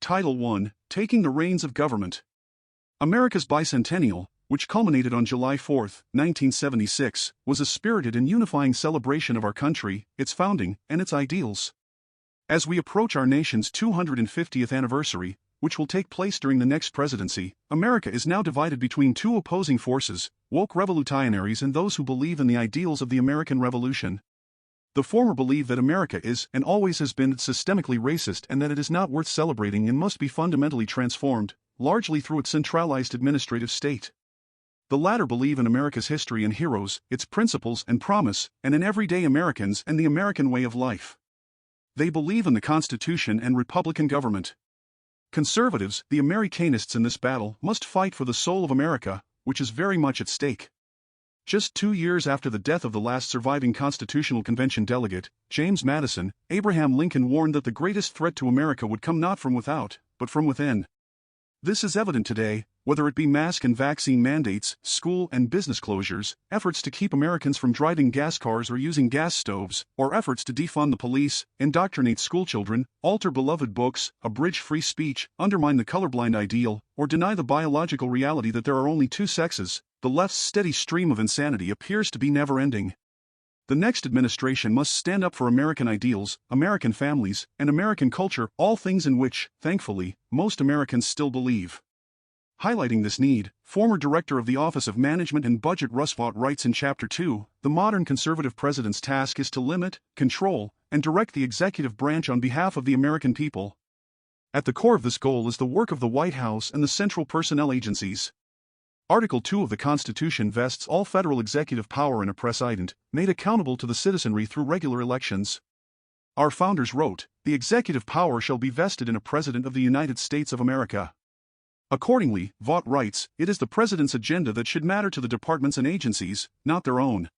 Title 1, Taking the Reins of Government. America's bicentennial, which culminated on July 4, 1976, was a spirited and unifying celebration of our country, its founding, and its ideals. As we approach our nation's 250th anniversary, which will take place during the next presidency, America is now divided between two opposing forces, woke revolutionaries and those who believe in the ideals of the American Revolution. The former believe that America is and always has been systemically racist and that it is not worth celebrating and must be fundamentally transformed, largely through its centralized administrative state. The latter believe in America's history and heroes, its principles and promise, and in everyday Americans and the American way of life. They believe in the Constitution and Republican government. Conservatives, the Americanists in this battle, must fight for the soul of America, which is very much at stake. Just 2 years after the death of the last surviving Constitutional Convention delegate, James Madison, Abraham Lincoln warned that the greatest threat to America would come not from without, but from within. This is evident today, whether it be mask and vaccine mandates, school and business closures, efforts to keep Americans from driving gas cars or using gas stoves, or efforts to defund the police, indoctrinate schoolchildren, alter beloved books, abridge free speech, undermine the colorblind ideal, or deny the biological reality that there are only two sexes. The left's steady stream of insanity appears to be never-ending. The next administration must stand up for American ideals, American families, and American culture, all things in which, thankfully, most Americans still believe. Highlighting this need, former director of the Office of Management and Budget Russ Vought writes in Chapter 2, the modern conservative president's task is to limit, control, and direct the executive branch on behalf of the American people. At the core of this goal is the work of the White House and the central personnel agencies. Article 2 of the Constitution vests all federal executive power in a president, made accountable to the citizenry through regular elections. Our founders wrote, the executive power shall be vested in a President of the United States of America. Accordingly, Vought writes, it is the President's agenda that should matter to the departments and agencies, not their own.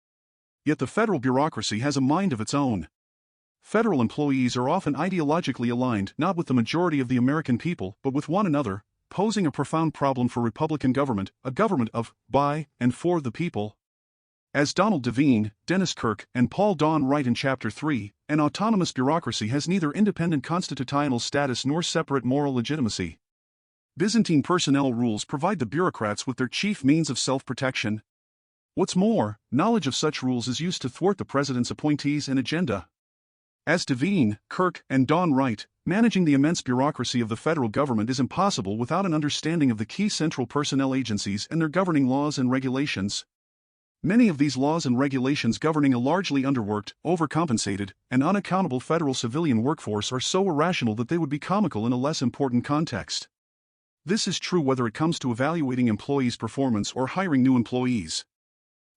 Yet the federal bureaucracy has a mind of its own. Federal employees are often ideologically aligned not with the majority of the American people but with one another, posing a profound problem for Republican government, a government of, by, and for the people. As Donald Devine, Dennis Kirk, and Paul Don write in Chapter 3, an autonomous bureaucracy has neither independent constitutional status nor separate moral legitimacy. Byzantine personnel rules provide the bureaucrats with their chief means of self-protection. What's more, knowledge of such rules is used to thwart the president's appointees and agenda. As Devine, Kirk, and Don write, managing the immense bureaucracy of the federal government is impossible without an understanding of the key central personnel agencies and their governing laws and regulations. Many of these laws and regulations governing a largely underworked, overcompensated, and unaccountable federal civilian workforce are so irrational that they would be comical in a less important context. This is true whether it comes to evaluating employees' performance or hiring new employees.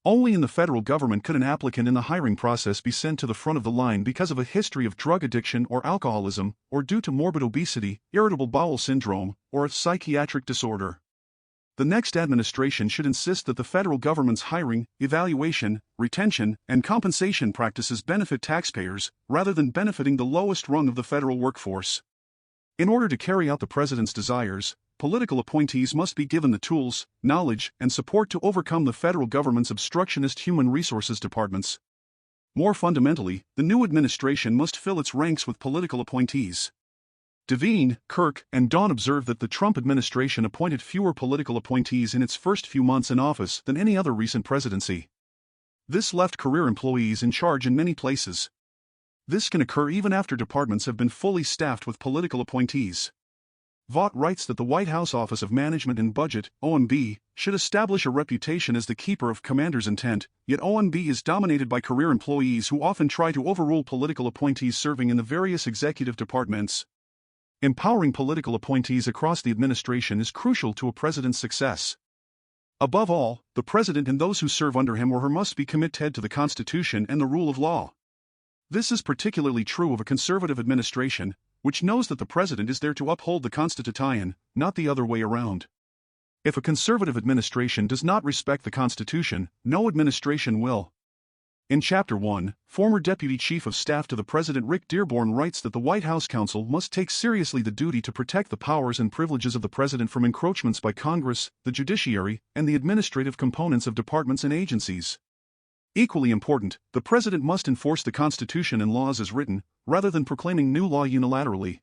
Only in the federal government could an applicant in the hiring process be sent to the front of the line because of a history of drug addiction or alcoholism, or due to morbid obesity, irritable bowel syndrome, or a psychiatric disorder. The next administration should insist that the federal government's hiring, evaluation, retention, and compensation practices benefit taxpayers, rather than benefiting the lowest rung of the federal workforce. In order to carry out the president's desires, political appointees must be given the tools, knowledge, and support to overcome the federal government's obstructionist human resources departments. More fundamentally, the new administration must fill its ranks with political appointees. Devine, Kirk, and Don observe that the Trump administration appointed fewer political appointees in its first few months in office than any other recent presidency. This left career employees in charge in many places. This can occur even after departments have been fully staffed with political appointees. Vought writes that the White House Office of Management and Budget, OMB, should establish a reputation as the keeper of commander's intent, yet OMB is dominated by career employees who often try to overrule political appointees serving in the various executive departments. Empowering political appointees across the administration is crucial to a president's success. Above all, the president and those who serve under him or her must be committed to the Constitution and the rule of law. This is particularly true of a conservative administration, which knows that the president is there to uphold the Constitution, not the other way around. If a conservative administration does not respect the Constitution, no administration will. In Chapter 1, former Deputy Chief of Staff to the President Rick Dearborn writes that the White House Counsel must take seriously the duty to protect the powers and privileges of the President from encroachments by Congress, the judiciary, and the administrative components of departments and agencies. Equally important, the President must enforce the Constitution and laws as written, rather than proclaiming new law unilaterally.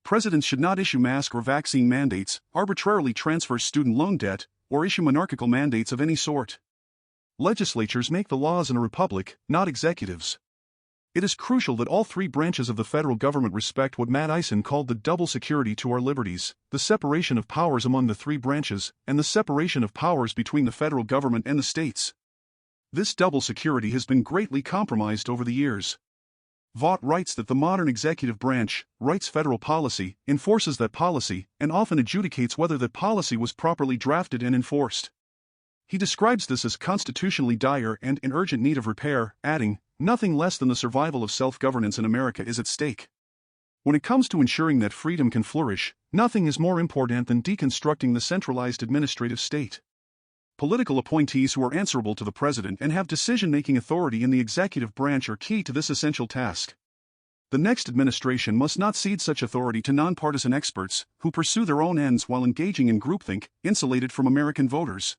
Presidents should not issue mask or vaccine mandates, arbitrarily transfer student loan debt, or issue monarchical mandates of any sort. Legislatures make the laws in a republic, not executives. It is crucial that all three branches of the federal government respect what Matt Eisen called the double security to our liberties, the separation of powers among the three branches, and the separation of powers between the federal government and the states. This double security has been greatly compromised over the years. Vaught writes that the modern executive branch writes federal policy, enforces that policy, and often adjudicates whether that policy was properly drafted and enforced. He describes this as constitutionally dire and in urgent need of repair, adding, "Nothing less than the survival of self-governance in America is at stake." When it comes to ensuring that freedom can flourish, nothing is more important than deconstructing the centralized administrative state. Political appointees who are answerable to the president and have decision-making authority in the executive branch are key to this essential task. The next administration must not cede such authority to nonpartisan experts who pursue their own ends while engaging in groupthink, insulated from American voters.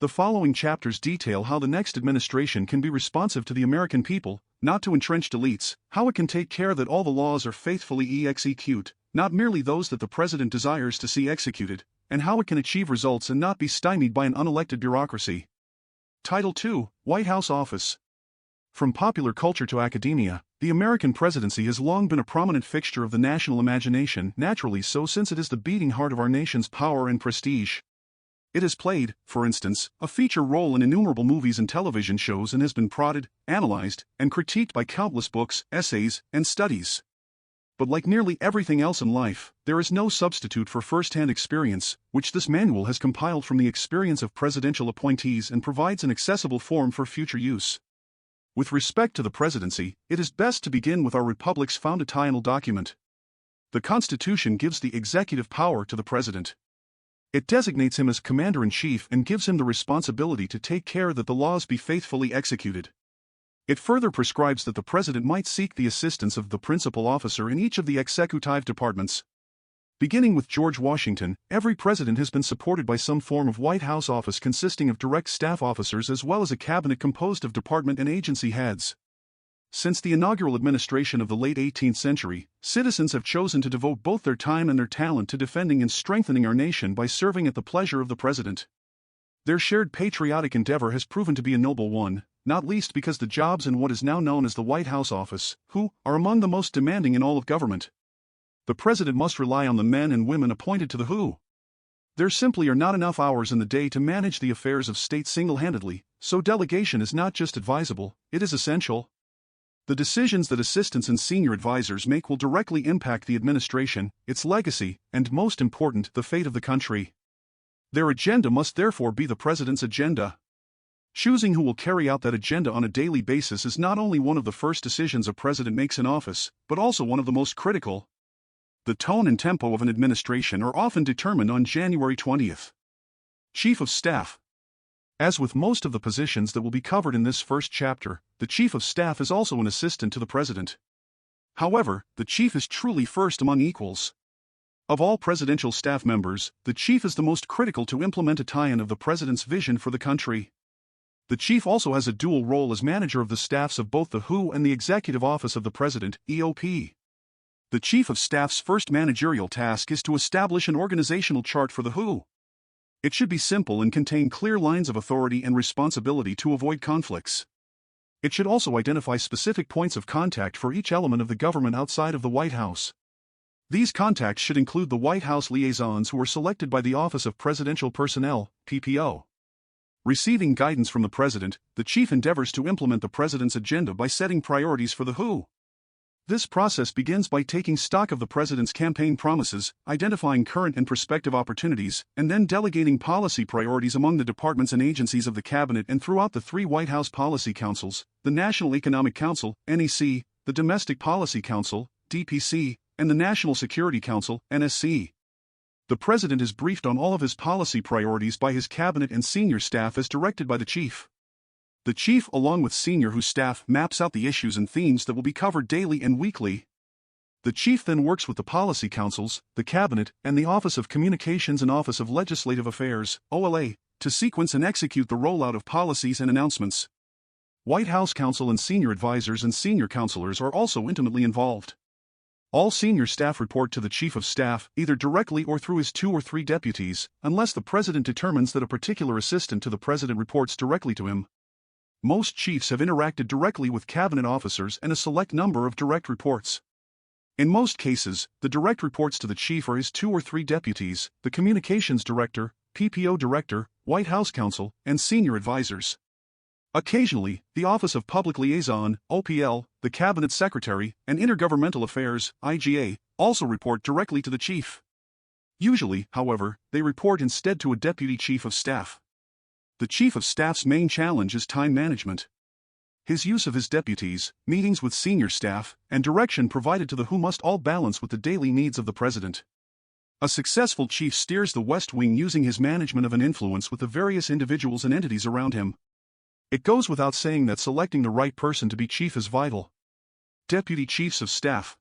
The following chapters detail how the next administration can be responsive to the American people, not to entrenched elites, how it can take care that all the laws are faithfully executed, not merely those that the president desires to see executed, and how it can achieve results and not be stymied by an unelected bureaucracy. Title II, White House Office. From popular culture to academia, the American presidency has long been a prominent fixture of the national imagination, naturally so since it is the beating heart of our nation's power and prestige. It has played, for instance, a feature role in innumerable movies and television shows and has been prodded, analyzed, and critiqued by countless books, essays, and studies. But like nearly everything else in life, there is no substitute for first-hand experience, which this manual has compiled from the experience of presidential appointees and provides an accessible form for future use. With respect to the presidency, it is best to begin with our republic's foundational document. The Constitution gives the executive power to the president. It designates him as commander-in-chief and gives him the responsibility to take care that the laws be faithfully executed. It further prescribes that the president might seek the assistance of the principal officer in each of the executive departments. Beginning with George Washington, every president has been supported by some form of White House office consisting of direct staff officers as well as a cabinet composed of department and agency heads. Since the inaugural administration of the late 18th century, citizens have chosen to devote both their time and their talent to defending and strengthening our nation by serving at the pleasure of the president. Their shared patriotic endeavor has proven to be a noble one, not least because the jobs in what is now known as the White House office, are among the most demanding in all of government. The president must rely on the men and women appointed to the WHO. There simply are not enough hours in the day to manage the affairs of state single-handedly, so delegation is not just advisable, it is essential. The decisions that assistants and senior advisors make will directly impact the administration, its legacy, and most important, the fate of the country. Their agenda must therefore be the president's agenda. Choosing who will carry out that agenda on a daily basis is not only one of the first decisions a president makes in office, but also one of the most critical. The tone and tempo of an administration are often determined on January 20th. Chief of Staff. As with most of the positions that will be covered in this first chapter, the Chief of Staff is also an assistant to the president. However, the chief is truly first among equals. Of all presidential staff members, the chief is the most critical to implement a tie-in of the president's vision for the country. The chief also has a dual role as manager of the staffs of both the WHO and the Executive Office of the President, EOP. The Chief of Staff's first managerial task is to establish an organizational chart for the WHO. It should be simple and contain clear lines of authority and responsibility to avoid conflicts. It should also identify specific points of contact for each element of the government outside of the White House. These contacts should include the White House liaisons who are selected by the Office of Presidential Personnel, PPO. Receiving guidance from the president, the chief endeavors to implement the president's agenda by setting priorities for the WHO. This process begins by taking stock of the president's campaign promises, identifying current and prospective opportunities, and then delegating policy priorities among the departments and agencies of the cabinet and throughout the three White House policy councils, the National Economic Council, NEC, the Domestic Policy Council, DPC, and the National Security Council, NSC. The president is briefed on all of his policy priorities by his cabinet and senior staff as directed by the chief. The chief, along with senior WHO staff, maps out the issues and themes that will be covered daily and weekly. The chief then works with the policy councils, the cabinet, and the Office of Communications and Office of Legislative Affairs, OLA, to sequence and execute the rollout of policies and announcements. White House counsel and senior advisors and senior counselors are also intimately involved. All senior staff report to the Chief of Staff, either directly or through his 2 or 3 deputies, unless the President determines that a particular assistant to the President reports directly to him. Most chiefs have interacted directly with cabinet officers and a select number of direct reports. In most cases, the direct reports to the chief are his 2 or 3 deputies, the communications director, PPO director, White House counsel, and senior advisors. Occasionally, the Office of Public Liaison, OPL, the Cabinet Secretary, and Intergovernmental Affairs, IGA, also report directly to the chief. Usually, however, they report instead to a Deputy Chief of Staff. The Chief of Staff's main challenge is time management. His use of his deputies, meetings with senior staff, and direction provided to the who must all balance with the daily needs of the President. A successful chief steers the West Wing using his management of an influence with the various individuals and entities around him. It goes without saying that selecting the right person to be chief is vital. Deputy Chiefs of Staff.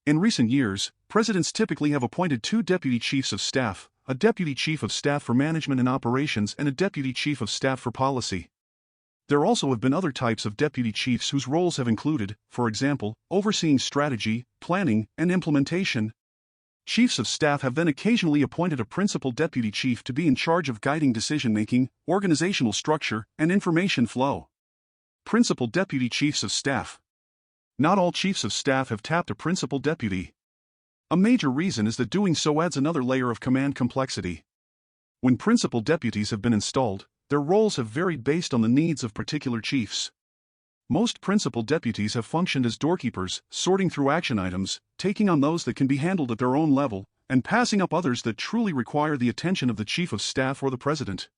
In recent years, presidents typically have appointed 2 Deputy Chiefs of Staff, a Deputy Chief of Staff for Management and Operations and a Deputy Chief of Staff for Policy. There also have been other types of deputy chiefs whose roles have included, for example, overseeing strategy, planning, and implementation. Chiefs of staff have then occasionally appointed a principal deputy chief to be in charge of guiding decision-making, organizational structure, and information flow. Principal deputy chiefs of staff. Not all chiefs of staff have tapped a principal deputy. A major reason is that doing so adds another layer of command complexity. When principal deputies have been installed, their roles have varied based on the needs of particular chiefs. Most principal deputies have functioned as doorkeepers, sorting through action items, taking on those that can be handled at their own level, and passing up others that truly require the attention of the Chief of Staff or the President.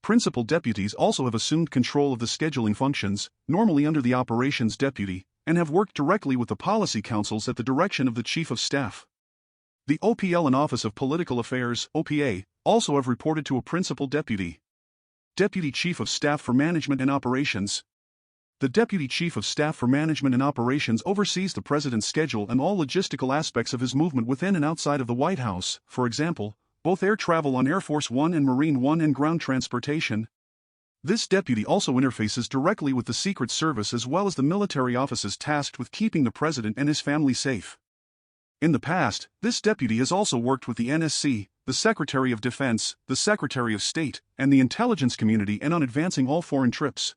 Principal deputies also have assumed control of the scheduling functions, normally under the Operations Deputy, and have worked directly with the policy councils at the direction of the Chief of Staff. The OPL and Office of Political Affairs, OPA, also have reported to a principal deputy. Deputy Chief of Staff for Management and Operations. The Deputy Chief of Staff for Management and Operations oversees the President's schedule and all logistical aspects of his movement within and outside of the White House, for example, both air travel on Air Force One and Marine One and ground transportation. This deputy also interfaces directly with the Secret Service as well as the military offices tasked with keeping the President and his family safe. In the past, this deputy has also worked with the NSC, the Secretary of Defense, the Secretary of State, and the intelligence community and on advancing all foreign trips.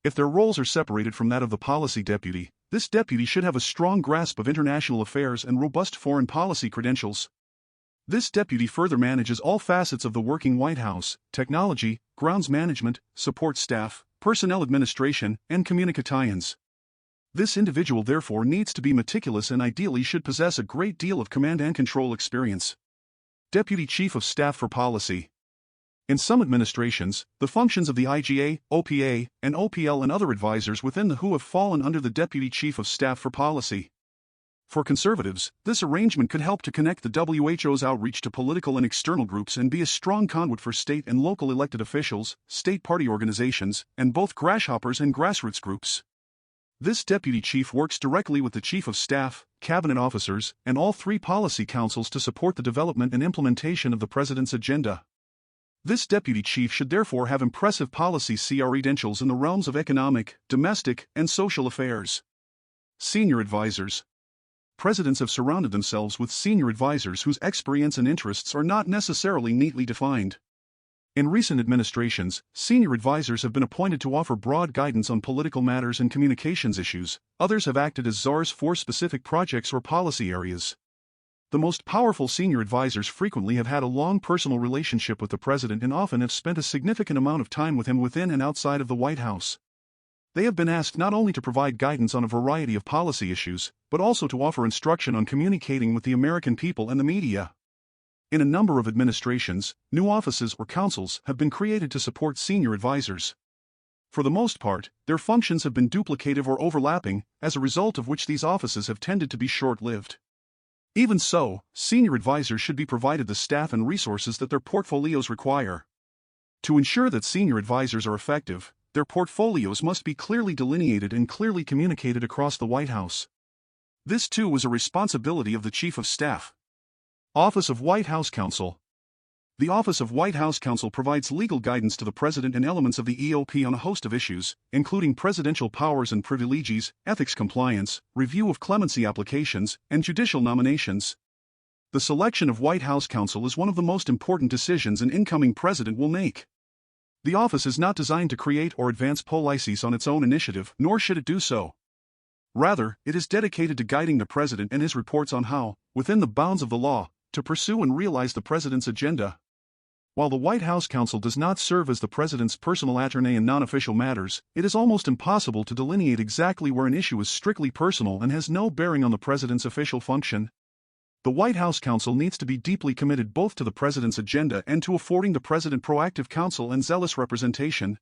If their roles are separated from that of the policy deputy, this deputy should have a strong grasp of international affairs and robust foreign policy credentials. This deputy further manages all facets of the working White House: technology, grounds management, support staff, personnel administration, and communications. This individual therefore needs to be meticulous and ideally should possess a great deal of command and control experience. Deputy Chief of Staff for Policy. In some administrations, the functions of the IGA, OPA, and OPL and other advisors within the WHO have fallen under the Deputy Chief of Staff for Policy. For conservatives, this arrangement could help to connect the WHO's outreach to political and external groups and be a strong conduit for state and local elected officials, state party organizations, and both grasshoppers and grassroots groups. This deputy chief works directly with the Chief of Staff, cabinet officers, and all 3 policy councils to support the development and implementation of the President's agenda. This deputy chief should therefore have impressive policy credentials in the realms of economic, domestic, and social affairs. Senior advisors. Presidents have surrounded themselves with senior advisors whose experience and interests are not necessarily neatly defined. In recent administrations, senior advisors have been appointed to offer broad guidance on political matters and communications issues. Others have acted as czars for specific projects or policy areas. The most powerful senior advisors frequently have had a long personal relationship with the President and often have spent a significant amount of time with him within and outside of the White House. They have been asked not only to provide guidance on a variety of policy issues, but also to offer instruction on communicating with the American people and the media. In a number of administrations, new offices or councils have been created to support senior advisors. For the most part, their functions have been duplicative or overlapping, as a result of which these offices have tended to be short-lived. Even so, senior advisors should be provided the staff and resources that their portfolios require. To ensure that senior advisors are effective, their portfolios must be clearly delineated and clearly communicated across the White House. This too is a responsibility of the Chief of Staff. Office of White House Counsel. The Office of White House Counsel provides legal guidance to the President and elements of the EOP on a host of issues, including presidential powers and privileges, ethics compliance, review of clemency applications, and judicial nominations. The selection of White House counsel is one of the most important decisions an incoming president will make. The office is not designed to create or advance policies on its own initiative, nor should it do so. Rather, it is dedicated to guiding the president and his reports on how, within the bounds of the law, to pursue and realize the president's agenda. While the White House counsel does not serve as the president's personal attorney in non-official matters, it is almost impossible to delineate exactly where an issue is strictly personal and has no bearing on the president's official function. The White House counsel needs to be deeply committed both to the president's agenda and to affording the president proactive counsel and zealous representation.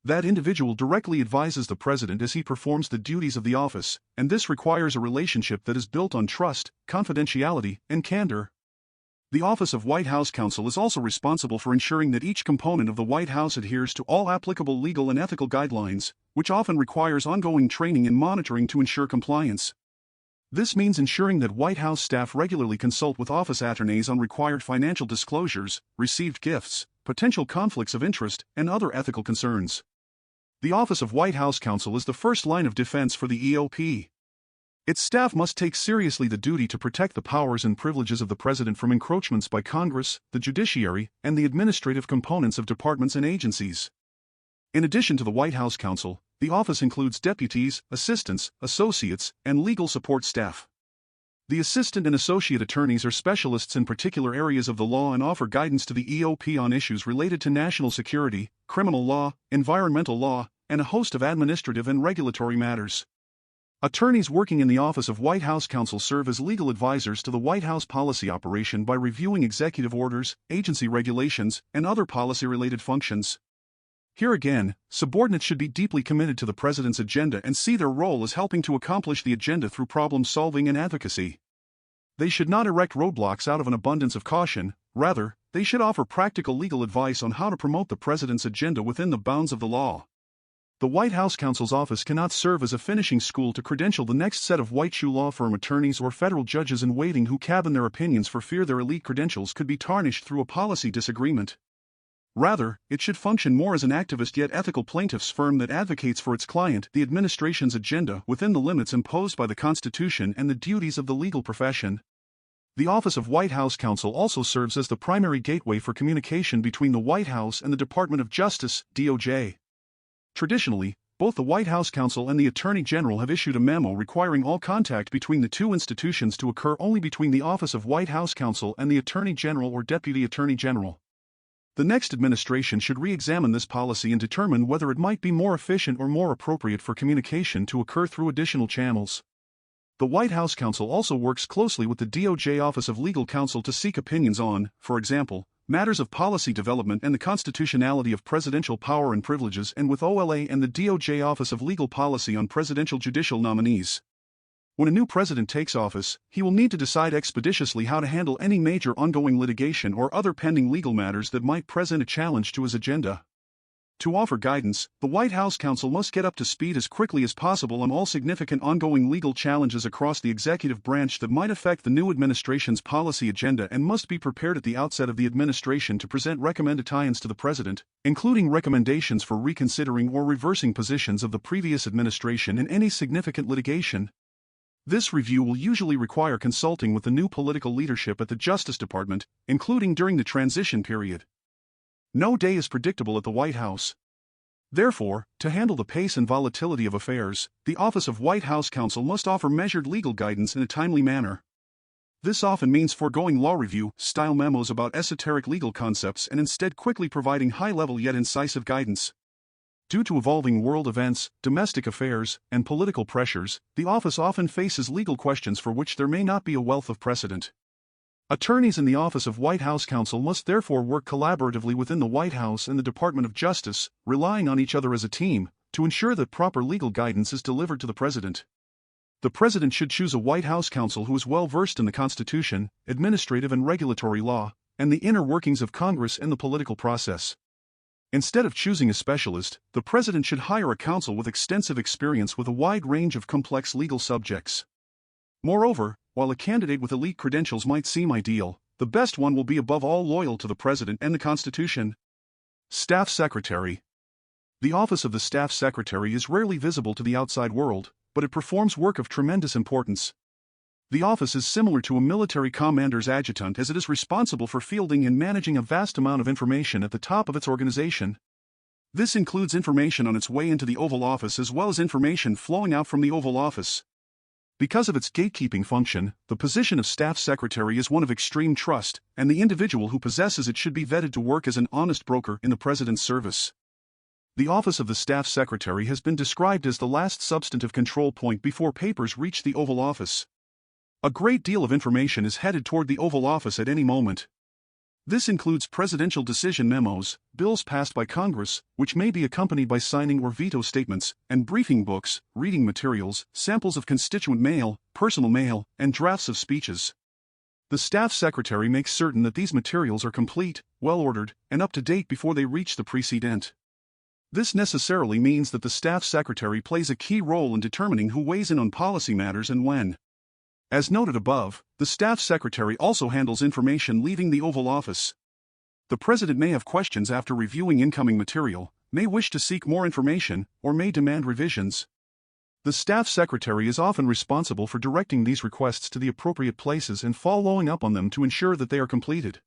That individual directly advises the president as he performs the duties of the office, and this requires a relationship that is built on trust, confidentiality, and candor. The Office of White House Counsel is also responsible for ensuring that each component of the White House adheres to all applicable legal and ethical guidelines, which often requires ongoing training and monitoring to ensure compliance. This means ensuring that White House staff regularly consult with office attorneys on required financial disclosures, received gifts, potential conflicts of interest, and other ethical concerns. The Office of White House Counsel is the first line of defense for the EOP. Its staff must take seriously the duty to protect the powers and privileges of the president from encroachments by Congress, the judiciary, and the administrative components of departments and agencies. In addition to the White House counsel, the office includes deputies, assistants, associates, and legal support staff. The assistant and associate attorneys are specialists in particular areas of the law and offer guidance to the EOP on issues related to national security, criminal law, environmental law, and a host of administrative and regulatory matters. Attorneys working in the Office of White House Counsel serve as legal advisors to the White House policy operation by reviewing executive orders, agency regulations, and other policy-related functions. Here again, subordinates should be deeply committed to the president's agenda and see their role as helping to accomplish the agenda through problem-solving and advocacy. They should not erect roadblocks out of an abundance of caution, rather, they should offer practical legal advice on how to promote the president's agenda within the bounds of the law. The White House counsel's office cannot serve as a finishing school to credential the next set of white shoe law firm attorneys or federal judges in waiting who cabin their opinions for fear their elite credentials could be tarnished through a policy disagreement. Rather, it should function more as an activist yet ethical plaintiff's firm that advocates for its client, the administration's agenda, within the limits imposed by the Constitution and the duties of the legal profession. The Office of White House Counsel also serves as the primary gateway for communication between the White House and the Department of Justice, DOJ. Traditionally, both the White House counsel and the Attorney General have issued a memo requiring all contact between the two institutions to occur only between the Office of White House Counsel and the Attorney General or Deputy Attorney General. The next administration should re-examine this policy and determine whether it might be more efficient or more appropriate for communication to occur through additional channels. The White House counsel also works closely with the DOJ Office of Legal Counsel to seek opinions on, for example, matters of policy development and the constitutionality of presidential power and privileges, and with OLA and the DOJ Office of Legal Policy on presidential judicial nominees. When a new president takes office, he will need to decide expeditiously how to handle any major ongoing litigation or other pending legal matters that might present a challenge to his agenda. To offer guidance, the White House counsel must get up to speed as quickly as possible on all significant ongoing legal challenges across the executive branch that might affect the new administration's policy agenda and must be prepared at the outset of the administration to present recommendations to the president, including recommendations for reconsidering or reversing positions of the previous administration in any significant litigation. This review will usually require consulting with the new political leadership at the Justice Department, including during the transition period. No day is predictable at the White House. Therefore, to handle the pace and volatility of affairs, the Office of White House Counsel must offer measured legal guidance in a timely manner. This often means foregoing law review-style memos about esoteric legal concepts and instead quickly providing high-level yet incisive guidance. Due to evolving world events, domestic affairs, and political pressures, the office often faces legal questions for which there may not be a wealth of precedent. Attorneys in the Office of White House Counsel must therefore work collaboratively within the White House and the Department of Justice, relying on each other as a team, to ensure that proper legal guidance is delivered to the President. The President should choose a White House counsel who is well versed in the Constitution, administrative and regulatory law, and the inner workings of Congress and the political process. Instead of choosing a specialist, the President should hire a counsel with extensive experience with a wide range of complex legal subjects. Moreover, while a candidate with elite credentials might seem ideal, The best one will be above all loyal to the President and the Constitution. Staff Secretary. The office of the Staff Secretary is rarely visible to the outside world, but it performs work of tremendous importance. The office is similar to a military commander's adjutant as it is responsible for fielding and managing a vast amount of information at the top of its organization. This includes information on its way into the Oval Office as well as information flowing out from the Oval Office. Because of its gatekeeping function, the position of Staff Secretary is one of extreme trust, and the individual who possesses it should be vetted to work as an honest broker in the President's service. The office of the Staff Secretary has been described as the last substantive control point before papers reach the Oval Office. A great deal of information is headed toward the Oval Office at any moment. This includes presidential decision memos, bills passed by Congress, which may be accompanied by signing or veto statements, and briefing books, reading materials, samples of constituent mail, personal mail, and drafts of speeches. The Staff Secretary makes certain that these materials are complete, well-ordered, and up to date before they reach the President. This necessarily means that the Staff Secretary plays a key role in determining who weighs in on policy matters and when. As noted above, the Staff Secretary also handles information leaving the Oval Office. The President may have questions after reviewing incoming material, may wish to seek more information, or may demand revisions. The Staff Secretary is often responsible for directing these requests to the appropriate places and following up on them to ensure that they are completed.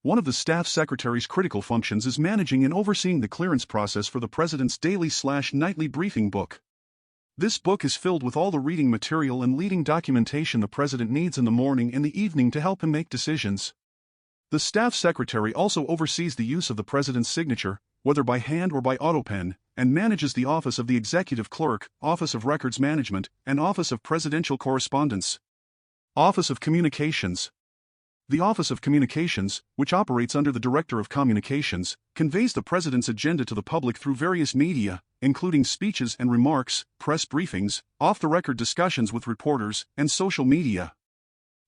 One of the Staff Secretary's critical functions is managing and overseeing the clearance process for the President's daily/nightly briefing book. This book is filled with all the reading material and leading documentation the President needs in the morning and the evening to help him make decisions. The Staff Secretary also oversees the use of the President's signature, whether by hand or by autopen, and manages the Office of the Executive Clerk, Office of Records Management, and Office of Presidential Correspondence. Office of Communications. The Office of Communications, which operates under the Director of Communications, conveys the President's agenda to the public through various media, including speeches and remarks, press briefings, off-the-record discussions with reporters, and social media.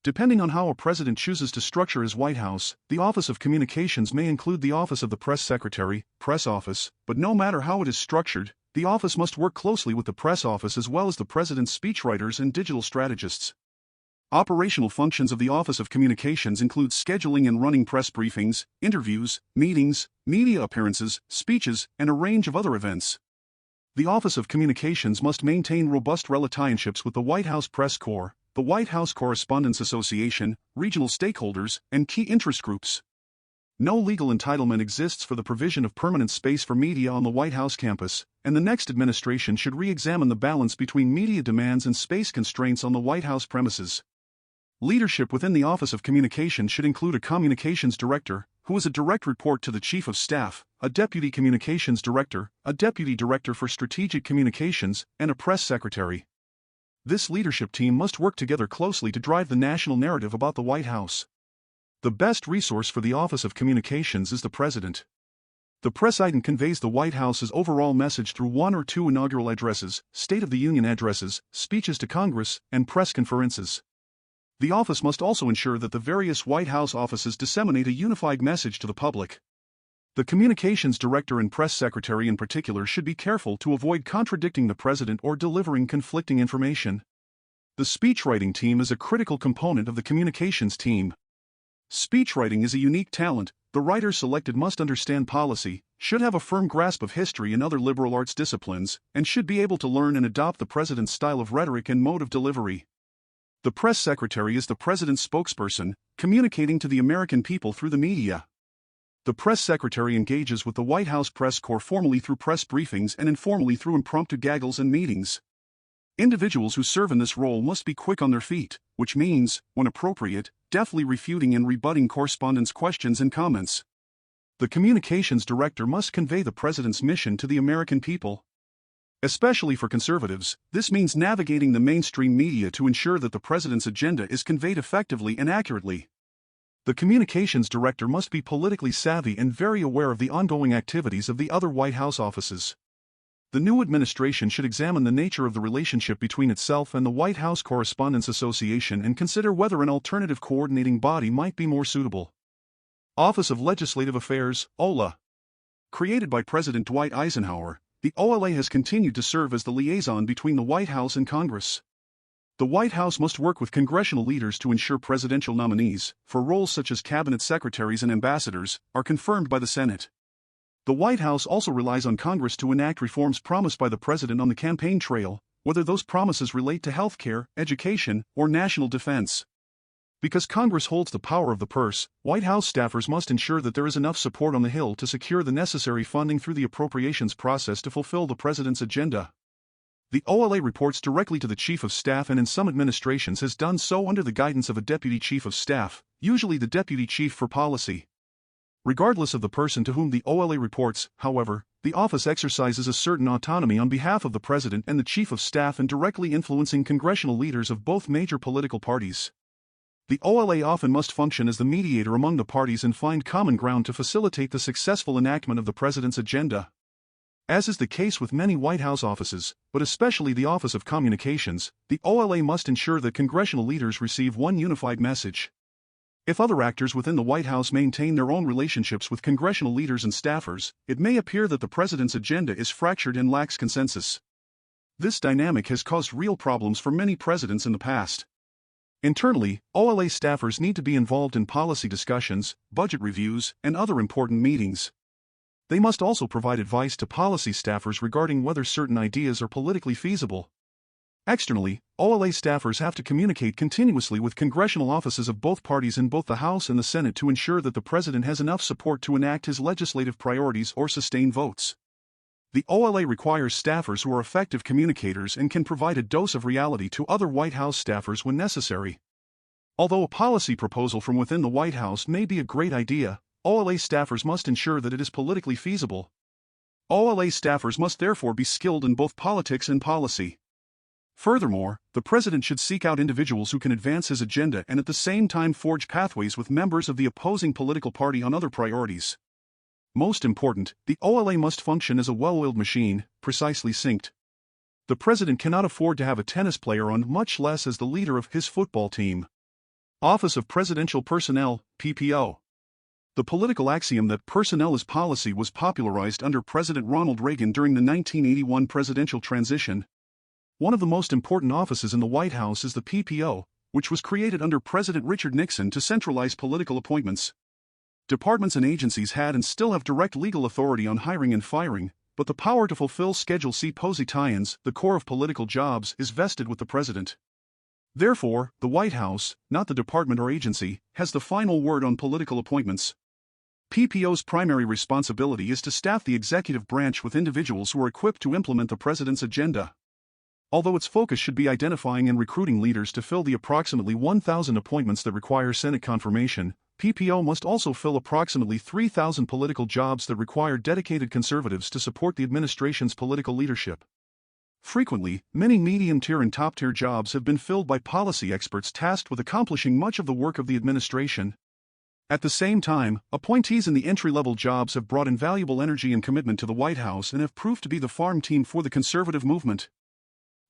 Depending on how a president chooses to structure his White House, the Office of Communications may include the Office of the Press Secretary, Press Office, but no matter how it is structured, the office must work closely with the Press Office as well as the President's speechwriters and digital strategists. Operational functions of the Office of Communications include scheduling and running press briefings, interviews, meetings, media appearances, speeches, and a range of other events. The Office of Communications must maintain robust relationships with the White House Press Corps, the White House Correspondents Association, regional stakeholders, and key interest groups. No legal entitlement exists for the provision of permanent space for media on the White House campus, and the next administration should re-examine the balance between media demands and space constraints on the White House premises. Leadership within the Office of Communications should include a Communications Director, who is a direct report to the Chief of Staff, a Deputy Communications Director, a Deputy Director for Strategic Communications, and a Press Secretary. This leadership team must work together closely to drive the national narrative about the White House. The best resource for the Office of Communications is the President. The press item conveys the White House's overall message through one or two inaugural addresses, State of the Union addresses, speeches to Congress, and press conferences. The office must also ensure that the various White House offices disseminate a unified message to the public. The Communications Director and Press Secretary in particular should be careful to avoid contradicting the President or delivering conflicting information. The speechwriting team is a critical component of the communications team. Speechwriting is a unique talent. The writer selected must understand policy, should have a firm grasp of history and other liberal arts disciplines, and should be able to learn and adopt the President's style of rhetoric and mode of delivery. The Press Secretary is the President's spokesperson, communicating to the American people through the media. The Press Secretary engages with the White House Press Corps formally through press briefings and informally through impromptu gaggles and meetings. Individuals who serve in this role must be quick on their feet, which means, when appropriate, deftly refuting and rebutting correspondents' questions and comments. The Communications Director must convey the President's mission to the American people. Especially for conservatives, this means navigating the mainstream media to ensure that the President's agenda is conveyed effectively and accurately. The Communications Director must be politically savvy and very aware of the ongoing activities of the other White House offices. The new administration should examine the nature of the relationship between itself and the White House Correspondents Association and consider whether an alternative coordinating body might be more suitable. Office of Legislative Affairs, OLA. Created by President Dwight Eisenhower, the OLA has continued to serve as the liaison between the White House and Congress. The White House must work with congressional leaders to ensure presidential nominees, for roles such as cabinet secretaries and ambassadors, are confirmed by the Senate. The White House also relies on Congress to enact reforms promised by the president on the campaign trail, whether those promises relate to health care, education, or national defense. Because Congress holds the power of the purse, White House staffers must ensure that there is enough support on the Hill to secure the necessary funding through the appropriations process to fulfill the president's agenda. The OLA reports directly to the Chief of Staff and in some administrations has done so under the guidance of a Deputy Chief of Staff, usually the Deputy Chief for Policy. Regardless of the person to whom the OLA reports, however, the office exercises a certain autonomy on behalf of the President and the Chief of Staff in directly influencing congressional leaders of both major political parties. The OLA often must function as the mediator among the parties and find common ground to facilitate the successful enactment of the President's agenda. As is the case with many White House offices, but especially the Office of Communications, the OLA must ensure that congressional leaders receive one unified message. If other actors within the White House maintain their own relationships with congressional leaders and staffers, it may appear that the president's agenda is fractured and lacks consensus. This dynamic has caused real problems for many presidents in the past. Internally, OLA staffers need to be involved in policy discussions, budget reviews, and other important meetings. They must also provide advice to policy staffers regarding whether certain ideas are politically feasible. Externally, OLA staffers have to communicate continuously with congressional offices of both parties in both the House and the Senate to ensure that the President has enough support to enact his legislative priorities or sustain votes. The OLA requires staffers who are effective communicators and can provide a dose of reality to other White House staffers when necessary. Although a policy proposal from within the White House may be a great idea, OLA staffers must ensure that it is politically feasible. OLA staffers must therefore be skilled in both politics and policy. Furthermore, the President should seek out individuals who can advance his agenda and at the same time forge pathways with members of the opposing political party on other priorities. Most important, the OLA must function as a well-oiled machine, precisely synced. The President cannot afford to have a tennis player on, much less as the leader of his football team. Office of Presidential Personnel, PPO. The political axiom that personnel is policy was popularized under President Ronald Reagan during the 1981 presidential transition. One of the most important offices in the White House is the PPO, which was created under President Richard Nixon to centralize political appointments. Departments and agencies had and still have direct legal authority on hiring and firing, but the power to fulfill Schedule C positions, the core of political jobs, is vested with the President. Therefore, the White House, not the department or agency, has the final word on political appointments. PPO's primary responsibility is to staff the executive branch with individuals who are equipped to implement the President's agenda. Although its focus should be identifying and recruiting leaders to fill the approximately 1,000 appointments that require Senate confirmation, PPO must also fill approximately 3,000 political jobs that require dedicated conservatives to support the administration's political leadership. Frequently, many medium-tier and top-tier jobs have been filled by policy experts tasked with accomplishing much of the work of the administration. At the same time, appointees in the entry-level jobs have brought invaluable energy and commitment to the White House and have proved to be the farm team for the conservative movement.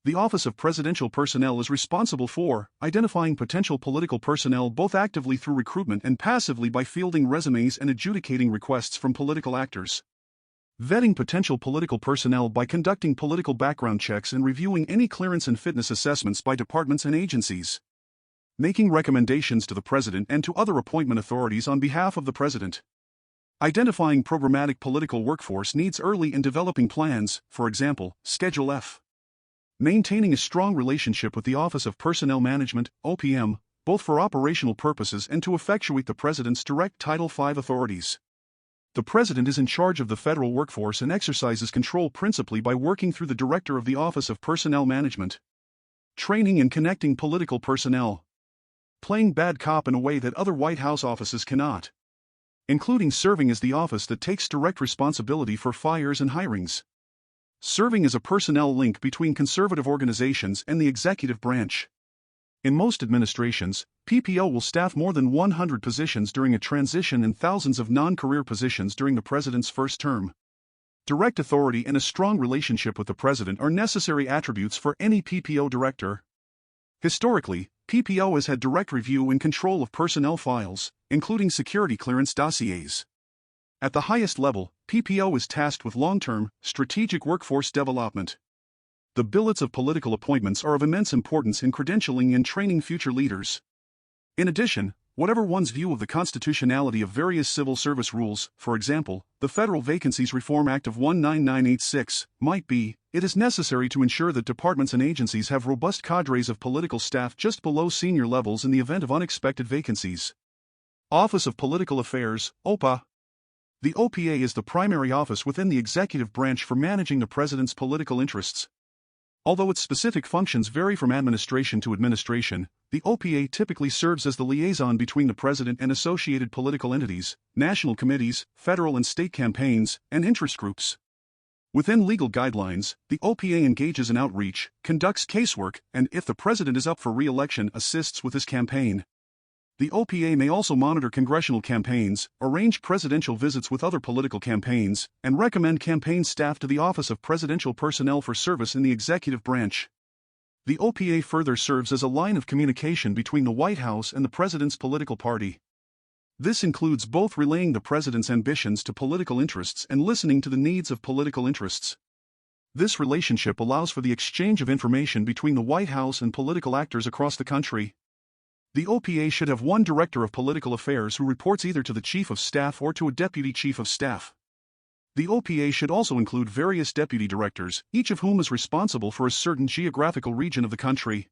The Office of Presidential Personnel is responsible for identifying potential political personnel both actively through recruitment and passively by fielding resumes and adjudicating requests from political actors. Vetting potential political personnel by conducting political background checks and reviewing any clearance and fitness assessments by departments and agencies. Making recommendations to the President and to other appointment authorities on behalf of the President. Identifying programmatic political workforce needs early in developing plans, for example, Schedule F. Maintaining a strong relationship with the Office of Personnel Management, OPM, both for operational purposes and to effectuate the President's direct Title V authorities. The President is in charge of the federal workforce and exercises control principally by working through the Director of the Office of Personnel Management. Training and connecting political personnel. Playing bad cop in a way that other White House offices cannot. Including serving as the office that takes direct responsibility for fires and hirings. Serving as a personnel link between conservative organizations and the executive branch. In most administrations, PPO will staff more than 100 positions during a transition and thousands of non-career positions during the President's first term. Direct authority and a strong relationship with the President are necessary attributes for any PPO director. Historically, PPO has had direct review and control of personnel files, including security clearance dossiers. At the highest level, PPO is tasked with long-term, strategic workforce development. The billets of political appointments are of immense importance in credentialing and training future leaders. In addition, whatever one's view of the constitutionality of various civil service rules, for example, the Federal Vacancies Reform Act of 19986, might be, it is necessary to ensure that departments and agencies have robust cadres of political staff just below senior levels in the event of unexpected vacancies. Office of Political Affairs, OPA. The OPA is the primary office within the executive branch for managing the president's political interests. Although its specific functions vary from administration to administration, the OPA typically serves as the liaison between the president and associated political entities, national committees, federal and state campaigns, and interest groups. Within legal guidelines, the OPA engages in outreach, conducts casework, and if the president is up for re-election, assists with his campaign. The OPA may also monitor congressional campaigns, arrange presidential visits with other political campaigns, and recommend campaign staff to the Office of Presidential Personnel for service in the executive branch. The OPA further serves as a line of communication between the White House and the president's political party. This includes both relaying the president's ambitions to political interests and listening to the needs of political interests. This relationship allows for the exchange of information between the White House and political actors across the country. The OPA should have one director of political affairs who reports either to the chief of staff or to a deputy chief of staff. The OPA should also include various deputy directors, each of whom is responsible for a certain geographical region of the country.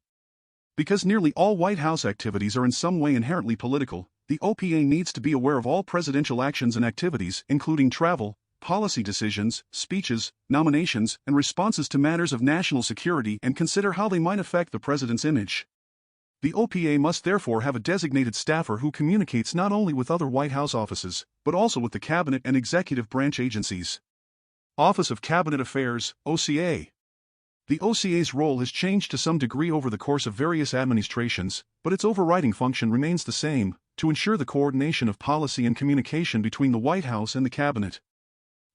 Because nearly all White House activities are in some way inherently political, the OPA needs to be aware of all presidential actions and activities, including travel, policy decisions, speeches, nominations, and responses to matters of national security, and consider how they might affect the president's image. The OPA must therefore have a designated staffer who communicates not only with other White House offices, but also with the cabinet and executive branch agencies. Office of Cabinet Affairs, OCA. The OCA's role has changed to some degree over the course of various administrations, but its overriding function remains the same, to ensure the coordination of policy and communication between the White House and the cabinet.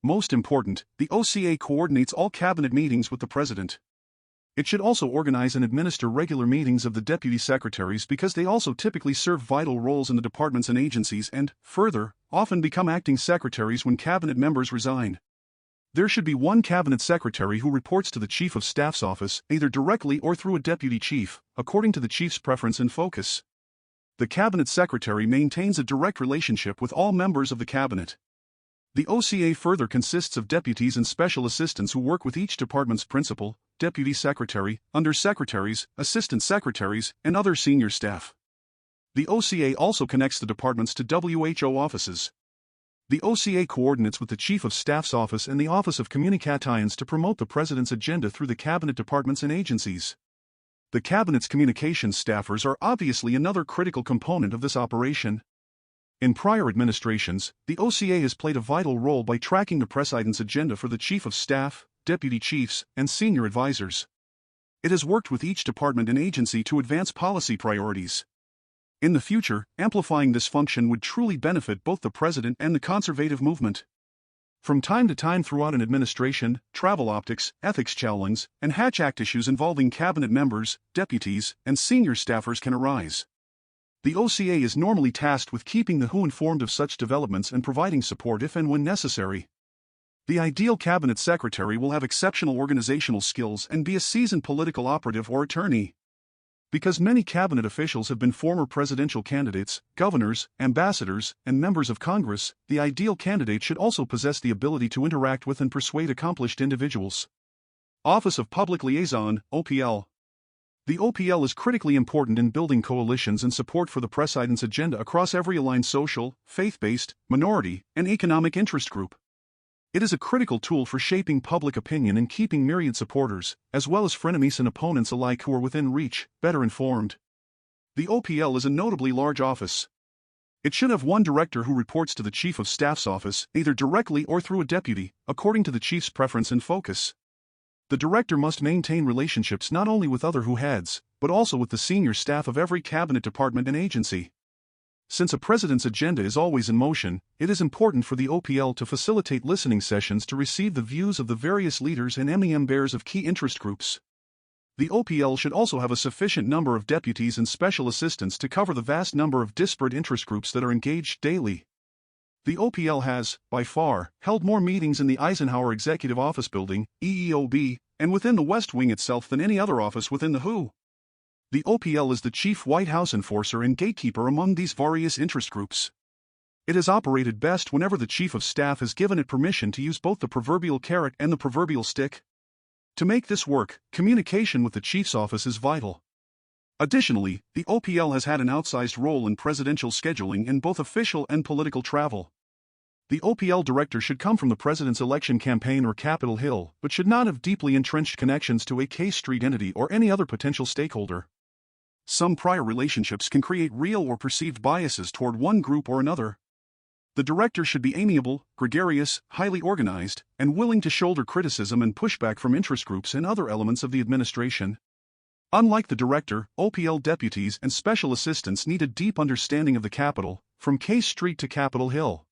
Most important, the OCA coordinates all cabinet meetings with the president. It should also organize and administer regular meetings of the deputy secretaries because they also typically serve vital roles in the departments and agencies and, further, often become acting secretaries when cabinet members resign. There should be one cabinet secretary who reports to the chief of staff's office, either directly or through a deputy chief, according to the chief's preference and focus. The cabinet secretary maintains a direct relationship with all members of the cabinet. The OCA further consists of deputies and special assistants who work with each department's principal, deputy secretary, undersecretaries, assistant secretaries, and other senior staff. The OCA also connects the departments to WHO offices. The OCA coordinates with the Chief of Staff's office and the Office of Communications to promote the President's agenda through the cabinet departments and agencies. The Cabinet's communications staffers are obviously another critical component of this operation. In prior administrations, the OCA has played a vital role by tracking the President's agenda for the Chief of Staff, deputy chiefs, and senior advisors. It has worked with each department and agency to advance policy priorities. In the future, amplifying this function would truly benefit both the President and the conservative movement. From time to time throughout an administration, travel optics, ethics challenge, and Hatch Act issues involving cabinet members, deputies, and senior staffers can arise. The OCA is normally tasked with keeping the WHO informed of such developments and providing support if and when necessary. The ideal cabinet secretary will have exceptional organizational skills and be a seasoned political operative or attorney. Because many cabinet officials have been former presidential candidates, governors, ambassadors, and members of Congress, the ideal candidate should also possess the ability to interact with and persuade accomplished individuals. Office of Public Liaison, OPL. The OPL is critically important in building coalitions and support for the President's agenda across every aligned social, faith-based, minority, and economic interest group. It is a critical tool for shaping public opinion and keeping myriad supporters, as well as frenemies and opponents alike who are within reach, better informed. The OPL is a notably large office. It should have one director who reports to the Chief of Staff's office, either directly or through a deputy, according to the Chief's preference and focus. The director must maintain relationships not only with other WHO heads, but also with the senior staff of every cabinet department and agency. Since a president's agenda is always in motion, it is important for the OPL to facilitate listening sessions to receive the views of the various leaders and members of key interest groups. The OPL should also have a sufficient number of deputies and special assistants to cover the vast number of disparate interest groups that are engaged daily. The OPL has, by far, held more meetings in the Eisenhower Executive Office Building, EEOB, and within the West Wing itself than any other office within the WHO. The OPL is the chief White House enforcer and gatekeeper among these various interest groups. It has operated best whenever the Chief of Staff has given it permission to use both the proverbial carrot and the proverbial stick. To make this work, communication with the Chief's office is vital. Additionally, the OPL has had an outsized role in presidential scheduling in both official and political travel. The OPL director should come from the president's election campaign or Capitol Hill, but should not have deeply entrenched connections to a K Street entity or any other potential stakeholder. Some prior relationships can create real or perceived biases toward one group or another. The director should be amiable, gregarious, highly organized, and willing to shoulder criticism and pushback from interest groups and other elements of the administration. Unlike the director, OPL deputies and special assistants need a deep understanding of the Capitol, from K Street to Capitol Hill.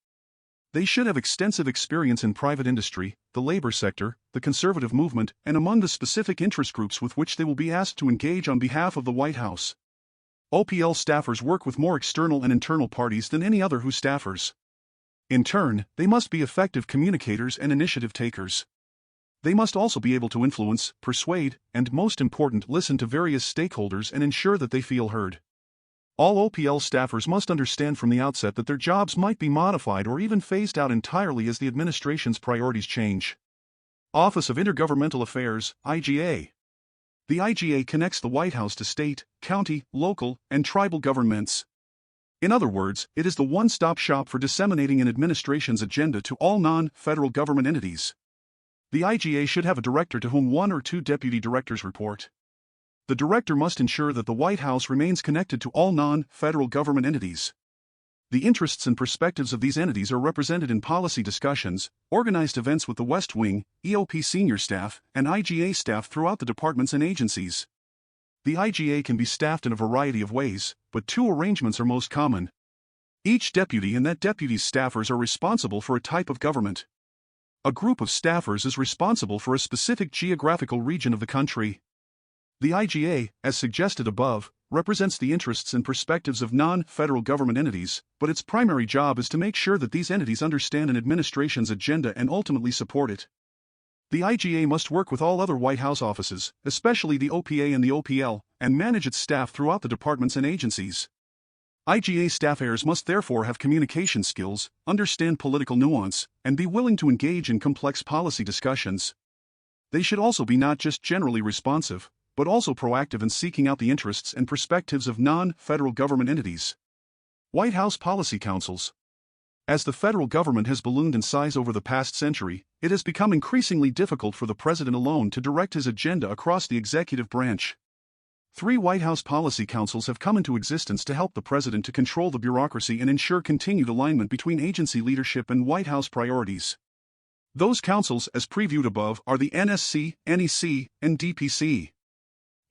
They should have extensive experience in private industry, the labor sector, the conservative movement, and among the specific interest groups with which they will be asked to engage on behalf of the White House. OPL staffers work with more external and internal parties than any other WHO staffers. In turn, they must be effective communicators and initiative takers. They must also be able to influence, persuade, and most important, listen to various stakeholders and ensure that they feel heard. All OPL staffers must understand from the outset that their jobs might be modified or even phased out entirely as the administration's priorities change. Office of Intergovernmental Affairs, IGA. The IGA connects the White House to state, county, local, and tribal governments. In other words, it is the one-stop shop for disseminating an administration's agenda to all non-federal government entities. The IGA should have a director to whom one or two deputy directors report. The director must ensure that the White House remains connected to all non-federal government entities. The interests and perspectives of these entities are represented in policy discussions, organized events with the West Wing, EOP senior staff, and IGA staff throughout the departments and agencies. The IGA can be staffed in a variety of ways, but two arrangements are most common. Each deputy and that deputy's staffers are responsible for a type of government. A group of staffers is responsible for a specific geographical region of the country. The IGA, as suggested above, represents the interests and perspectives of non-federal government entities, but its primary job is to make sure that these entities understand an administration's agenda and ultimately support it. The IGA must work with all other White House offices, especially the OPA and the OPL, and manage its staff throughout the departments and agencies. IGA staffers must therefore have communication skills, understand political nuance, and be willing to engage in complex policy discussions. They should also be not just generally responsive, but also proactive in seeking out the interests and perspectives of non-federal government entities. White House Policy Councils. As the federal government has ballooned in size over the past century, it has become increasingly difficult for the president alone to direct his agenda across the executive branch. 3 White House policy councils have come into existence to help the president to control the bureaucracy and ensure continued alignment between agency leadership and White House priorities. Those councils, as previewed above, are the NSC, NEC, and DPC.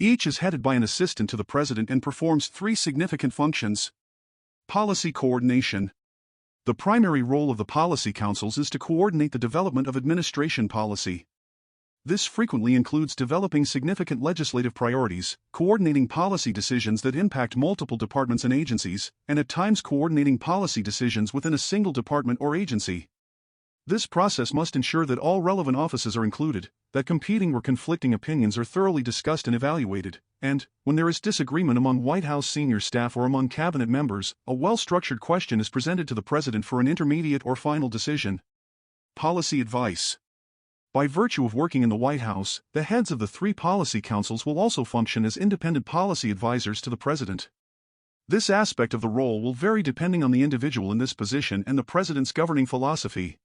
Each is headed by an assistant to the president and performs 3 significant functions. Policy coordination. The primary role of the policy councils is to coordinate the development of administration policy. This frequently includes developing significant legislative priorities, coordinating policy decisions that impact multiple departments and agencies, and at times coordinating policy decisions within a single department or agency. This process must ensure that all relevant offices are included, that competing or conflicting opinions are thoroughly discussed and evaluated, and, when there is disagreement among White House senior staff or among cabinet members, a well-structured question is presented to the president for an intermediate or final decision. Policy advice. By virtue of working in the White House, the heads of the 3 policy councils will also function as independent policy advisors to the president. This aspect of the role will vary depending on the individual in this position and the president's governing philosophy.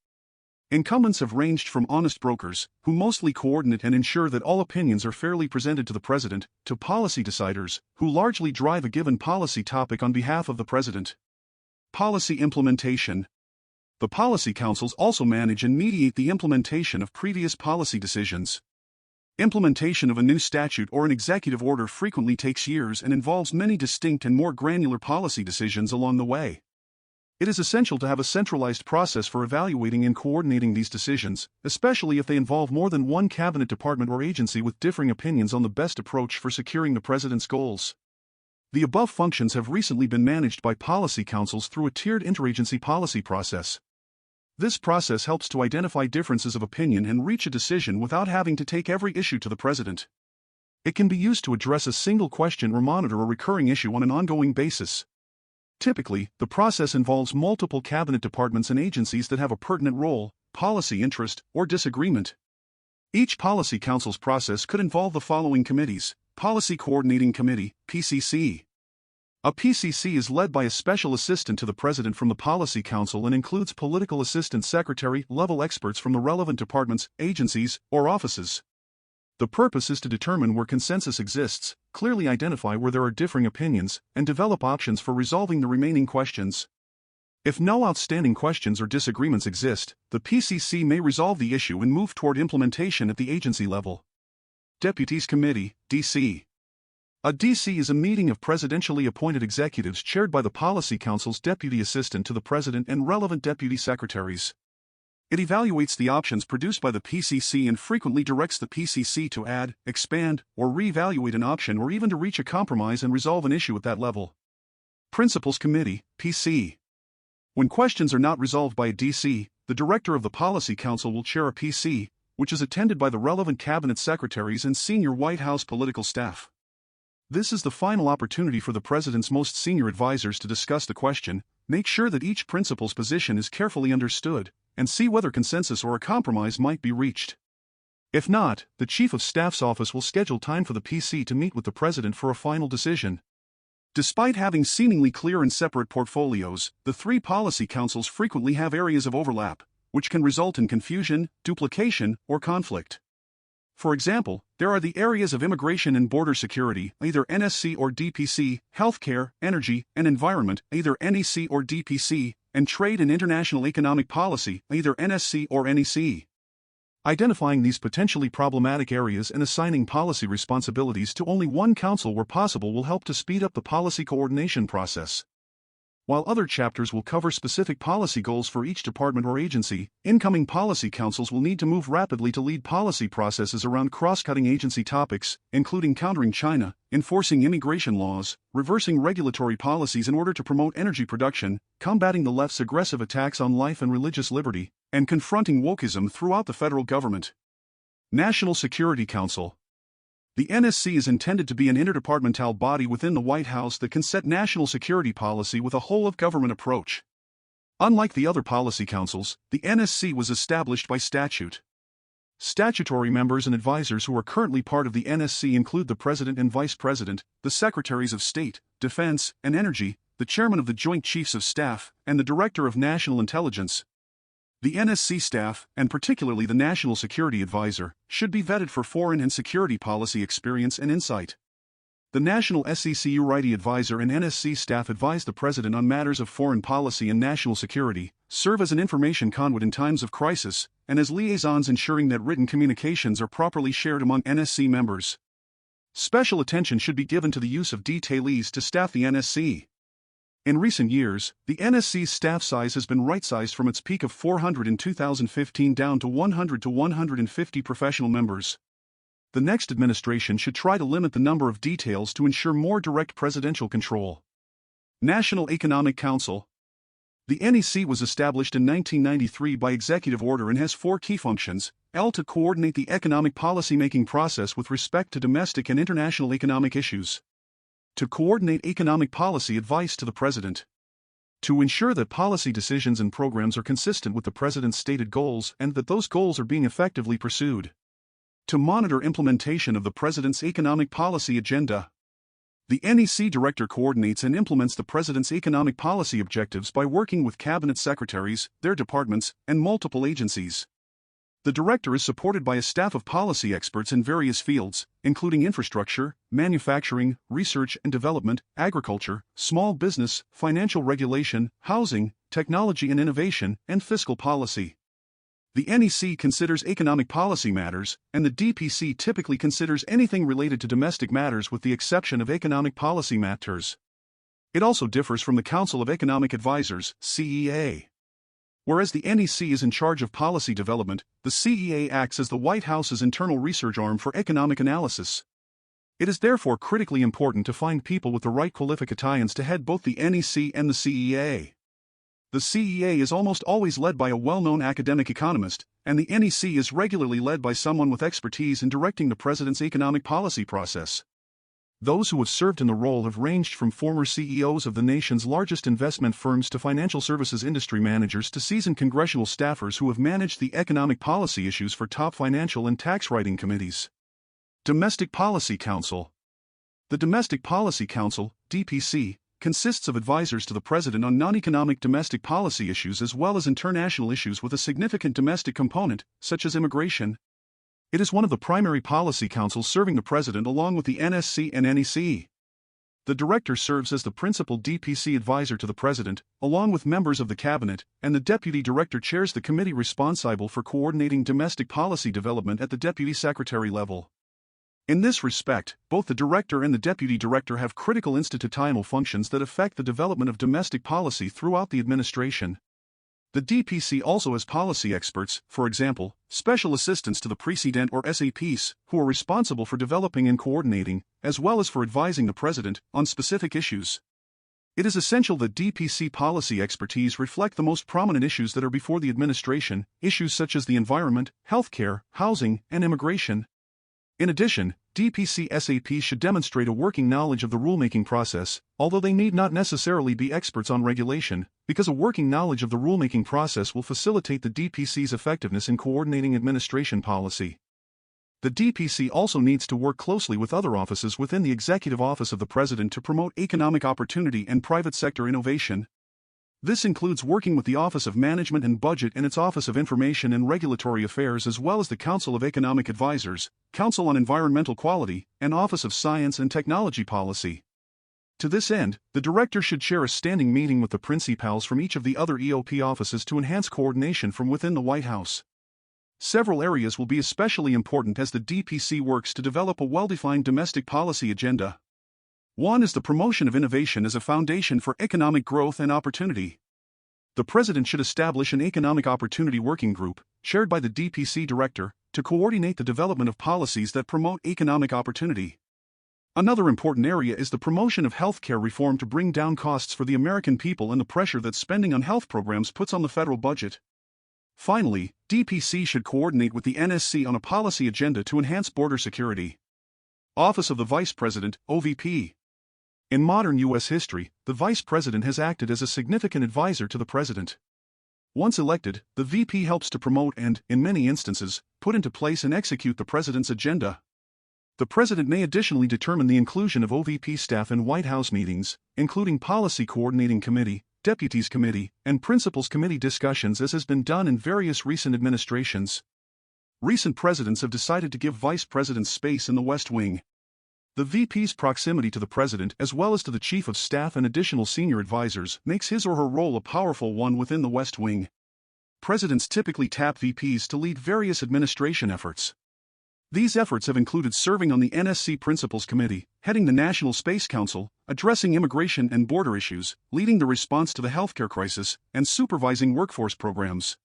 Incumbents have ranged from honest brokers, who mostly coordinate and ensure that all opinions are fairly presented to the president, to policy deciders, who largely drive a given policy topic on behalf of the president. Policy implementation. The policy councils also manage and mediate the implementation of previous policy decisions. Implementation of a new statute or an executive order frequently takes years and involves many distinct and more granular policy decisions along the way. It is essential to have a centralized process for evaluating and coordinating these decisions, especially if they involve more than one cabinet department or agency with differing opinions on the best approach for securing the president's goals. The above functions have recently been managed by policy councils through a tiered interagency policy process. This process helps to identify differences of opinion and reach a decision without having to take every issue to the president. It can be used to address a single question or monitor a recurring issue on an ongoing basis. Typically, the process involves multiple cabinet departments and agencies that have a pertinent role, policy interest, or disagreement. Each Policy Council's process could involve the following committees: Policy Coordinating Committee, PCC. A PCC is led by a special assistant to the President from the Policy Council and includes political assistant secretary-level experts from the relevant departments, agencies, or offices. The purpose is to determine where consensus exists, clearly identify where there are differing opinions, and develop options for resolving the remaining questions. If no outstanding questions or disagreements exist, the PCC may resolve the issue and move toward implementation at the agency level. Deputies Committee, DC. A DC is a meeting of presidentially appointed executives chaired by the Policy Council's deputy assistant to the president and relevant deputy secretaries. It evaluates the options produced by the PCC and frequently directs the PCC to add, expand, or re-evaluate an option or even to reach a compromise and resolve an issue at that level. Principals Committee, PC. When questions are not resolved by a DC, the director of the Policy Council will chair a PC, which is attended by the relevant cabinet secretaries and senior White House political staff. This is the final opportunity for the president's most senior advisors to discuss the question, make sure that each principal's position is carefully understood, and see whether consensus or a compromise might be reached. If not, the Chief of Staff's office will schedule time for the PC to meet with the president for a final decision. Despite having seemingly clear and separate portfolios, the three policy councils frequently have areas of overlap, which can result in confusion, duplication, or conflict. For example, there are the areas of immigration and border security, either NSC or DPC, healthcare, energy, and environment, either NEC or DPC, and trade and international economic policy, either NSC or NEC. Identifying these potentially problematic areas and assigning policy responsibilities to only one council where possible will help to speed up the policy coordination process. While other chapters will cover specific policy goals for each department or agency, incoming policy councils will need to move rapidly to lead policy processes around cross-cutting agency topics, including countering China, enforcing immigration laws, reversing regulatory policies in order to promote energy production, combating the left's aggressive attacks on life and religious liberty, and confronting wokeism throughout the federal government. National Security Council. The NSC is intended to be an interdepartmental body within the White House that can set national security policy with a whole-of-government approach. Unlike the other policy councils, the NSC was established by statute. Statutory members and advisors who are currently part of the NSC include the President and Vice President, the Secretaries of State, Defense, and Energy, the Chairman of the Joint Chiefs of Staff, and the Director of National Intelligence. The NSC staff, and particularly the National Security Advisor, should be vetted for foreign and security policy experience and insight. The National SECurity Advisor and NSC staff advise the President on matters of foreign policy and national security, serve as an information conduit in times of crisis, and as liaisons ensuring that written communications are properly shared among NSC members. Special attention should be given to the use of detailees to staff the NSC. In recent years, the NSC's staff size has been right-sized from its peak of 400 in 2015 down to 100 to 150 professional members. The next administration should try to limit the number of details to ensure more direct presidential control. National Economic Council. The NEC was established in 1993 by executive order and has four key functions: L. To coordinate the economic policy-making process with respect to domestic and international economic issues. To coordinate economic policy advice to the President. To ensure that policy decisions and programs are consistent with the President's stated goals and that those goals are being effectively pursued. To monitor implementation of the President's economic policy agenda. The NEC Director coordinates and implements the President's economic policy objectives by working with Cabinet Secretaries, their departments, and multiple agencies. The Director is supported by a staff of policy experts in various fields, including infrastructure, manufacturing, research and development, agriculture, small business, financial regulation, housing, technology and innovation, and fiscal policy. The NEC considers economic policy matters, and the DPC typically considers anything related to domestic matters with the exception of economic policy matters. It also differs from the Council of Economic Advisors, CEA. Whereas the NEC is in charge of policy development, the CEA acts as the White House's internal research arm for economic analysis. It is therefore critically important to find people with the right qualifications to head both the NEC and the CEA. The CEA is almost always led by a well-known academic economist, and the NEC is regularly led by someone with expertise in directing the president's economic policy process. Those who have served in the role have ranged from former CEOs of the nation's largest investment firms to financial services industry managers to seasoned congressional staffers who have managed the economic policy issues for top financial and tax writing committees. Domestic Policy Council. The Domestic Policy Council, DPC, consists of advisors to the president on non-economic domestic policy issues as well as international issues with a significant domestic component, such as immigration. It is one of the primary policy councils serving the president along with the NSC and NEC. The director serves as the principal DPC advisor to the president, along with members of the cabinet, and the deputy director chairs the committee responsible for coordinating domestic policy development at the deputy secretary level. In this respect, both the director and the deputy director have critical institutional functions that affect the development of domestic policy throughout the administration. The DPC also has policy experts, for example, special assistants to the president or SAPs, who are responsible for developing and coordinating, as well as for advising the president, on specific issues. It is essential that DPC policy expertise reflect the most prominent issues that are before the administration, issues such as the environment, healthcare, housing, and immigration. In addition, DPC SAPs should demonstrate a working knowledge of the rulemaking process, although they need not necessarily be experts on regulation, because a working knowledge of the rulemaking process will facilitate the DPC's effectiveness in coordinating administration policy. The DPC also needs to work closely with other offices within the Executive Office of the President to promote economic opportunity and private sector innovation. This includes working with the Office of Management and Budget and its Office of Information and Regulatory Affairs as well as the Council of Economic Advisors, Council on Environmental Quality, and Office of Science and Technology Policy. To this end, the director should chair a standing meeting with the principals from each of the other EOP offices to enhance coordination from within the White House. Several areas will be especially important as the DPC works to develop a well-defined domestic policy agenda. One is the promotion of innovation as a foundation for economic growth and opportunity. The president should establish an economic opportunity working group, chaired by the DPC director, to coordinate the development of policies that promote economic opportunity. Another important area is the promotion of healthcare reform to bring down costs for the American people and the pressure that spending on health programs puts on the federal budget. Finally, DPC should coordinate with the NSC on a policy agenda to enhance border security. Office of the Vice President, OVP. In modern U.S. history, the Vice President has acted as a significant advisor to the President. Once elected, the VP helps to promote and, in many instances, put into place and execute the President's agenda. The President may additionally determine the inclusion of OVP staff in White House meetings, including Policy Coordinating Committee, Deputies Committee, and Principals Committee discussions as has been done in various recent administrations. Recent presidents have decided to give Vice Presidents space in the West Wing. The VP's proximity to the President as well as to the Chief of Staff and additional senior advisors makes his or her role a powerful one within the West Wing. Presidents typically tap VPs to lead various administration efforts. These efforts have included serving on the NSC Principals Committee, heading the National Space Council, addressing immigration and border issues, leading the response to the healthcare crisis, and supervising workforce programs.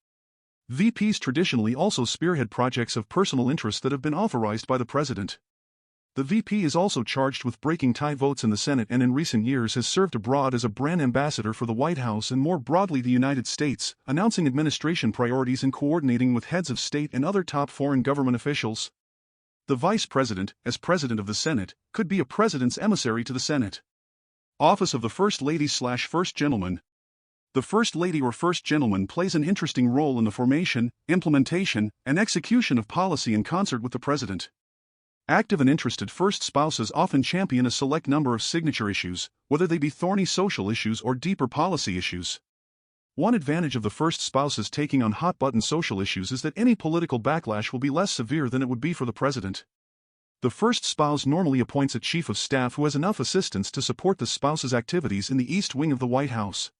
VPs traditionally also spearhead projects of personal interest that have been authorized by the President. The VP is also charged with breaking tie votes in the Senate and in recent years has served abroad as a brand ambassador for the White House and more broadly the United States, announcing administration priorities and coordinating with heads of state and other top foreign government officials. The Vice President, as President of the Senate, could be a President's emissary to the Senate. Office of the First Lady/First Gentleman. The First Lady or First Gentleman plays an interesting role in the formation, implementation, and execution of policy in concert with the President. Active and interested first spouses often champion a select number of signature issues, whether they be thorny social issues or deeper policy issues. One advantage of the first spouses taking on hot-button social issues is that any political backlash will be less severe than it would be for the President. The first spouse normally appoints a chief of staff who has enough assistants to support the spouse's activities in the East Wing of the White House.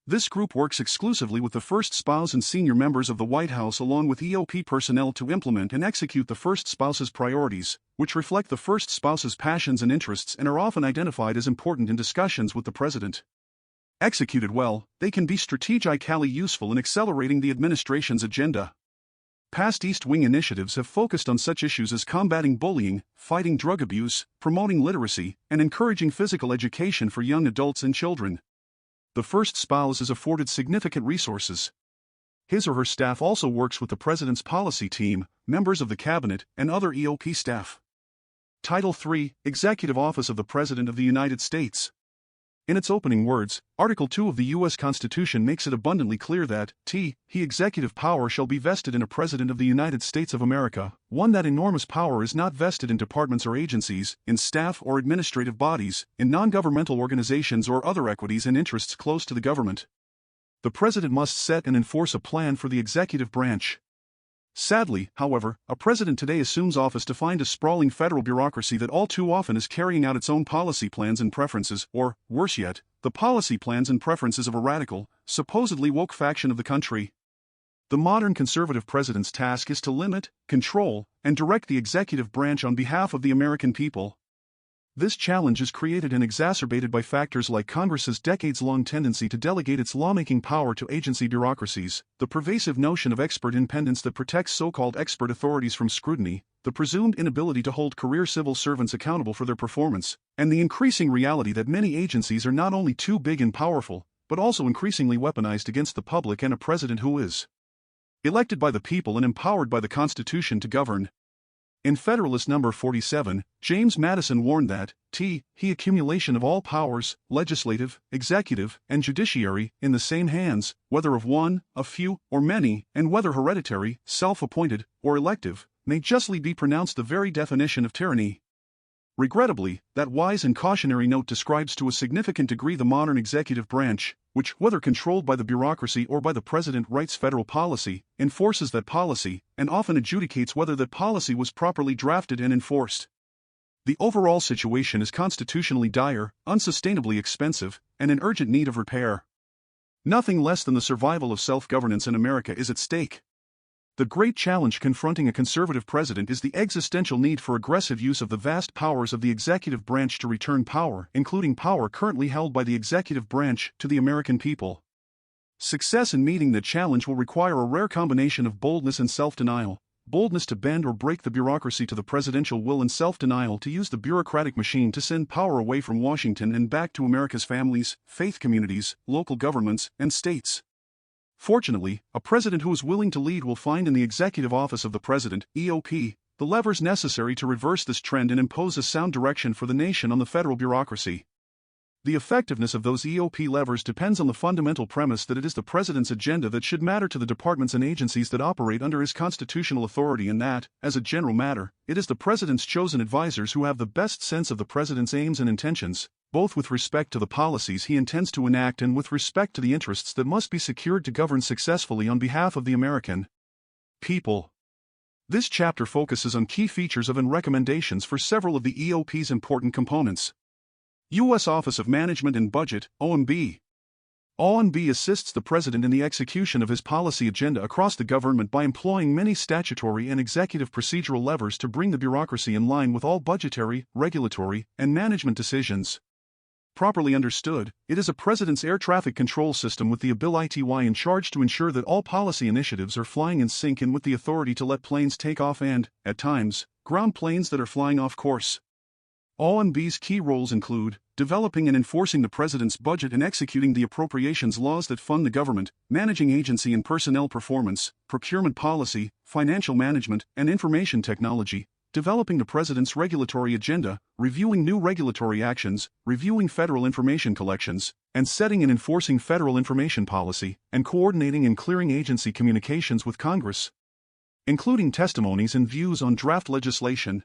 This group works exclusively with the first spouse and senior members of the White House along with EOP personnel to implement and execute the first spouse's priorities, which reflect the first spouse's passions and interests and are often identified as important in discussions with the President. Executed well, they can be strategically useful in accelerating the administration's agenda. Past East Wing initiatives have focused on such issues as combating bullying, fighting drug abuse, promoting literacy, and encouraging physical education for young adults and children. the first spouse is afforded significant resources. His or her staff also works with the president's policy team, members of the cabinet, and other EOP staff. Title III, Executive Office of the President of the United States. In its opening words, Article 2 of the U.S. Constitution makes it abundantly clear that, he executive power shall be vested in a President of the United States of America, one that enormous power is not vested in departments or agencies, in staff or administrative bodies, in non-governmental organizations or other equities and interests close to the government. The President must set and enforce a plan for the executive branch. Sadly, however, a president today assumes office to find a sprawling federal bureaucracy that all too often is carrying out its own policy plans and preferences, or, worse yet, the policy plans and preferences of a radical, supposedly woke faction of the country. The modern conservative president's task is to limit, control, and direct the executive branch on behalf of the American people. This challenge is created and exacerbated by factors like Congress's decades-long tendency to delegate its lawmaking power to agency bureaucracies, the pervasive notion of expert independence that protects so-called expert authorities from scrutiny, the presumed inability to hold career civil servants accountable for their performance, and the increasing reality that many agencies are not only too big and powerful, but also increasingly weaponized against the public and a president who is elected by the people and empowered by the Constitution to govern. In Federalist No. 47, James Madison warned that, he accumulation of all powers, legislative, executive, and judiciary, in the same hands, whether of one, a few, or many, and whether hereditary, self-appointed, or elective, may justly be pronounced the very definition of tyranny. Regrettably, that wise and cautionary note describes to a significant degree the modern executive branch, which, whether controlled by the bureaucracy or by the president, writes federal policy, enforces that policy, and often adjudicates whether that policy was properly drafted and enforced. The overall situation is constitutionally dire, unsustainably expensive, and in urgent need of repair. Nothing less than the survival of self-governance in America is at stake. The great challenge confronting a conservative president is the existential need for aggressive use of the vast powers of the executive branch to return power, including power currently held by the executive branch, to the American people. Success in meeting the challenge will require a rare combination of boldness and self-denial, boldness to bend or break the bureaucracy to the presidential will and self-denial to use the bureaucratic machine to send power away from Washington and back to America's families, faith communities, local governments, and states. Fortunately, a president who is willing to lead will find in the executive office of the president, EOP, the levers necessary to reverse this trend and impose a sound direction for the nation on the federal bureaucracy. The effectiveness of those EOP levers depends on the fundamental premise that it is the president's agenda that should matter to the departments and agencies that operate under his constitutional authority, and that, as a general matter, it is the president's chosen advisors who have the best sense of the president's aims and intentions, both with respect to the policies he intends to enact and with respect to the interests that must be secured to govern successfully on behalf of the American people. This chapter focuses on key features of and recommendations for several of the EOP's important components. U.S. Office of Management and Budget, OMB. OMB assists the President in the execution of his policy agenda across the government by employing many statutory and executive procedural levers to bring the bureaucracy in line with all budgetary, regulatory, and management decisions. Properly understood, it is a president's air traffic control system with the ability in charge to ensure that all policy initiatives are flying in sync and with the authority to let planes take off and, at times, ground planes that are flying off course. OMB's key roles include developing and enforcing the president's budget and executing the appropriations laws that fund the government, managing agency and personnel performance, procurement policy, financial management, and information technology, developing the president's regulatory agenda, reviewing new regulatory actions, reviewing federal information collections, and setting and enforcing federal information policy, and coordinating and clearing agency communications with Congress, including testimonies and views on draft legislation.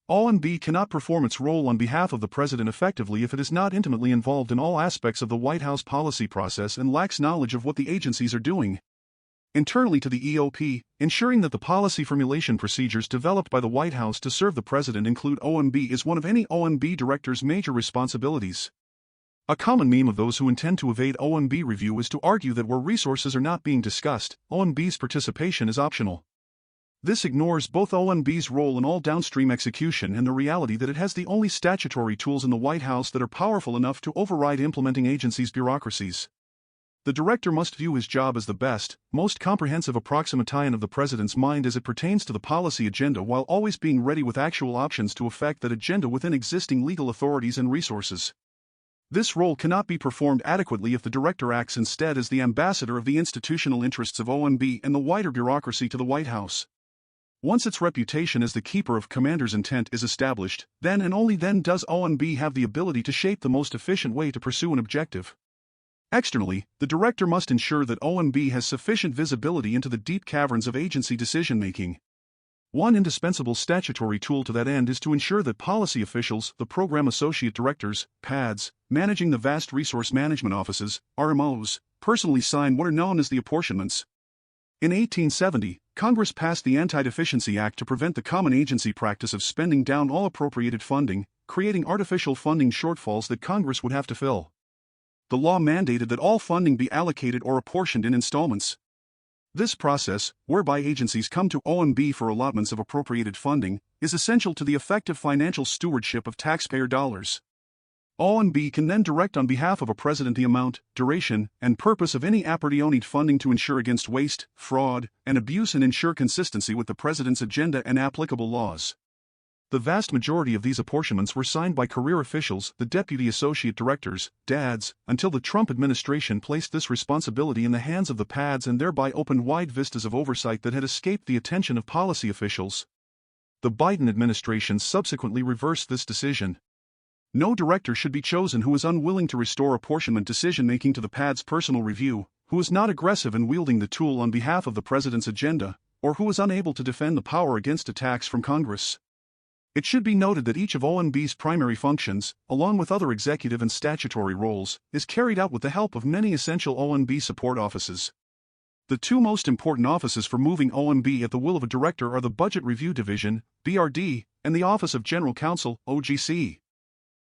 OMB cannot perform its role on behalf of the president effectively if it is not intimately involved in all aspects of the White House policy process and lacks knowledge of what the agencies are doing. Internally to the EOP, ensuring that the policy formulation procedures developed by the White House to serve the president include OMB is one of any OMB director's major responsibilities. A common meme of those who intend to evade OMB review is to argue that where resources are not being discussed, OMB's participation is optional. This ignores both OMB's role in all downstream execution and the reality that it has the only statutory tools in the White House that are powerful enough to override implementing agencies' bureaucracies. The director must view his job as the best, most comprehensive approximation of the president's mind as it pertains to the policy agenda while always being ready with actual options to effect that agenda within existing legal authorities and resources. This role cannot be performed adequately if the director acts instead as the ambassador of the institutional interests of OMB and the wider bureaucracy to the White House. Once its reputation as the keeper of commander's intent is established, then and only then does OMB have the ability to shape the most efficient way to pursue an objective. Externally, the director must ensure that OMB has sufficient visibility into the deep caverns of agency decision-making. One indispensable statutory tool to that end is to ensure that policy officials, the program associate directors, PADs, managing the vast resource management offices, RMOs, personally sign what are known as the apportionments. In 1870, Congress passed the Anti-Deficiency Act to prevent the common agency practice of spending down all appropriated funding, creating artificial funding shortfalls that Congress would have to fill. The law mandated that all funding be allocated or apportioned in installments. This process, whereby agencies come to OMB for allotments of appropriated funding, is essential to the effective financial stewardship of taxpayer dollars. OMB can then direct on behalf of a president the amount, duration, and purpose of any appropriated funding to ensure against waste, fraud, and abuse and ensure consistency with the president's agenda and applicable laws. The vast majority of these apportionments were signed by career officials, the deputy associate directors, DADs, until the Trump administration placed this responsibility in the hands of the PADs and thereby opened wide vistas of oversight that had escaped the attention of policy officials. The Biden administration subsequently reversed this decision. No director should be chosen who is unwilling to restore apportionment decision-making to the PAD's personal review, who is not aggressive in wielding the tool on behalf of the president's agenda, or who is unable to defend the power against attacks from Congress. It should be noted that each of OMB's primary functions, along with other executive and statutory roles, is carried out with the help of many essential OMB support offices. The two most important offices for moving OMB at the will of a director are the Budget Review Division, BRD, and the Office of General Counsel, OGC.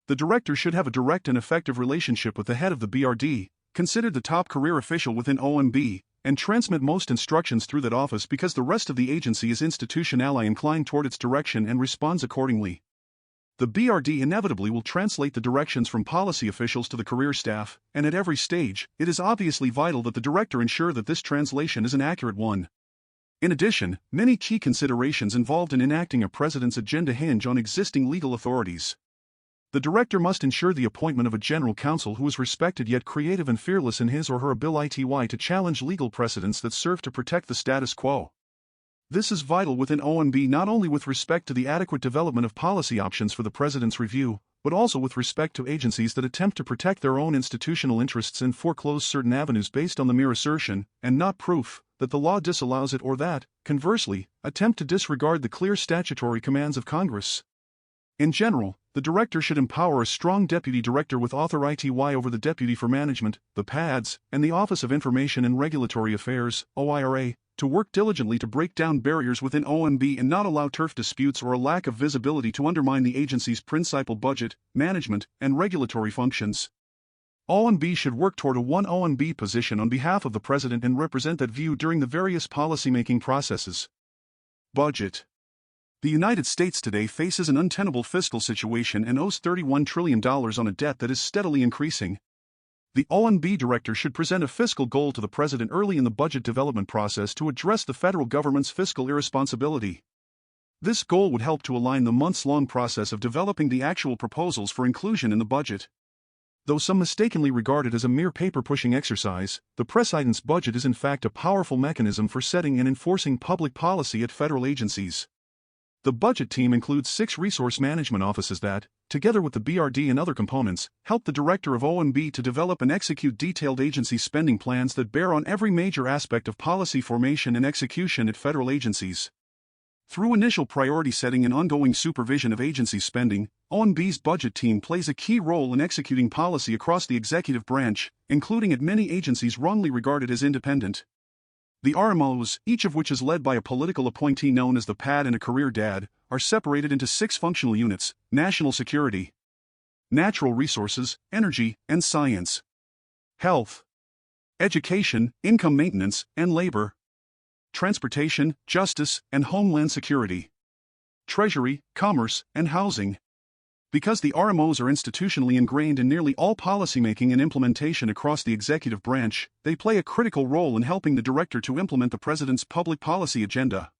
The director should have a direct and effective relationship with the head of the BRD, considered the top career official within OMB, and transmit most instructions through that office because the rest of the agency is institutionally inclined toward its direction and responds accordingly. The BRD inevitably will translate the directions from policy officials to the career staff, and at every stage, it is obviously vital that the director ensure that this translation is an accurate one. In addition, many key considerations involved in enacting a president's agenda hinge on existing legal authorities. The director must ensure the appointment of a general counsel who is respected yet creative and fearless in his or her ability to challenge legal precedents that serve to protect the status quo. This is vital within OMB not only with respect to the adequate development of policy options for the president's review, but also with respect to agencies that attempt to protect their own institutional interests and foreclose certain avenues based on the mere assertion, and not proof, that the law disallows it or that, conversely, attempt to disregard the clear statutory commands of Congress. In general, the director should empower a strong deputy director with authority over the deputy for management, the PADs, and the Office of Information and Regulatory Affairs, OIRA, to work diligently to break down barriers within OMB and not allow turf disputes or a lack of visibility to undermine the agency's principal budget, management, and regulatory functions. OMB should work toward a one OMB position on behalf of the president and represent that view during the various policymaking processes. Budget. The United States today faces an untenable fiscal situation and owes $31 trillion on a debt that is steadily increasing. The OMB director should present a fiscal goal to the president early in the budget development process to address the federal government's fiscal irresponsibility. This goal would help to align the months-long process of developing the actual proposals for inclusion in the budget. Though some mistakenly regard it as a mere paper-pushing exercise, the President's budget is in fact a powerful mechanism for setting and enforcing public policy at federal agencies. The budget team includes 6 resource management offices that, together with the BRD and other components, help the director of OMB to develop and execute detailed agency spending plans that bear on every major aspect of policy formation and execution at federal agencies. Through initial priority setting and ongoing supervision of agency spending, OMB's budget team plays a key role in executing policy across the executive branch, including at many agencies wrongly regarded as independent. The RMOs, each of which is led by a political appointee known as the PAD and a career DAD, are separated into 6 functional units: national security, natural resources, energy, and science, health, education, income maintenance, and labor, transportation, justice, and homeland security, treasury, commerce, and housing. Because the RMOs are institutionally ingrained in nearly all policymaking and implementation across the executive branch, they play a critical role in helping the director to implement the president's public policy agenda.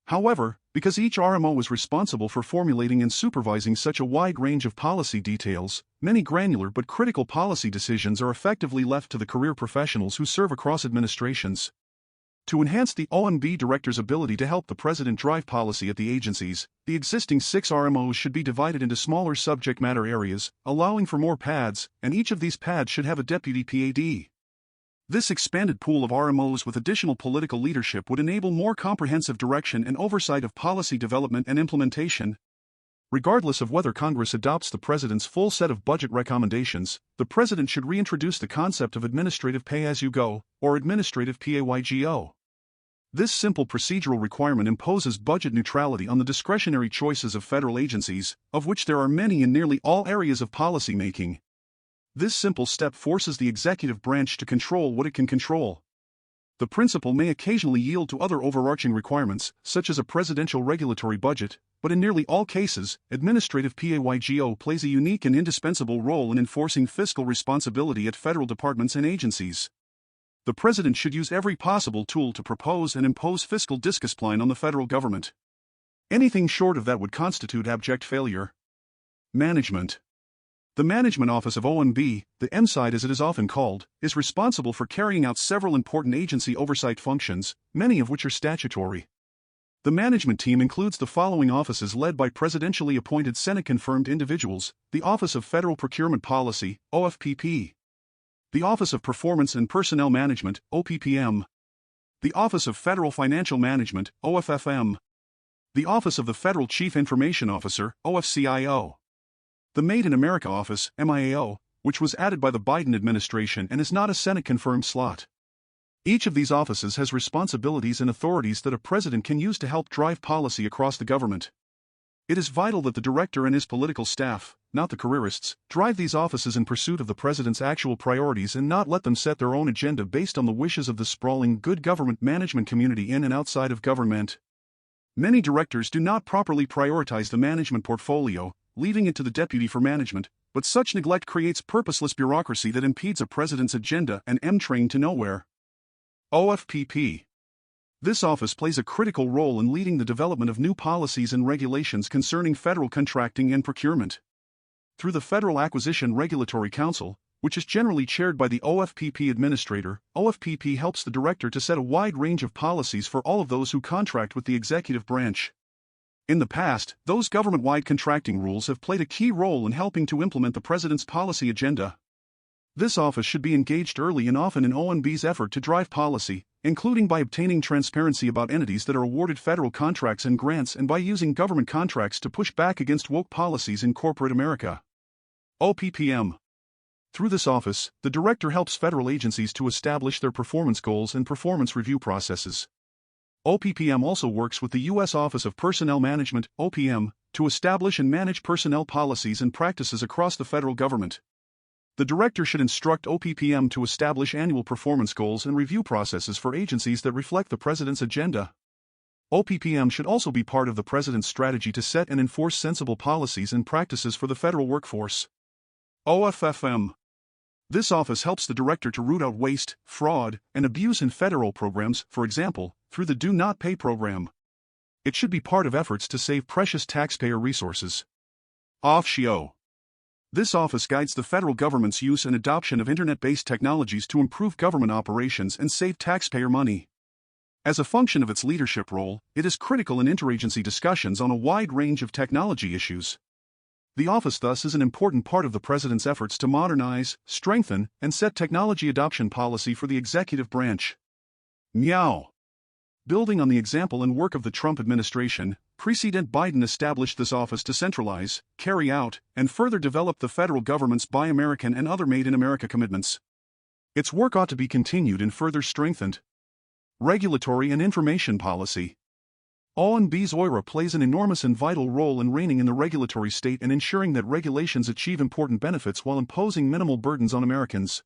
However, because each RMO is responsible for formulating and supervising such a wide range of policy details, many granular but critical policy decisions are effectively left to the career professionals who serve across administrations. To enhance the OMB director's ability to help the president drive policy at the agencies, the existing 6 RMOs should be divided into smaller subject matter areas, allowing for more pads, and each of these pads should have a deputy PAD. This expanded pool of RMOs with additional political leadership would enable more comprehensive direction and oversight of policy development and implementation. Regardless of whether Congress adopts the president's full set of budget recommendations, the president should reintroduce the concept of administrative pay-as-you-go, or administrative PAYGO. This simple procedural requirement imposes budget neutrality on the discretionary choices of federal agencies, of which there are many in nearly all areas of policymaking. This simple step forces the executive branch to control what it can control. The principle may occasionally yield to other overarching requirements, such as a presidential regulatory budget, but in nearly all cases, administrative PAYGO plays a unique and indispensable role in enforcing fiscal responsibility at federal departments and agencies. The president should use every possible tool to propose and impose fiscal discipline on the federal government. Anything short of that would constitute abject failure. Management. The Management Office of OMB, the MSID as it is often called, is responsible for carrying out several important agency oversight functions, many of which are statutory. The management team includes the following offices led by presidentially appointed Senate-confirmed individuals: the Office of Federal Procurement Policy, OFPP; the Office of Performance and Personnel Management, OPPM; the Office of Federal Financial Management, OFFM; the Office of the Federal Chief Information Officer, OFCIO; the Made in America Office, MIAO, which was added by the Biden administration and is not a Senate-confirmed slot. Each of these offices has responsibilities and authorities that a president can use to help drive policy across the government. It is vital that the director and his political staff, not the careerists, drive these offices in pursuit of the president's actual priorities and not let them set their own agenda based on the wishes of the sprawling good government management community in and outside of government. Many directors do not properly prioritize the management portfolio, leaving it to the deputy for management, but such neglect creates purposeless bureaucracy that impedes a president's agenda and train to nowhere. OFPP. This office plays a critical role in leading the development of new policies and regulations concerning federal contracting and procurement. Through the Federal Acquisition Regulatory Council, which is generally chaired by the OFPP administrator, OFPP helps the director to set a wide range of policies for all of those who contract with the executive branch. In the past, those government-wide contracting rules have played a key role in helping to implement the president's policy agenda. This office should be engaged early and often in OMB's effort to drive policy, including by obtaining transparency about entities that are awarded federal contracts and grants and by using government contracts to push back against woke policies in corporate America. OPPM. Through this office, the director helps federal agencies to establish their performance goals and performance review processes. OPPM also works with the U.S. Office of Personnel Management, OPM, to establish and manage personnel policies and practices across the federal government. The director should instruct OPPM to establish annual performance goals and review processes for agencies that reflect the president's agenda. OPPM should also be part of the president's strategy to set and enforce sensible policies and practices for the federal workforce. OFFM. This office helps the director to root out waste, fraud, and abuse in federal programs, for example, through the Do Not Pay program. It should be part of efforts to save precious taxpayer resources. OFSCIO. This office guides the federal government's use and adoption of internet-based technologies to improve government operations and save taxpayer money. As a function of its leadership role, it is critical in interagency discussions on a wide range of technology issues. The office thus is an important part of the president's efforts to modernize, strengthen, and set technology adoption policy for the executive branch. Meow. Building on the example and work of the Trump administration, President Biden established this office to centralize, carry out, and further develop the federal government's Buy American and other Made in America commitments. Its work ought to be continued and further strengthened. Regulatory and information policy. OMB's OIRA plays an enormous and vital role in reigning in the regulatory state and ensuring that regulations achieve important benefits while imposing minimal burdens on Americans.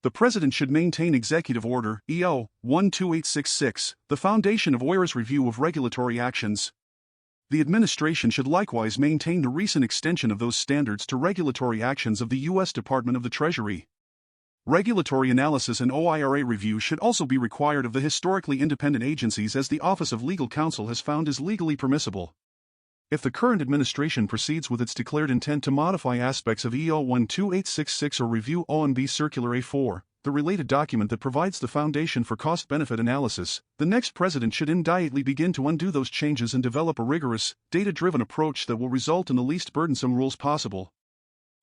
The President should maintain Executive Order, EO, 12866, the foundation of OIRA's review of regulatory actions. The administration should likewise maintain the recent extension of those standards to regulatory actions of the U.S. Department of the Treasury. Regulatory analysis and OIRA review should also be required of the historically independent agencies, as the Office of Legal Counsel has found is legally permissible. If the current administration proceeds with its declared intent to modify aspects of EO 12866 or review OMB Circular A4, the related document that provides the foundation for cost-benefit analysis, the next president should immediately begin to undo those changes and develop a rigorous, data-driven approach that will result in the least burdensome rules possible.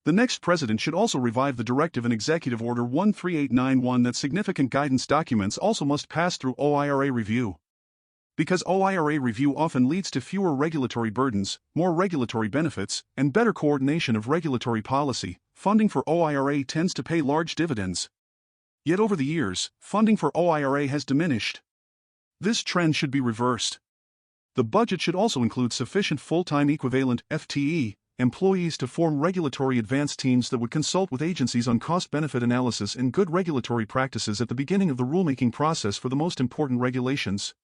The next president should also revive the Directive and Executive Order 13891 that significant guidance documents also must pass through OIRA review. Because OIRA review often leads to fewer regulatory burdens, more regulatory benefits, and better coordination of regulatory policy, funding for OIRA tends to pay large dividends. Yet over the years, funding for OIRA has diminished. This trend should be reversed. The budget should also include sufficient full-time equivalent (FTE) employees to form regulatory advance teams that would consult with agencies on cost-benefit analysis and good regulatory practices at the beginning of the rulemaking process for the most important regulations.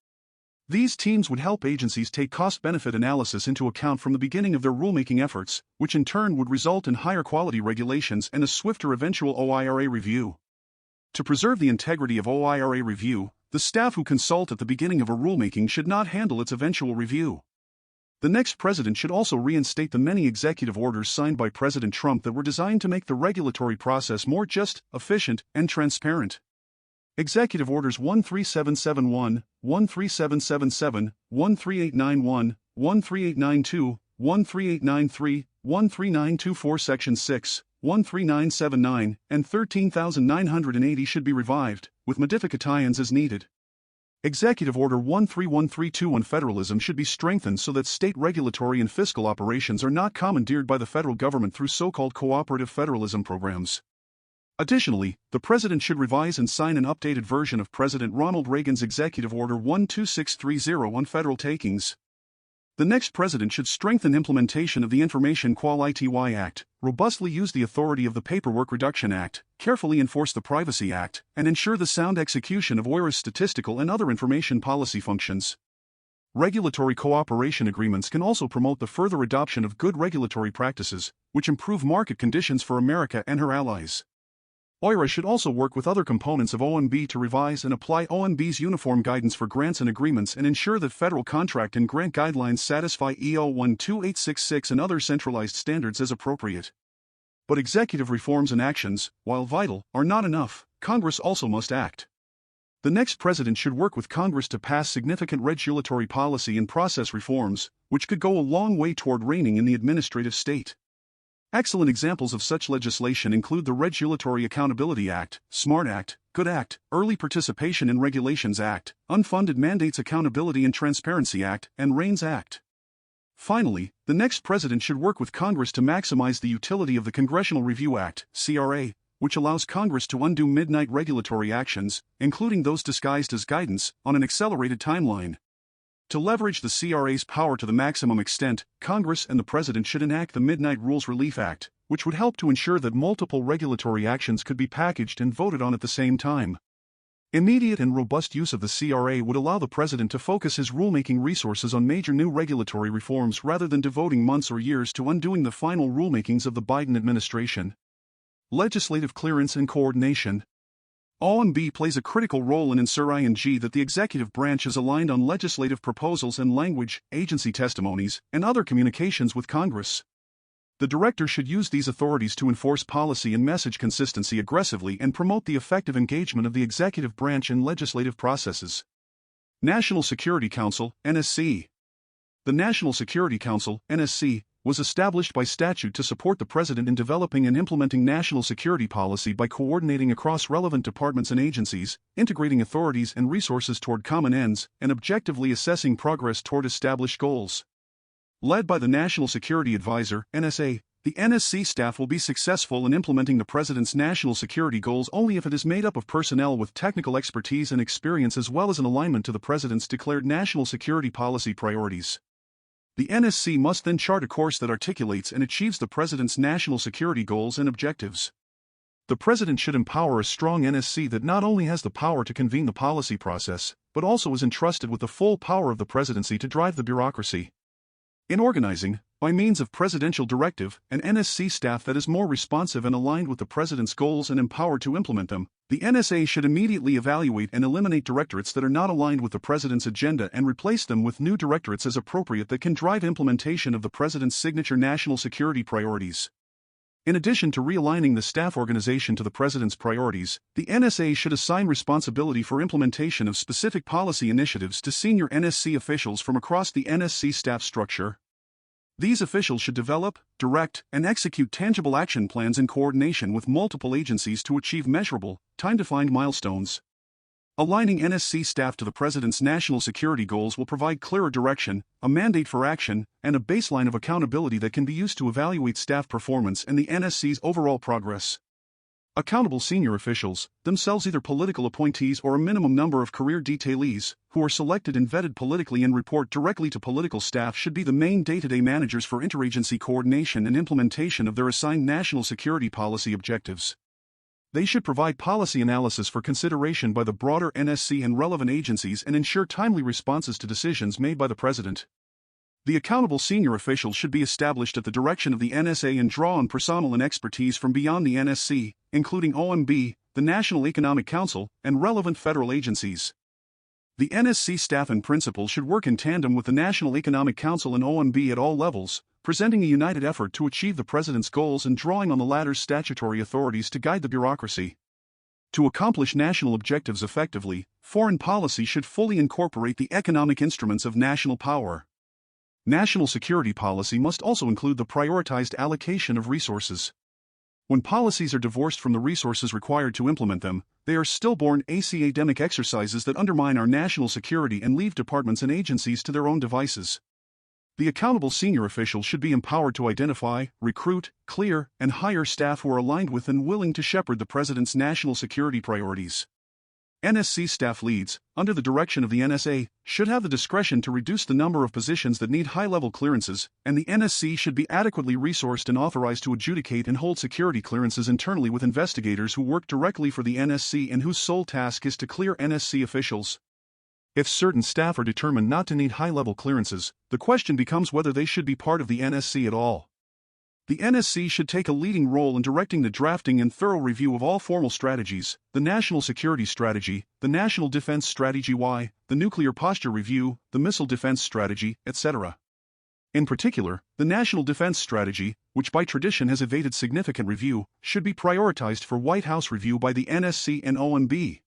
These teams would help agencies take cost-benefit analysis into account from the beginning of their rulemaking efforts, which in turn would result in higher quality regulations and a swifter eventual OIRA review. To preserve the integrity of OIRA review, the staff who consult at the beginning of a rulemaking should not handle its eventual review. The next president should also reinstate the many executive orders signed by President Trump that were designed to make the regulatory process more just, efficient, and transparent. Executive Orders 13771, 13777, 13891, 13892, 13893, 13924 Section 6, 13979, and 13980 should be revived, with modifications as needed. Executive Order 13132 on federalism should be strengthened so that state regulatory and fiscal operations are not commandeered by the federal government through so-called cooperative federalism programs. Additionally, the President should revise and sign an updated version of President Ronald Reagan's Executive Order 12630 on federal takings. The next president should strengthen implementation of the Information Quality Act, robustly use the authority of the Paperwork Reduction Act, carefully enforce the Privacy Act, and ensure the sound execution of OIRA's statistical and other information policy functions. Regulatory cooperation agreements can also promote the further adoption of good regulatory practices, which improve market conditions for America and her allies. OIRA should also work with other components of OMB to revise and apply OMB's uniform guidance for grants and agreements and ensure that federal contract and grant guidelines satisfy EO 12866 and other centralized standards as appropriate. But executive reforms and actions, while vital, are not enough. Congress also must act. The next president should work with Congress to pass significant regulatory policy and process reforms, which could go a long way toward reigning in the administrative state. Excellent examples of such legislation include the Regulatory Accountability Act, SMART Act, GOOD Act, Early Participation in Regulations Act, Unfunded Mandates Accountability and Transparency Act, and REINS Act. Finally, the next president should work with Congress to maximize the utility of the Congressional Review Act, CRA, which allows Congress to undo midnight regulatory actions, including those disguised as guidance, on an accelerated timeline. To leverage the CRA's power to the maximum extent, Congress and the President should enact the Midnight Rules Relief Act, which would help to ensure that multiple regulatory actions could be packaged and voted on at the same time. Immediate and robust use of the CRA would allow the President to focus his rulemaking resources on major new regulatory reforms rather than devoting months or years to undoing the final rulemakings of the Biden administration. Legislative clearance and coordination. OMB plays a critical role in ensuring that the executive branch is aligned on legislative proposals and language, agency testimonies, and other communications with Congress. The director should use these authorities to enforce policy and message consistency aggressively and promote the effective engagement of the executive branch in legislative processes. National Security Council, NSC. The National Security Council, NSC, was established by statute to support the President in developing and implementing national security policy by coordinating across relevant departments and agencies, integrating authorities and resources toward common ends, and objectively assessing progress toward established goals. Led by the National Security Advisor, NSA, the NSC staff will be successful in implementing the President's national security goals only if it is made up of personnel with technical expertise and experience as well as an alignment to the President's declared national security policy priorities. The NSC must then chart a course that articulates and achieves the President's national security goals and objectives. The President should empower a strong NSC that not only has the power to convene the policy process, but also is entrusted with the full power of the Presidency to drive the bureaucracy. In organizing, by means of presidential directive, an NSC staff that is more responsive and aligned with the president's goals and empowered to implement them. The NSA should immediately evaluate and eliminate directorates that are not aligned with the president's agenda and replace them with new directorates as appropriate that can drive implementation of the president's signature national security priorities. In addition to realigning the staff organization to the president's priorities, the NSA should assign responsibility for implementation of specific policy initiatives to senior NSC officials from across the NSC staff structure. These officials should develop, direct, and execute tangible action plans in coordination with multiple agencies to achieve measurable, time-defined milestones. Aligning NSC staff to the president's national security goals will provide clearer direction, a mandate for action, and a baseline of accountability that can be used to evaluate staff performance and the NSC's overall progress. Accountable senior officials, themselves either political appointees or a minimum number of career detailees, who are selected and vetted politically and report directly to political staff, should be the main day-to-day managers for interagency coordination and implementation of their assigned national security policy objectives. They should provide policy analysis for consideration by the broader NSC and relevant agencies and ensure timely responses to decisions made by the President. The accountable senior officials should be established at the direction of the NSA and draw on personnel and expertise from beyond the NSC, including OMB, the National Economic Council, and relevant federal agencies. The NSC staff and principals should work in tandem with the National Economic Council and OMB at all levels, presenting a united effort to achieve the President's goals and drawing on the latter's statutory authorities to guide the bureaucracy. To accomplish national objectives effectively, foreign policy should fully incorporate the economic instruments of national power. National security policy must also include the prioritized allocation of resources. When policies are divorced from the resources required to implement them, they are stillborn academic exercises that undermine our national security and leave departments and agencies to their own devices. The accountable senior officials should be empowered to identify, recruit, clear, and hire staff who are aligned with and willing to shepherd the President's national security priorities. NSC staff leads, under the direction of the NSA, should have the discretion to reduce the number of positions that need high-level clearances, and the NSC should be adequately resourced and authorized to adjudicate and hold security clearances internally with investigators who work directly for the NSC and whose sole task is to clear NSC officials. If certain staff are determined not to need high-level clearances, the question becomes whether they should be part of the NSC at all. The NSC should take a leading role in directing the drafting and thorough review of all formal strategies, the National Security Strategy, the National Defense Strategy Y, the Nuclear Posture Review, the Missile Defense Strategy, etc. In particular, the National Defense Strategy, which by tradition has evaded significant review, should be prioritized for White House review by the NSC and OMB.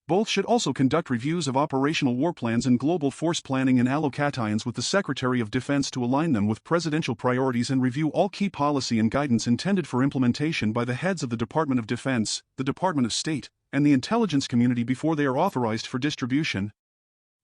Both should also conduct reviews of operational war plans and global force planning and allocations with the Secretary of Defense to align them with presidential priorities and review all key policy and guidance intended for implementation by the heads of the Department of Defense, the Department of State, and the intelligence community before they are authorized for distribution.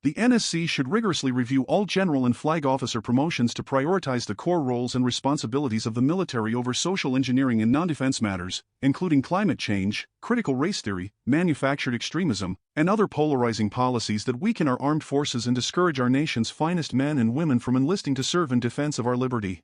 The NSC should rigorously review all general and flag officer promotions to prioritize the core roles and responsibilities of the military over social engineering and non-defense matters, including climate change, critical race theory, manufactured extremism, and other polarizing policies that weaken our armed forces and discourage our nation's finest men and women from enlisting to serve in defense of our liberty.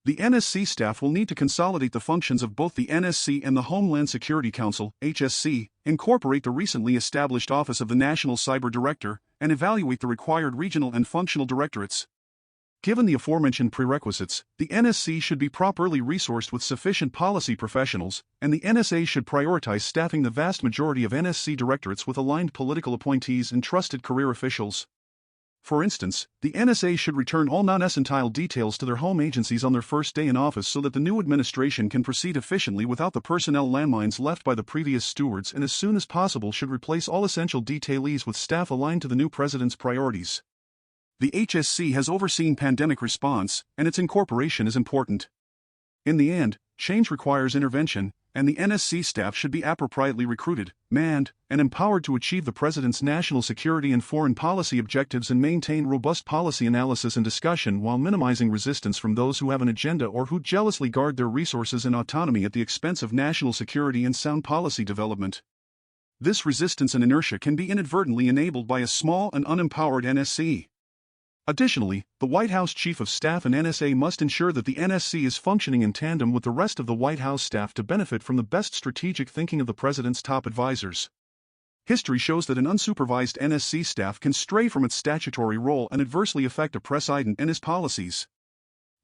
The NSC staff will need to consolidate the functions of both the NSC and the Homeland Security Council, HSC, incorporate the recently established Office of the National Cyber Director, and evaluate the required regional and functional directorates. Given the aforementioned prerequisites, the NSC should be properly resourced with sufficient policy professionals, and the NSA should prioritize staffing the vast majority of NSC directorates with aligned political appointees and trusted career officials. For instance, the NSA should return all non-essential details to their home agencies on their first day in office so that the new administration can proceed efficiently without the personnel landmines left by the previous stewards, and as soon as possible should replace all essential detailees with staff aligned to the new president's priorities. The HSC has overseen pandemic response, and its incorporation is important. In the end, change requires intervention, and the NSC staff should be appropriately recruited, manned, and empowered to achieve the President's national security and foreign policy objectives and maintain robust policy analysis and discussion while minimizing resistance from those who have an agenda or who jealously guard their resources and autonomy at the expense of national security and sound policy development. This resistance and inertia can be inadvertently enabled by a small and unempowered NSC. Additionally, the White House Chief of Staff and NSA must ensure that the NSC is functioning in tandem with the rest of the White House staff to benefit from the best strategic thinking of the President's top advisors. History shows that an unsupervised NSC staff can stray from its statutory role and adversely affect a president and his policies.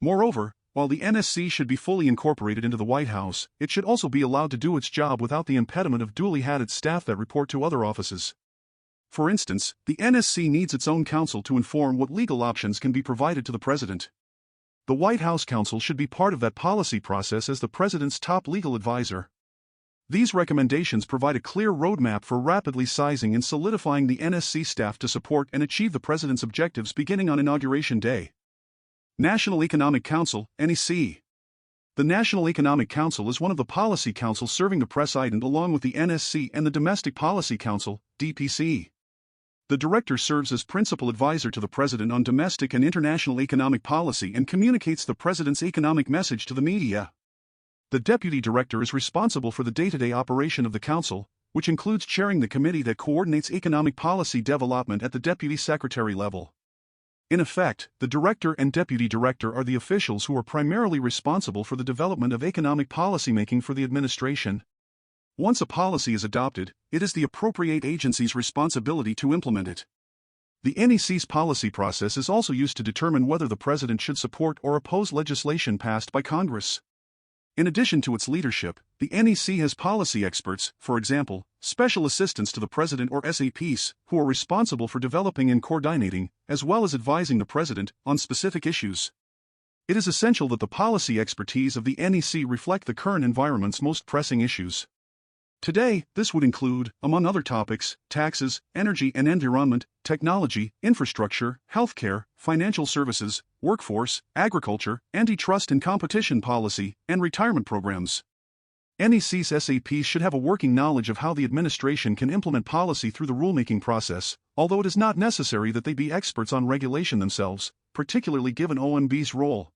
Moreover, while the NSC should be fully incorporated into the White House, it should also be allowed to do its job without the impediment of duly hatted staff that report to other offices. For instance, the NSC needs its own counsel to inform what legal options can be provided to the president. The White House counsel should be part of that policy process as the president's top legal advisor. These recommendations provide a clear roadmap for rapidly sizing and solidifying the NSC staff to support and achieve the president's objectives beginning on Inauguration Day. National Economic Council, NEC. The National Economic Council is one of the policy councils serving the president along with the NSC and the Domestic Policy Council, DPC. The director serves as principal advisor to the president on domestic and international economic policy and communicates the president's economic message to the media. The deputy director is responsible for the day-to-day operation of the council, which includes chairing the committee that coordinates economic policy development at the deputy secretary level. In effect, the director and deputy director are the officials who are primarily responsible for the development of economic policymaking for the administration. Once a policy is adopted, it is the appropriate agency's responsibility to implement it. The NEC's policy process is also used to determine whether the president should support or oppose legislation passed by Congress. In addition to its leadership, the NEC has policy experts, for example, special assistants to the president or SAPs, who are responsible for developing and coordinating, as well as advising the president, on specific issues. It is essential that the policy expertise of the NEC reflect the current environment's most pressing issues. Today, this would include, among other topics, taxes, energy and environment, technology, infrastructure, healthcare, financial services, workforce, agriculture, antitrust and competition policy, and retirement programs. NEC's SAPs should have a working knowledge of how the administration can implement policy through the rulemaking process, although it is not necessary that they be experts on regulation themselves, particularly given OMB's role.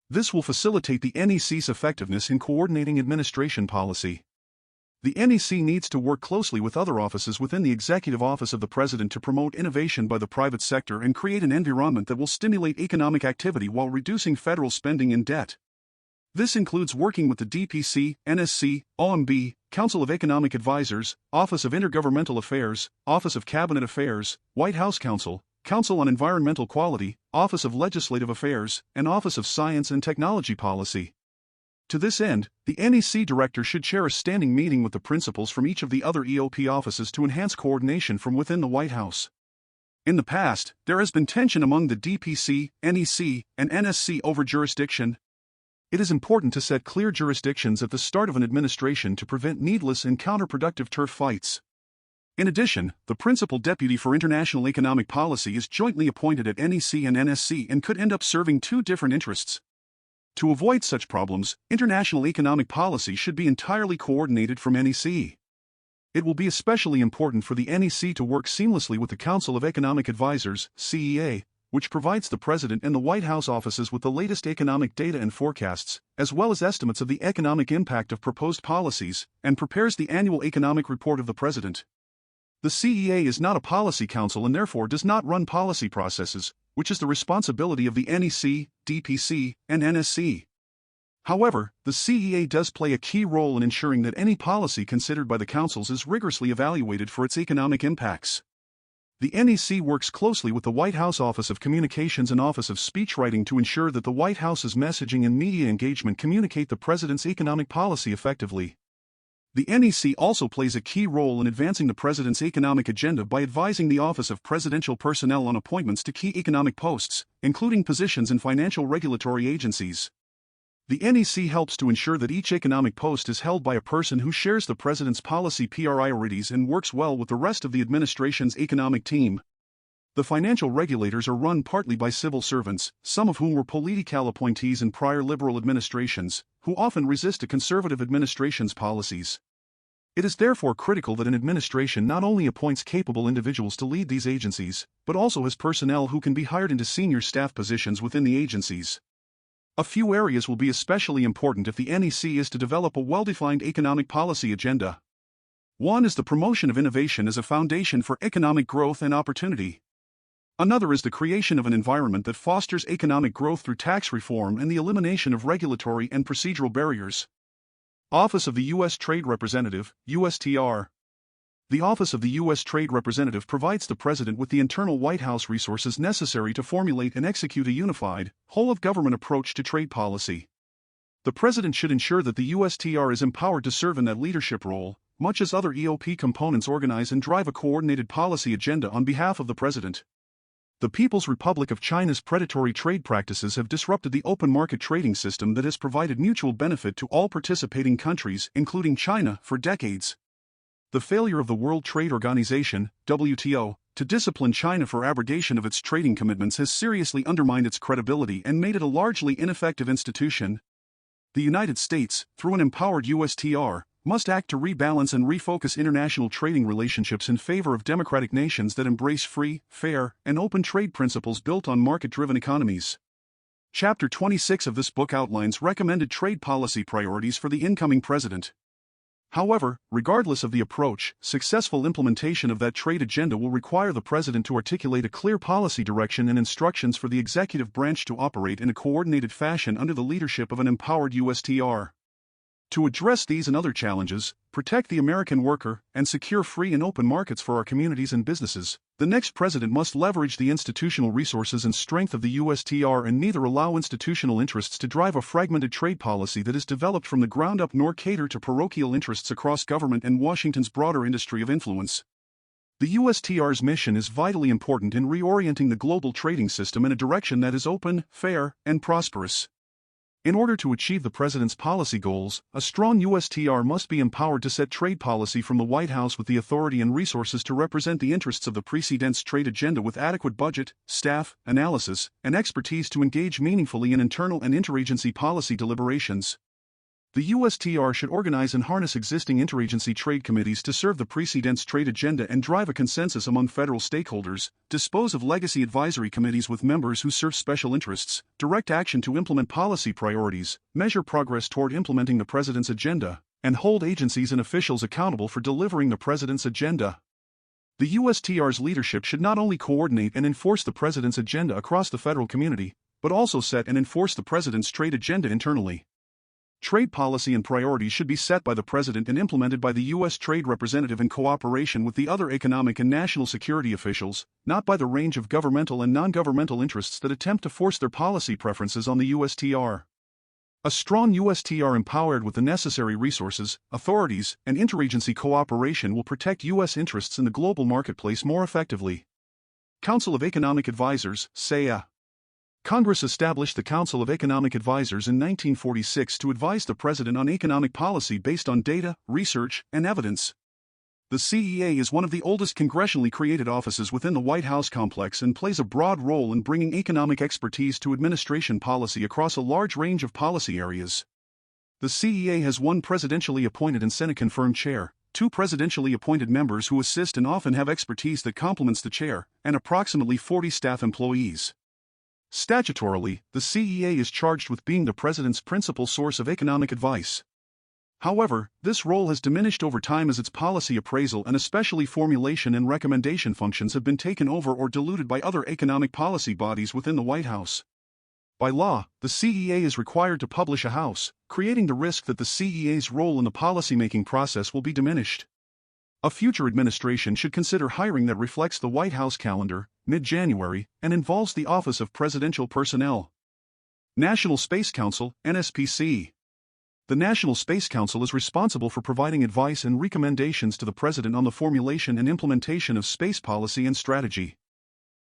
This will facilitate the NEC's effectiveness in coordinating administration policy. The NEC needs to work closely with other offices within the Executive Office of the President to promote innovation by the private sector and create an environment that will stimulate economic activity while reducing federal spending and debt. This includes working with the DPC, NSC, OMB, Council of Economic Advisors, Office of Intergovernmental Affairs, Office of Cabinet Affairs, White House Council, Council on Environmental Quality, Office of Legislative Affairs, and Office of Science and Technology Policy. To this end, the NEC director should chair a standing meeting with the principals from each of the other EOP offices to enhance coordination from within the White House. In the past, there has been tension among the DPC, NEC, and NSC over jurisdiction. It is important to set clear jurisdictions at the start of an administration to prevent needless and counterproductive turf fights. In addition, the principal deputy for international economic policy is jointly appointed at NEC and NSC and could end up serving two different interests. To avoid such problems, international economic policy should be entirely coordinated from NEC. It will be especially important for the NEC to work seamlessly with the Council of Economic Advisors, CEA, which provides the President and the White House offices with the latest economic data and forecasts, as well as estimates of the economic impact of proposed policies, and prepares the annual economic report of the President. The CEA is not a policy council and therefore does not run policy processes, which is the responsibility of the NEC, DPC, and NSC. However, the CEA does play a key role in ensuring that any policy considered by the councils is rigorously evaluated for its economic impacts. The NEC works closely with the White House Office of Communications and Office of Speechwriting to ensure that the White House's messaging and media engagement communicate the President's economic policy effectively. The NEC also plays a key role in advancing the President's economic agenda by advising the Office of Presidential Personnel on appointments to key economic posts, including positions in financial regulatory agencies. The NEC helps to ensure that each economic post is held by a person who shares the President's policy priorities and works well with the rest of the administration's economic team. The financial regulators are run partly by civil servants, some of whom were political appointees in prior liberal administrations, who often resist a conservative administration's policies. It is therefore critical that an administration not only appoints capable individuals to lead these agencies, but also has personnel who can be hired into senior staff positions within the agencies. A few areas will be especially important if the NEC is to develop a well-defined economic policy agenda. One is the promotion of innovation as a foundation for economic growth and opportunity. Another is the creation of an environment that fosters economic growth through tax reform and the elimination of regulatory and procedural barriers. Office of the U.S. Trade Representative, USTR. The Office of the U.S. Trade Representative provides the President with the internal White House resources necessary to formulate and execute a unified, whole-of-government approach to trade policy. The President should ensure that the USTR is empowered to serve in that leadership role, much as other EOP components organize and drive a coordinated policy agenda on behalf of the President. The People's Republic of China's predatory trade practices have disrupted the open market trading system that has provided mutual benefit to all participating countries, including China, for decades. The failure of the World Trade Organization, WTO, to discipline China for abrogation of its trading commitments has seriously undermined its credibility and made it a largely ineffective institution. The United States, through an empowered USTR, must act to rebalance and refocus international trading relationships in favor of democratic nations that embrace free, fair, and open trade principles built on market-driven economies. Chapter 26 of this book outlines recommended trade policy priorities for the incoming president. However, regardless of the approach, successful implementation of that trade agenda will require the President to articulate a clear policy direction and instructions for the executive branch to operate in a coordinated fashion under the leadership of an empowered USTR. To address these and other challenges, protect the American worker, and secure free and open markets for our communities and businesses, the next president must leverage the institutional resources and strength of the USTR and neither allow institutional interests to drive a fragmented trade policy that is developed from the ground up nor cater to parochial interests across government and Washington's broader industry of influence. The USTR's mission is vitally important in reorienting the global trading system in a direction that is open, fair, and prosperous. In order to achieve the President's policy goals, a strong USTR must be empowered to set trade policy from the White House with the authority and resources to represent the interests of the President's trade agenda with adequate budget, staff, analysis, and expertise to engage meaningfully in internal and interagency policy deliberations. The USTR should organize and harness existing interagency trade committees to serve the President's trade agenda and drive a consensus among federal stakeholders, dispose of legacy advisory committees with members who serve special interests, direct action to implement policy priorities, measure progress toward implementing the President's agenda, and hold agencies and officials accountable for delivering the President's agenda. The USTR's leadership should not only coordinate and enforce the President's agenda across the federal community, but also set and enforce the President's trade agenda internally. Trade policy and priorities should be set by the President and implemented by the U.S. Trade Representative in cooperation with the other economic and national security officials, not by the range of governmental and non-governmental interests that attempt to force their policy preferences on the USTR. A strong USTR empowered with the necessary resources, authorities, and interagency cooperation will protect U.S. interests in the global marketplace more effectively. Council of Economic Advisors, CEA. Congress established the Council of Economic Advisors in 1946 to advise the President on economic policy based on data, research, and evidence. The CEA is one of the oldest congressionally created offices within the White House complex and plays a broad role in bringing economic expertise to administration policy across a large range of policy areas. The CEA has one presidentially appointed and Senate-confirmed chair, two presidentially appointed members who assist and often have expertise that complements the chair, and approximately 40 staff employees. Statutorily, the CEA is charged with being the President's principal source of economic advice. However, this role has diminished over time as its policy appraisal and especially formulation and recommendation functions have been taken over or diluted by other economic policy bodies within the White House. By law, the CEA is required to publish a House, creating the risk that the CEA's role in the policymaking process will be diminished. A future administration should consider hiring that reflects the White House calendar, mid-January, and involves the Office of Presidential Personnel. National Space Council, NSPC. The National Space Council is responsible for providing advice and recommendations to the President on the formulation and implementation of space policy and strategy.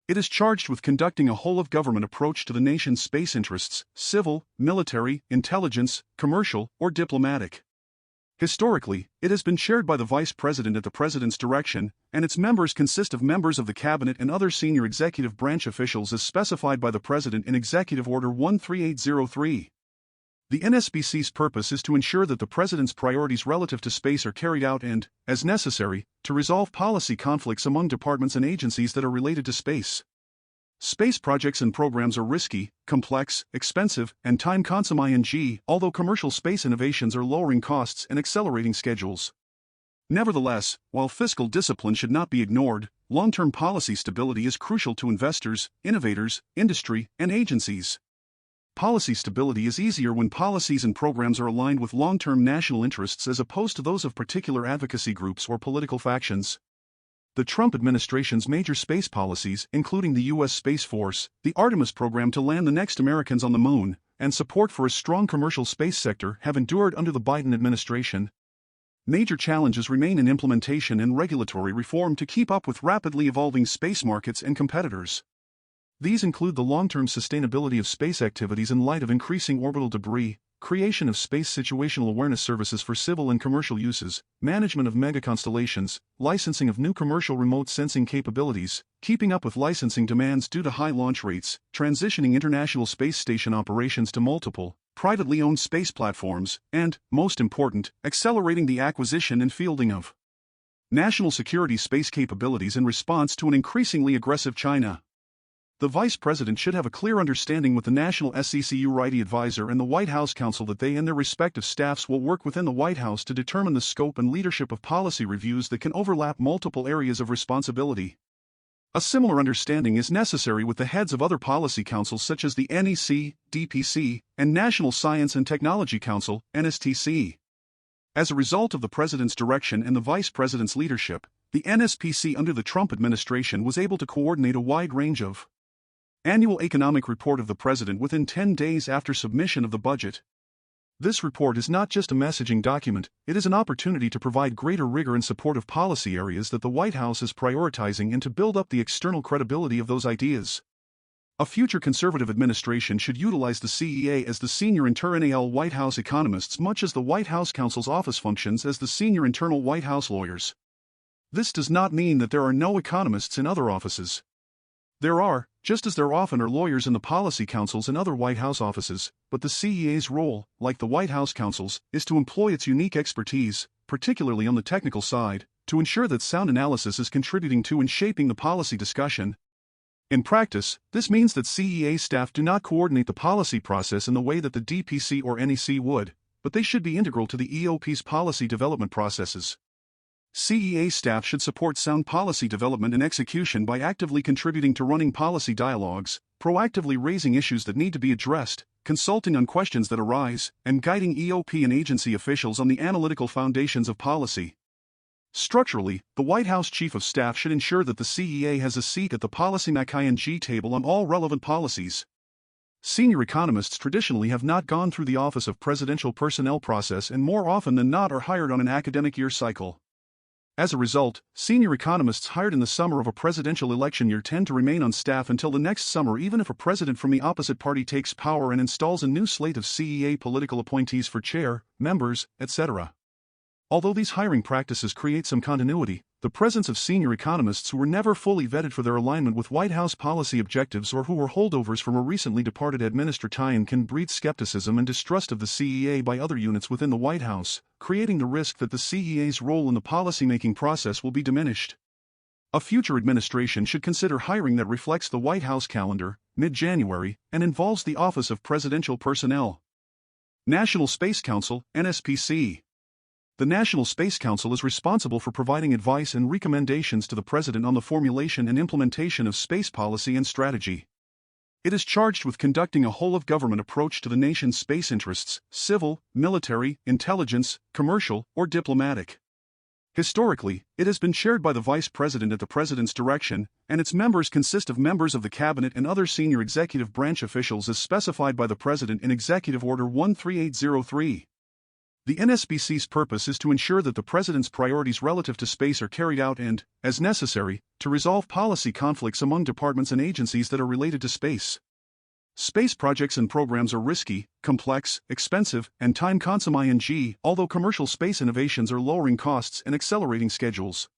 It is charged with conducting a whole-of-government approach to the nation's space interests, civil, military, intelligence, commercial, or diplomatic. Historically, it has been chaired by the Vice President at the President's direction, and its members consist of members of the Cabinet and other senior executive branch officials as specified by the President in Executive Order 13803. The NSBC's purpose is to ensure that the President's priorities relative to space are carried out and, as necessary, to resolve policy conflicts among departments and agencies that are related to space. Space projects and programs are risky, complex, expensive, and time-consuming, although commercial space innovations are lowering costs and accelerating schedules. Nevertheless, while fiscal discipline should not be ignored, long-term policy stability is crucial to investors, innovators, industry, and agencies. Policy stability is easier when policies and programs are aligned with long-term national interests as opposed to those of particular advocacy groups or political factions. The Trump administration's major space policies, including the U.S. Space Force, the Artemis program to land the next Americans on the moon, and support for a strong commercial space sector have endured under the Biden administration. Major challenges remain in implementation and regulatory reform to keep up with rapidly evolving space markets and competitors. These include the long-term sustainability of space activities in light of increasing orbital debris, creation of space situational awareness services for civil and commercial uses, management of megaconstellations, licensing of new commercial remote sensing capabilities, keeping up with licensing demands due to high launch rates, transitioning International Space Station operations to multiple, privately owned space platforms, and, most important, accelerating the acquisition and fielding of national security space capabilities in response to an increasingly aggressive China. The Vice President should have a clear understanding with the National SCCU Advisor and the White House Counsel that they and their respective staffs will work within the White House to determine the scope and leadership of policy reviews that can overlap multiple areas of responsibility. A similar understanding is necessary with the heads of other policy councils such as the NEC, DPC, and National Science and Technology Council, NSTC. As a result of the President's direction and the Vice President's leadership, the NSPC under the Trump administration was able to coordinate a wide range of annual economic report of the President within 10 days after submission of the budget. This report is not just a messaging document, it is an opportunity to provide greater rigor in support of policy areas that the White House is prioritizing and to build up the external credibility of those ideas. A future conservative administration should utilize the CEA as the senior inter-NAL White House economists much as the White House counsel's office functions as the senior internal White House lawyers. This does not mean that there are no economists in other offices. There are, just as there often are lawyers in the policy councils and other White House offices, but the CEA's role, like the White House counsel's, is to employ its unique expertise, particularly on the technical side, to ensure that sound analysis is contributing to and shaping the policy discussion. In practice, this means that CEA staff do not coordinate the policy process in the way that the DPC or NEC would, but they should be integral to the EOP's policy development processes. CEA staff should support sound policy development and execution by actively contributing to running policy dialogues, proactively raising issues that need to be addressed, consulting on questions that arise, and guiding EOP and agency officials on the analytical foundations of policy. Structurally, the White House Chief of Staff should ensure that the CEA has a seat at the policy table on all relevant policies. Senior economists traditionally have not gone through the Office of Presidential Personnel process and more often than not are hired on an academic year cycle. As a result, senior economists hired in the summer of a presidential election year tend to remain on staff until the next summer even if a president from the opposite party takes power and installs a new slate of CEA political appointees for chair, members, etc. Although these hiring practices create some continuity, the presence of senior economists who were never fully vetted for their alignment with White House policy objectives or who were holdovers from a recently departed administration can breed skepticism and distrust of the CEA by other units within the White House, creating the risk that the CEA's role in the policymaking process will be diminished. A future administration should consider hiring that reflects the White House calendar, mid-January, and involves the Office of Presidential Personnel. National Space Council, NSPC. The National Space Council is responsible for providing advice and recommendations to the President on the formulation and implementation of space policy and strategy. It is charged with conducting a whole-of-government approach to the nation's space interests, civil, military, intelligence, commercial, or diplomatic. Historically, it has been chaired by the Vice President at the President's direction, and its members consist of members of the Cabinet and other senior executive branch officials as specified by the President in Executive Order 13803. The NSPC's purpose is to ensure that the President's priorities relative to space are carried out and, as necessary, to resolve policy conflicts among departments and agencies that are related to space. Space projects and programs are risky, complex, expensive, and time-consuming, although commercial space innovations are lowering costs and accelerating schedules.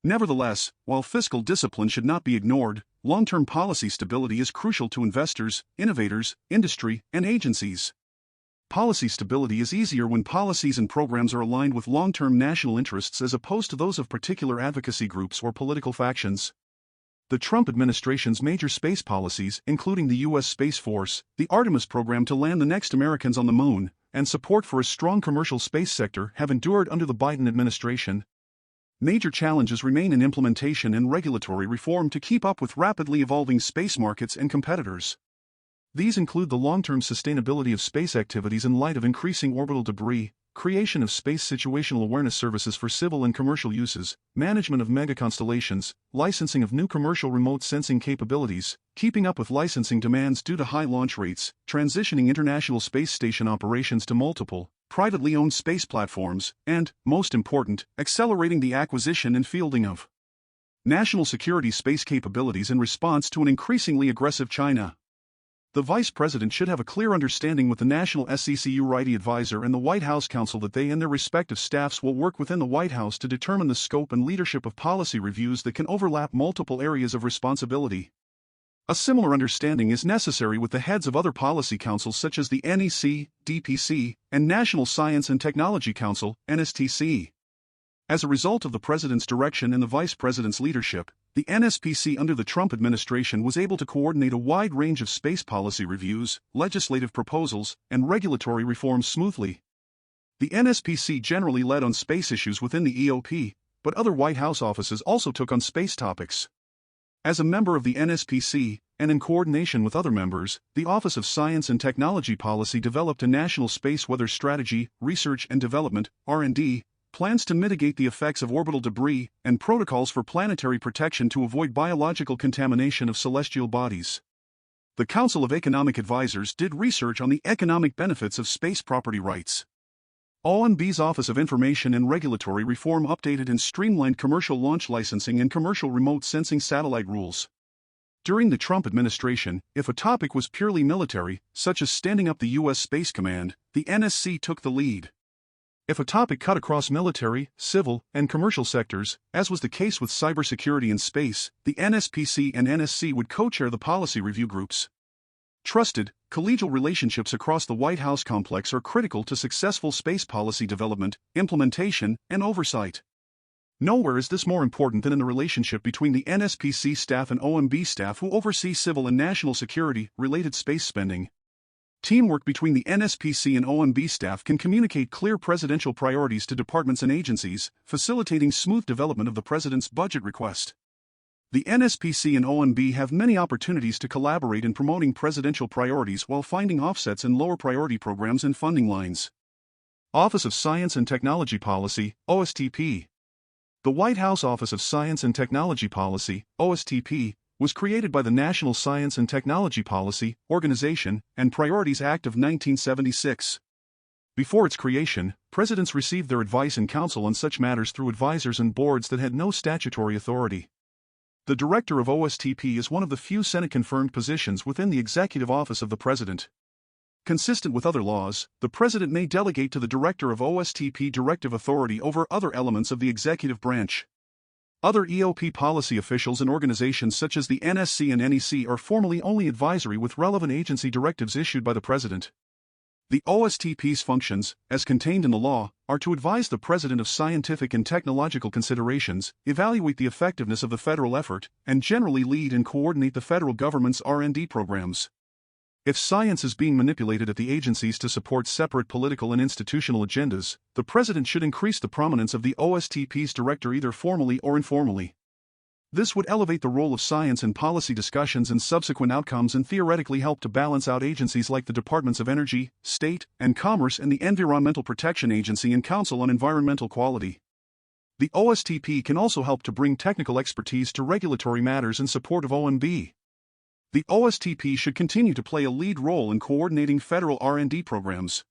Nevertheless, while fiscal discipline should not be ignored, long-term policy stability is crucial to investors, innovators, industry, and agencies. Policy stability is easier when policies and programs are aligned with long-term national interests as opposed to those of particular advocacy groups or political factions. The Trump administration's major space policies, including the U.S. Space Force, the Artemis program to land the next Americans on the moon, and support for a strong commercial space sector have endured under the Biden administration. Major challenges remain in implementation and regulatory reform to keep up with rapidly evolving space markets and competitors. These include the long-term sustainability of space activities in light of increasing orbital debris, creation of space situational awareness services for civil and commercial uses, management of megaconstellations, licensing of new commercial remote sensing capabilities, keeping up with licensing demands due to high launch rates, transitioning international space station operations to multiple, privately owned space platforms, and, most important, accelerating the acquisition and fielding of national security space capabilities in response to an increasingly aggressive China. The Vice President should have a clear understanding with the National SCCU Righty Advisor and the White House Counsel that they and their respective staffs will work within the White House to determine the scope and leadership of policy reviews that can overlap multiple areas of responsibility. A similar understanding is necessary with the heads of other policy councils such as the NEC, DPC, and National Science and Technology Council, NSTC. As a result of the President's direction and the Vice President's leadership, the NSPC under the Trump administration was able to coordinate a wide range of space policy reviews, legislative proposals, and regulatory reforms smoothly. The NSPC generally led on space issues within the EOP, but other White House offices also took on space topics. As a member of the NSPC, and in coordination with other members, the Office of Science and Technology Policy developed a National Space Weather Strategy, Research and Development, R&D, plans to mitigate the effects of orbital debris, and protocols for planetary protection to avoid biological contamination of celestial bodies. The Council of Economic Advisors did research on the economic benefits of space property rights. OMB's Office of Information and Regulatory Reform updated and streamlined commercial launch licensing and commercial remote sensing satellite rules. During the Trump administration, if a topic was purely military, such as standing up the U.S. Space Command, the NSC took the lead. If a topic cut across military, civil, and commercial sectors, as was the case with cybersecurity and space, the NSPC and NSC would co-chair the policy review groups. Trusted, collegial relationships across the White House complex are critical to successful space policy development, implementation, and oversight. Nowhere is this more important than in the relationship between the NSPC staff and OMB staff who oversee civil and national security-related space spending. Teamwork between the NSPC and OMB staff can communicate clear presidential priorities to departments and agencies, facilitating smooth development of the President's budget request. The NSPC and OMB have many opportunities to collaborate in promoting presidential priorities while finding offsets in lower priority programs and funding lines. Office of Science and Technology Policy, OSTP. The White House Office of Science and Technology Policy, OSTP, was created by the National Science and Technology Policy, Organization, and Priorities Act of 1976. Before its creation, presidents received their advice and counsel on such matters through advisors and boards that had no statutory authority. The director of OSTP is one of the few Senate-confirmed positions within the executive office of the president. Consistent with other laws, the president may delegate to the director of OSTP directive authority over other elements of the executive branch. Other EOP policy officials and organizations such as the NSC and NEC are formally only advisory with relevant agency directives issued by the President. The OSTP's functions, as contained in the law, are to advise the President of scientific and technological considerations, evaluate the effectiveness of the federal effort, and generally lead and coordinate the federal government's R&D programs. If science is being manipulated at the agencies to support separate political and institutional agendas, the President should increase the prominence of the OSTP's director either formally or informally. This would elevate the role of science in policy discussions and subsequent outcomes and theoretically help to balance out agencies like the Departments of Energy, State, and Commerce and the Environmental Protection Agency and Council on Environmental Quality. The OSTP can also help to bring technical expertise to regulatory matters in support of OMB. The OSTP should continue to play a lead role in coordinating federal R&D programs.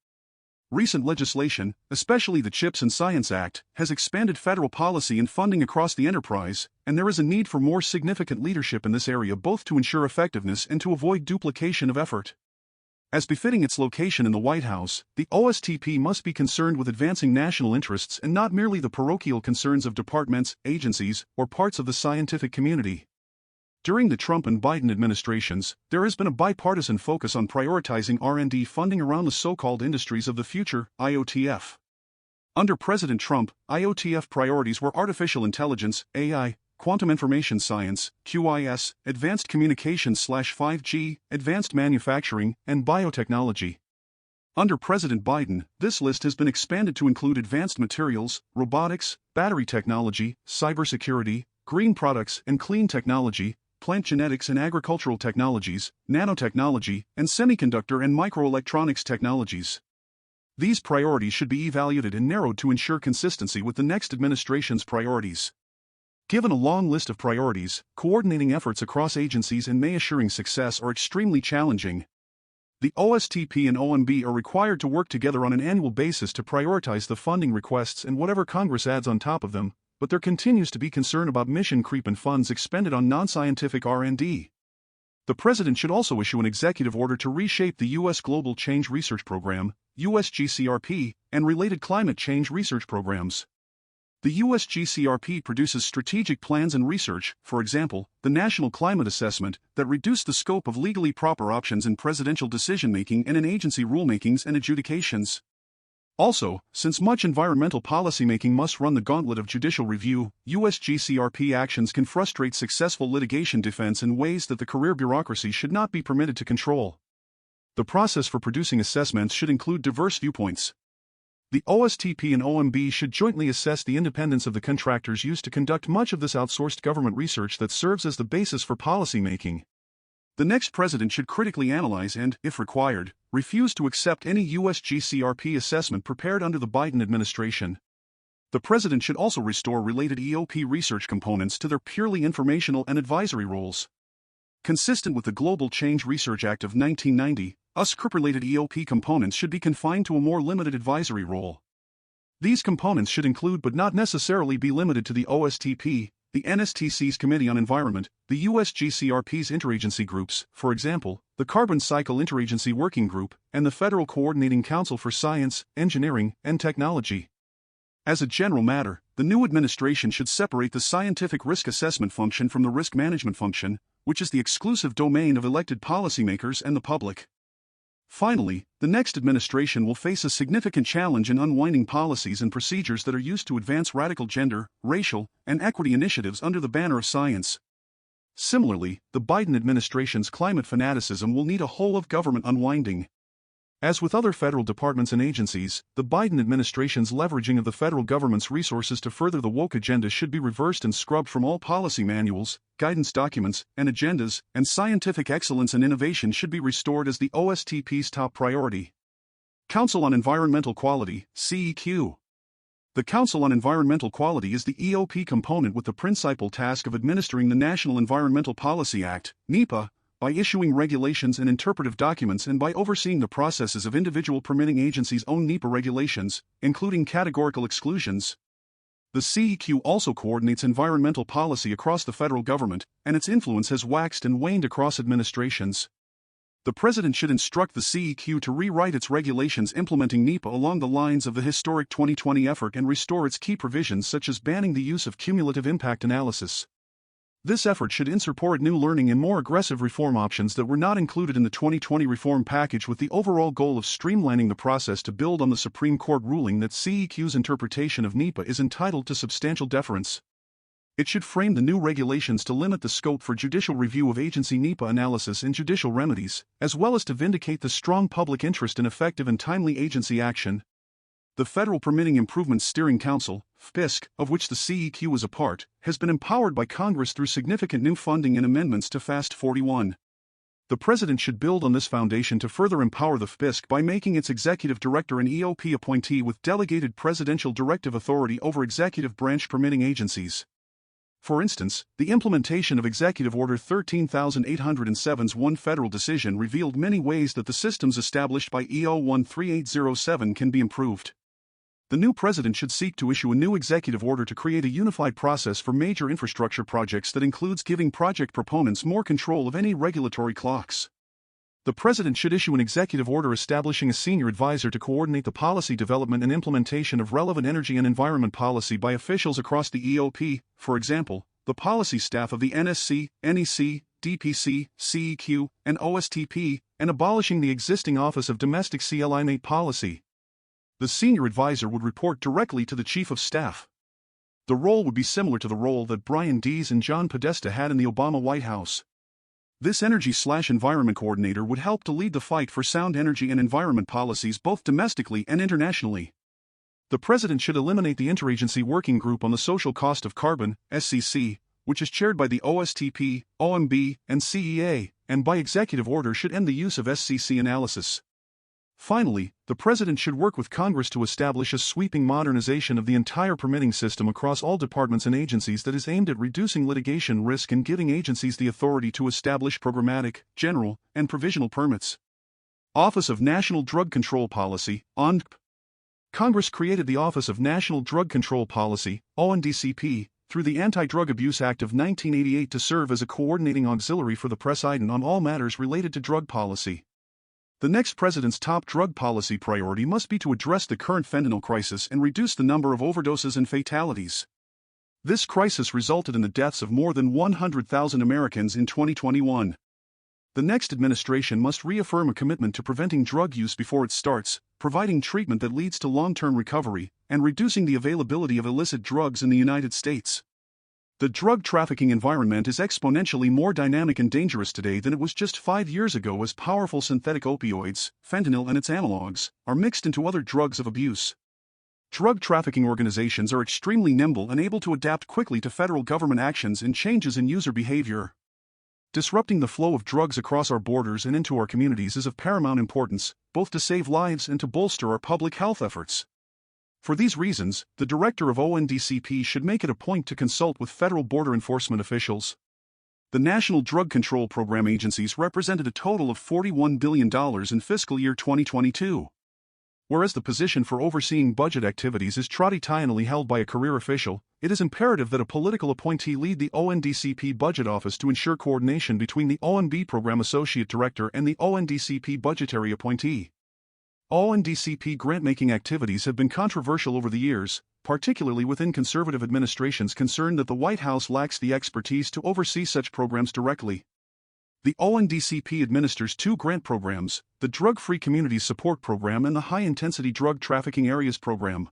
Recent legislation, especially the CHIPS and Science Act, has expanded federal policy and funding across the enterprise, and there is a need for more significant leadership in this area both to ensure effectiveness and to avoid duplication of effort. As befitting its location in the White House, the OSTP must be concerned with advancing national interests and not merely the parochial concerns of departments, agencies, or parts of the scientific community. During the Trump and Biden administrations, there has been a bipartisan focus on prioritizing R&D funding around the so-called industries of the future, IOTF. Under President Trump, IOTF priorities were artificial intelligence, AI, quantum information science, QIS, advanced communications/5G, advanced manufacturing, and biotechnology. Under President Biden, this list has been expanded to include advanced materials, robotics, battery technology, cybersecurity, green products and clean technology, plant genetics and agricultural technologies, nanotechnology, and semiconductor and microelectronics technologies. These priorities should be evaluated and narrowed to ensure consistency with the next administration's priorities. Given a long list of priorities, coordinating efforts across agencies and may assuring success are extremely challenging. The OSTP and OMB are required to work together on an annual basis to prioritize the funding requests and whatever Congress adds on top of them, but there continues to be concern about mission creep and funds expended on non-scientific R&D. The President should also issue an executive order to reshape the U.S. Global Change Research Program, USGCRP, and related climate change research programs. The USGCRP produces strategic plans and research, for example, the National Climate Assessment, that reduce the scope of legally proper options in presidential decision-making and in agency rulemakings and adjudications. Also, since much environmental policymaking must run the gauntlet of judicial review, USGCRP actions can frustrate successful litigation defense in ways that the career bureaucracy should not be permitted to control. The process for producing assessments should include diverse viewpoints. The OSTP and OMB should jointly assess the independence of the contractors used to conduct much of this outsourced government research that serves as the basis for policymaking. The next president should critically analyze and, if required, refuse to accept any USGCRP assessment prepared under the Biden administration. The president should also restore related EOP research components to their purely informational and advisory roles. Consistent with the Global Change Research Act of 1990, USCRP-related EOP components should be confined to a more limited advisory role. These components should include but not necessarily be limited to the OSTP, the NSTC's Committee on Environment, the USGCRP's interagency groups, for example, the Carbon Cycle Interagency Working Group, and the Federal Coordinating Council for Science, Engineering, and Technology. As a general matter, the new administration should separate the scientific risk assessment function from the risk management function, which is the exclusive domain of elected policymakers and the public. Finally, the next administration will face a significant challenge in unwinding policies and procedures that are used to advance radical gender, racial, and equity initiatives under the banner of science. Similarly, the Biden administration's climate fanaticism will need a whole-of-government unwinding. As with other federal departments and agencies, the Biden administration's leveraging of the federal government's resources to further the woke agenda should be reversed and scrubbed from all policy manuals, guidance documents, and agendas, and scientific excellence and innovation should be restored as the OSTP's top priority. Council on Environmental Quality, CEQ. The Council on Environmental Quality is the EOP component with the principal task of administering the National Environmental Policy Act, NEPA, by issuing regulations and interpretive documents and by overseeing the processes of individual permitting agencies' own NEPA regulations, including categorical exclusions. The CEQ also coordinates environmental policy across the federal government, and its influence has waxed and waned across administrations. The President should instruct the CEQ to rewrite its regulations implementing NEPA along the lines of the historic 2020 effort and restore its key provisions such as banning the use of cumulative impact analysis. This effort should incorporate new learning and more aggressive reform options that were not included in the 2020 reform package with the overall goal of streamlining the process to build on the Supreme Court ruling that CEQ's interpretation of NEPA is entitled to substantial deference. It should frame the new regulations to limit the scope for judicial review of agency NEPA analysis and judicial remedies, as well as to vindicate the strong public interest in effective and timely agency action. The Federal Permitting Improvements Steering Council, FPISC, of which the CEQ is a part, has been empowered by Congress through significant new funding and amendments to FAST 41. The President should build on this foundation to further empower the FPISC by making its executive director an EOP appointee with delegated presidential directive authority over executive branch permitting agencies. For instance, the implementation of Executive Order 13807's one federal decision revealed many ways that the systems established by EO 13807 can be improved. The new president should seek to issue a new executive order to create a unified process for major infrastructure projects that includes giving project proponents more control of any regulatory clocks. The president should issue an executive order establishing a senior advisor to coordinate the policy development and implementation of relevant energy and environment policy by officials across the EOP, for example, the policy staff of the NSC, NEC, DPC, CEQ, and OSTP, and abolishing the existing Office of Domestic CLI-MATE Policy. The senior advisor would report directly to the Chief of Staff. The role would be similar to the role that Brian Dees and John Podesta had in the Obama White House. This energy/environment coordinator would help to lead the fight for sound energy and environment policies both domestically and internationally. The President should eliminate the Interagency Working Group on the Social Cost of Carbon, SCC, which is chaired by the OSTP, OMB, and CEA, and by executive order should end the use of SCC analysis. Finally, the President should work with Congress to establish a sweeping modernization of the entire permitting system across all departments and agencies that is aimed at reducing litigation risk and giving agencies the authority to establish programmatic, general, and provisional permits. Office of National Drug Control Policy, ONDP. Congress created the Office of National Drug Control Policy, ONDCP, through the Anti-Drug Abuse Act of 1988 to serve as a coordinating auxiliary for the President on all matters related to drug policy. The next president's top drug policy priority must be to address the current fentanyl crisis and reduce the number of overdoses and fatalities. This crisis resulted in the deaths of more than 100,000 Americans in 2021. The next administration must reaffirm a commitment to preventing drug use before it starts, providing treatment that leads to long-term recovery, and reducing the availability of illicit drugs in the United States. The drug trafficking environment is exponentially more dynamic and dangerous today than it was just 5 years ago as powerful synthetic opioids, fentanyl and its analogs, are mixed into other drugs of abuse. Drug trafficking organizations are extremely nimble and able to adapt quickly to federal government actions and changes in user behavior. Disrupting the flow of drugs across our borders and into our communities is of paramount importance, both to save lives and to bolster our public health efforts. For these reasons, the director of ONDCP should make it a point to consult with federal border enforcement officials. The National Drug Control Program agencies represented a total of $41 billion in fiscal year 2022. Whereas the position for overseeing budget activities is traditionally held by a career official, it is imperative that a political appointee lead the ONDCP budget office to ensure coordination between the OMB program associate director and the ONDCP budgetary appointee. ONDCP grant-making activities have been controversial over the years, particularly within conservative administrations concerned that the White House lacks the expertise to oversee such programs directly. The ONDCP administers two grant programs, the Drug-Free Communities Support Program and the High-Intensity Drug Trafficking Areas Program.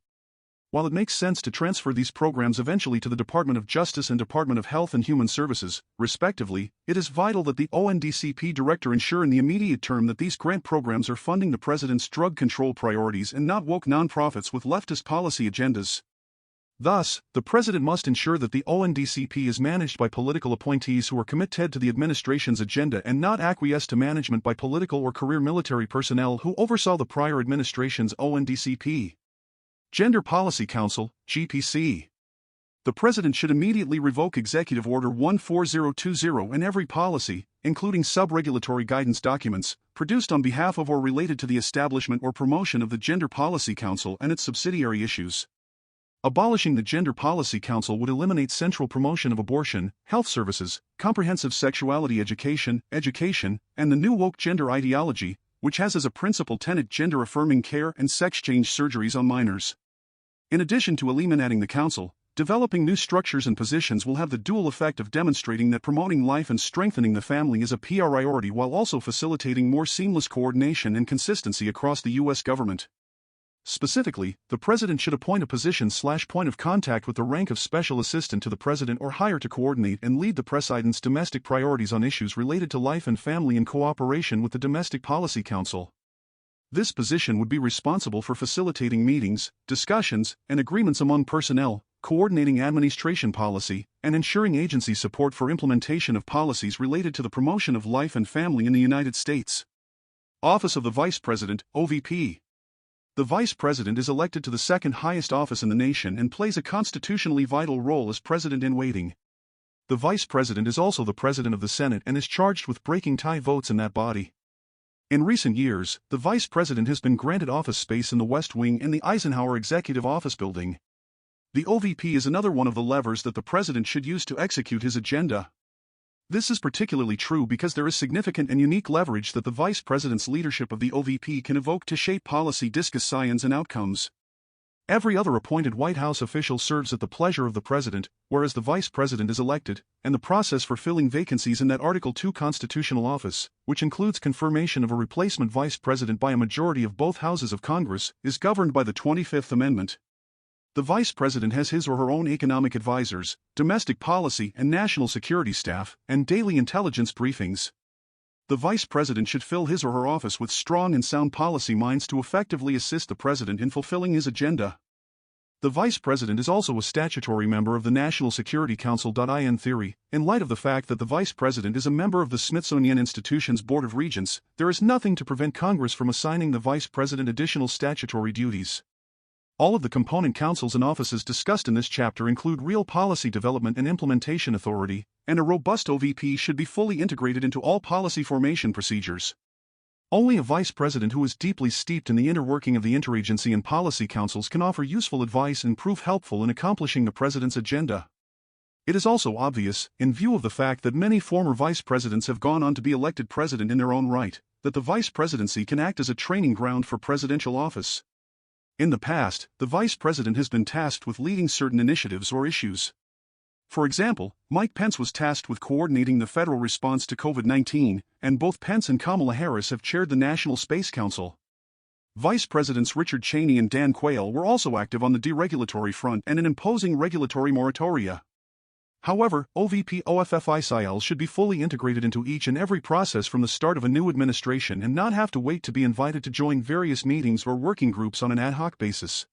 While it makes sense to transfer these programs eventually to the Department of Justice and Department of Health and Human Services, respectively, it is vital that the ONDCP director ensure in the immediate term that these grant programs are funding the President's drug control priorities and not woke nonprofits with leftist policy agendas. Thus, the President must ensure that the ONDCP is managed by political appointees who are committed to the administration's agenda and not acquiesce to management by political or career military personnel who oversaw the prior administration's ONDCP. Gender Policy Council, GPC. The President should immediately revoke Executive Order 14020 and every policy, including sub-regulatory guidance documents, produced on behalf of or related to the establishment or promotion of the Gender Policy Council and its subsidiary issues. Abolishing the Gender Policy Council would eliminate central promotion of abortion, health services, comprehensive sexuality education, and the new woke gender ideology, which has as a principal tenet gender-affirming care and sex-change surgeries on minors. In addition to eliminating the council, developing new structures and positions will have the dual effect of demonstrating that promoting life and strengthening the family is a priority while also facilitating more seamless coordination and consistency across the U.S. government. Specifically, the President should appoint a position/point of contact with the rank of Special Assistant to the President or hire to coordinate and lead the President's domestic priorities on issues related to life and family in cooperation with the Domestic Policy Council. This position would be responsible for facilitating meetings, discussions, and agreements among personnel, coordinating administration policy, and ensuring agency support for implementation of policies related to the promotion of life and family in the United States. Office of the Vice President, OVP. The Vice President is elected to the second highest office in the nation and plays a constitutionally vital role as President in waiting. The Vice President is also the President of the Senate and is charged with breaking tie votes in that body. In recent years, the Vice President has been granted office space in the West Wing and the Eisenhower Executive Office Building. The OVP is another one of the levers that the President should use to execute his agenda. This is particularly true because there is significant and unique leverage that the Vice President's leadership of the OVP can evoke to shape policy decisions and outcomes. Every other appointed White House official serves at the pleasure of the President, whereas the Vice President is elected, and the process for filling vacancies in that Article II constitutional office, which includes confirmation of a replacement Vice President by a majority of both houses of Congress, is governed by the 25th Amendment. The Vice President has his or her own economic advisors, domestic policy and national security staff, and daily intelligence briefings. The Vice President should fill his or her office with strong and sound policy minds to effectively assist the President in fulfilling his agenda. The Vice President is also a statutory member of the National Security Council. In theory, in light of the fact that the Vice President is a member of the Smithsonian Institution's Board of Regents, there is nothing to prevent Congress from assigning the Vice President additional statutory duties. All of the component councils and offices discussed in this chapter include real policy development and implementation authority, and a robust OVP should be fully integrated into all policy formation procedures. Only a vice president who is deeply steeped in the inner working of the interagency and policy councils can offer useful advice and prove helpful in accomplishing the president's agenda. It is also obvious, in view of the fact that many former vice presidents have gone on to be elected president in their own right, that the vice presidency can act as a training ground for presidential office. In the past, the vice president has been tasked with leading certain initiatives or issues. For example, Mike Pence was tasked with coordinating the federal response to COVID-19, and both Pence and Kamala Harris have chaired the National Space Council. Vice Presidents Richard Cheney and Dan Quayle were also active on the deregulatory front and in imposing regulatory moratoria. However, OVP-OFFICIL should be fully integrated into each and every process from the start of a new administration and not have to wait to be invited to join various meetings or working groups on an ad hoc basis.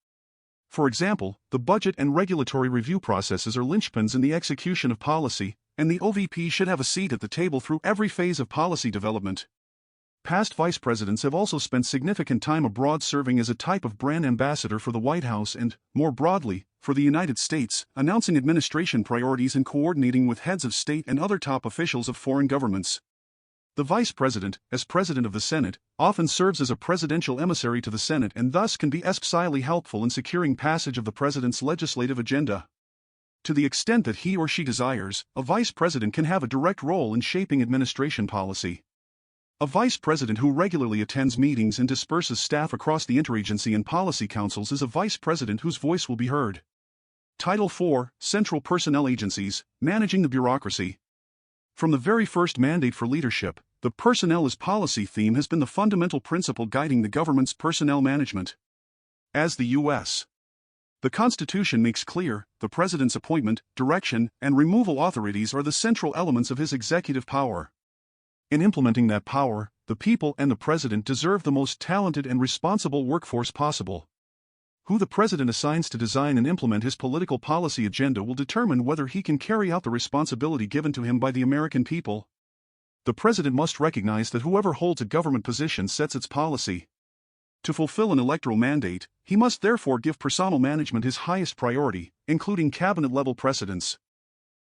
For example, the budget and regulatory review processes are linchpins in the execution of policy, and the OVP should have a seat at the table through every phase of policy development. Past vice presidents have also spent significant time abroad serving as a type of brand ambassador for the White House and, more broadly, for the United States, announcing administration priorities and coordinating with heads of state and other top officials of foreign governments. The Vice President, as President of the Senate, often serves as a presidential emissary to the Senate and thus can be especially helpful in securing passage of the President's legislative agenda. To the extent that he or she desires, a Vice President can have a direct role in shaping administration policy. A Vice President who regularly attends meetings and disperses staff across the interagency and policy councils is a Vice President whose voice will be heard. Title IV, Central Personnel Agencies, Managing the Bureaucracy. From the very first mandate for leadership, the personnel as policy theme has been the fundamental principle guiding the government's personnel management. As the U.S. The Constitution makes clear, the President's appointment, direction, and removal authorities are the central elements of his executive power. In implementing that power, the people and the President deserve the most talented and responsible workforce possible. Who the President assigns to design and implement his political policy agenda will determine whether he can carry out the responsibility given to him by the American people. The President must recognize that whoever holds a government position sets its policy. To fulfill an electoral mandate, he must therefore give personnel management his highest priority, including cabinet-level precedence.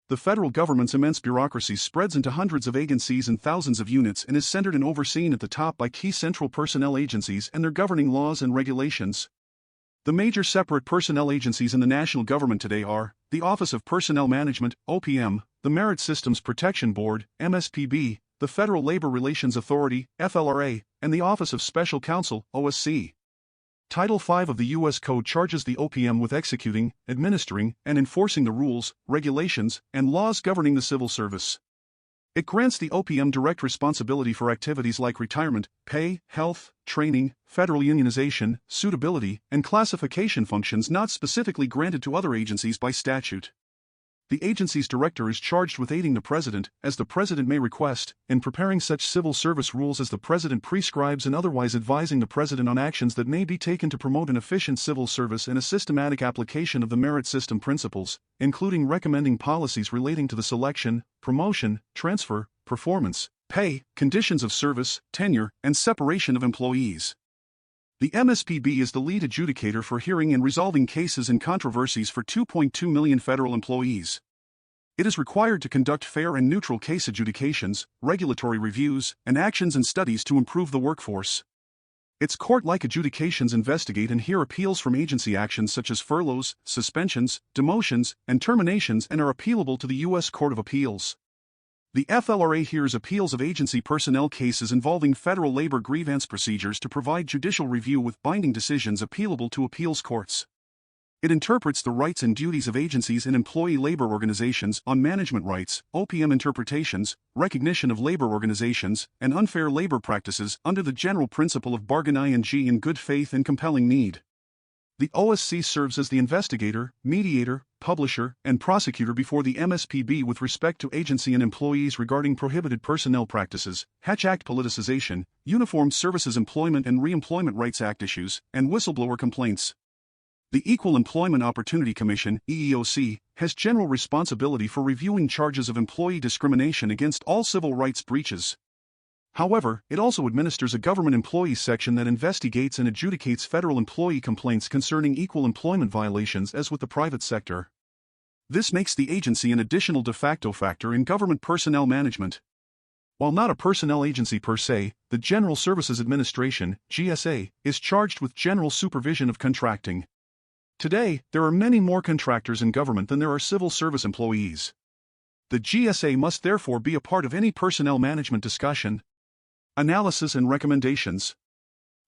The federal government's immense bureaucracy spreads into hundreds of agencies and thousands of units and is centered and overseen at the top by key central personnel agencies and their governing laws and regulations. The major separate personnel agencies in the national government today are the Office of Personnel Management, OPM, the Merit Systems Protection Board, MSPB, the Federal Labor Relations Authority, FLRA, and the Office of Special Counsel, OSC. Title V of the U.S. Code charges the OPM with executing, administering, and enforcing the rules, regulations, and laws governing the civil service. It grants the OPM direct responsibility for activities like retirement, pay, health, training, federal unionization, suitability, and classification functions not specifically granted to other agencies by statute. The agency's director is charged with aiding the President, as the President may request, in preparing such civil service rules as the President prescribes and otherwise advising the President on actions that may be taken to promote an efficient civil service and a systematic application of the merit system principles, including recommending policies relating to the selection, promotion, transfer, performance, pay, conditions of service, tenure, and separation of employees. The MSPB is the lead adjudicator for hearing and resolving cases and controversies for 2.2 million federal employees. It is required to conduct fair and neutral case adjudications, regulatory reviews, and actions and studies to improve the workforce. Its court-like adjudications investigate and hear appeals from agency actions such as furloughs, suspensions, demotions, and terminations and are appealable to the U.S. Court of Appeals. The FLRA hears appeals of agency personnel cases involving federal labor grievance procedures to provide judicial review with binding decisions appealable to appeals courts. It interprets the rights and duties of agencies and employee labor organizations on management rights, OPM interpretations, recognition of labor organizations, and unfair labor practices under the general principle of bargain in good faith and compelling need. The OSC serves as the investigator, mediator, publisher, and prosecutor before the MSPB with respect to agency and employees regarding prohibited personnel practices, Hatch Act politicization, Uniformed Services Employment and Reemployment Rights Act issues, and whistleblower complaints. The Equal Employment Opportunity Commission, EEOC, has general responsibility for reviewing charges of employee discrimination against all civil rights breaches. However, it also administers a government employees section that investigates and adjudicates federal employee complaints concerning equal employment violations as with the private sector. This makes the agency an additional de facto factor in government personnel management. While not a personnel agency per se, the General Services Administration, GSA, is charged with general supervision of contracting. Today, there are many more contractors in government than there are civil service employees. The GSA must therefore be a part of any personnel management discussion. Analysis and recommendations.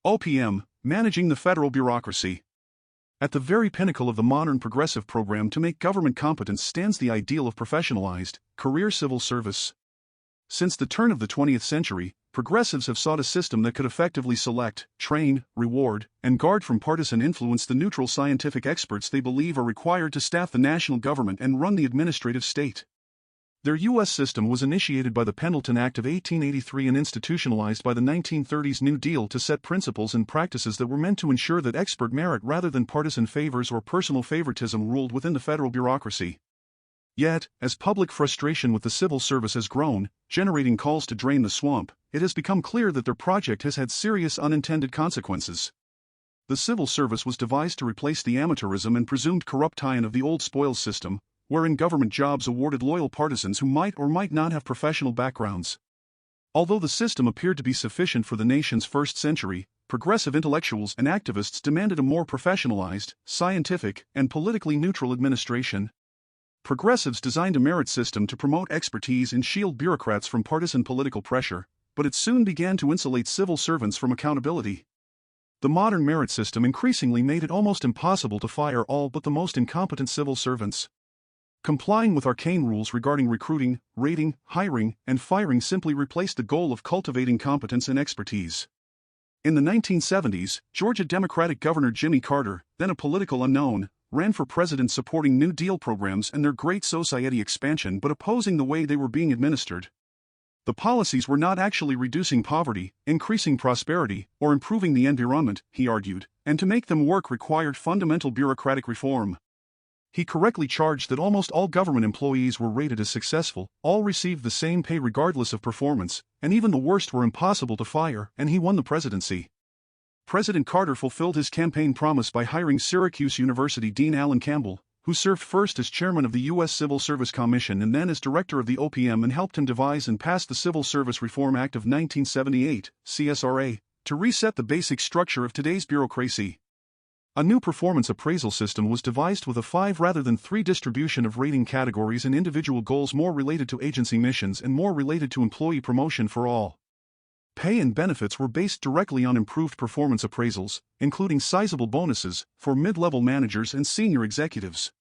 OPM, managing the federal bureaucracy. At the very pinnacle of the modern progressive program to make government competence stands the ideal of professionalized, career civil service. Since the turn of the 20th century, progressives have sought a system that could effectively select, train, reward, and guard from partisan influence the neutral scientific experts they believe are required to staff the national government and run the administrative state. Their U.S. system was initiated by the Pendleton Act of 1883 and institutionalized by the 1930s New Deal to set principles and practices that were meant to ensure that expert merit rather than partisan favors or personal favoritism ruled within the federal bureaucracy. Yet, as public frustration with the civil service has grown, generating calls to drain the swamp, it has become clear that their project has had serious unintended consequences. The civil service was devised to replace the amateurism and presumed corrupt tie-in of the old spoils system, wherein government jobs awarded loyal partisans who might or might not have professional backgrounds. Although the system appeared to be sufficient for the nation's first century, progressive intellectuals and activists demanded a more professionalized, scientific, and politically neutral administration. Progressives designed a merit system to promote expertise and shield bureaucrats from partisan political pressure, but it soon began to insulate civil servants from accountability. The modern merit system increasingly made it almost impossible to fire all but the most incompetent civil servants. Complying with arcane rules regarding recruiting, rating, hiring, and firing simply replaced the goal of cultivating competence and expertise. In the 1970s, Georgia Democratic Governor Jimmy Carter, then a political unknown, ran for president supporting New Deal programs and their Great Society expansion but opposing the way they were being administered. The policies were not actually reducing poverty, increasing prosperity, or improving the environment, he argued, and to make them work required fundamental bureaucratic reform. He correctly charged that almost all government employees were rated as successful, all received the same pay regardless of performance, and even the worst were impossible to fire, and he won the presidency. President Carter fulfilled his campaign promise by hiring Syracuse University Dean Alan Campbell, who served first as chairman of the U.S. Civil Service Commission and then as director of the OPM, and helped him devise and pass the Civil Service Reform Act of 1978, CSRA, to reset the basic structure of today's bureaucracy. A new performance appraisal system was devised with a 5 rather than 3 distribution of rating categories and individual goals more related to agency missions and more related to employee promotion for all. Pay and benefits were based directly on improved performance appraisals, including sizable bonuses for mid-level managers and senior executives.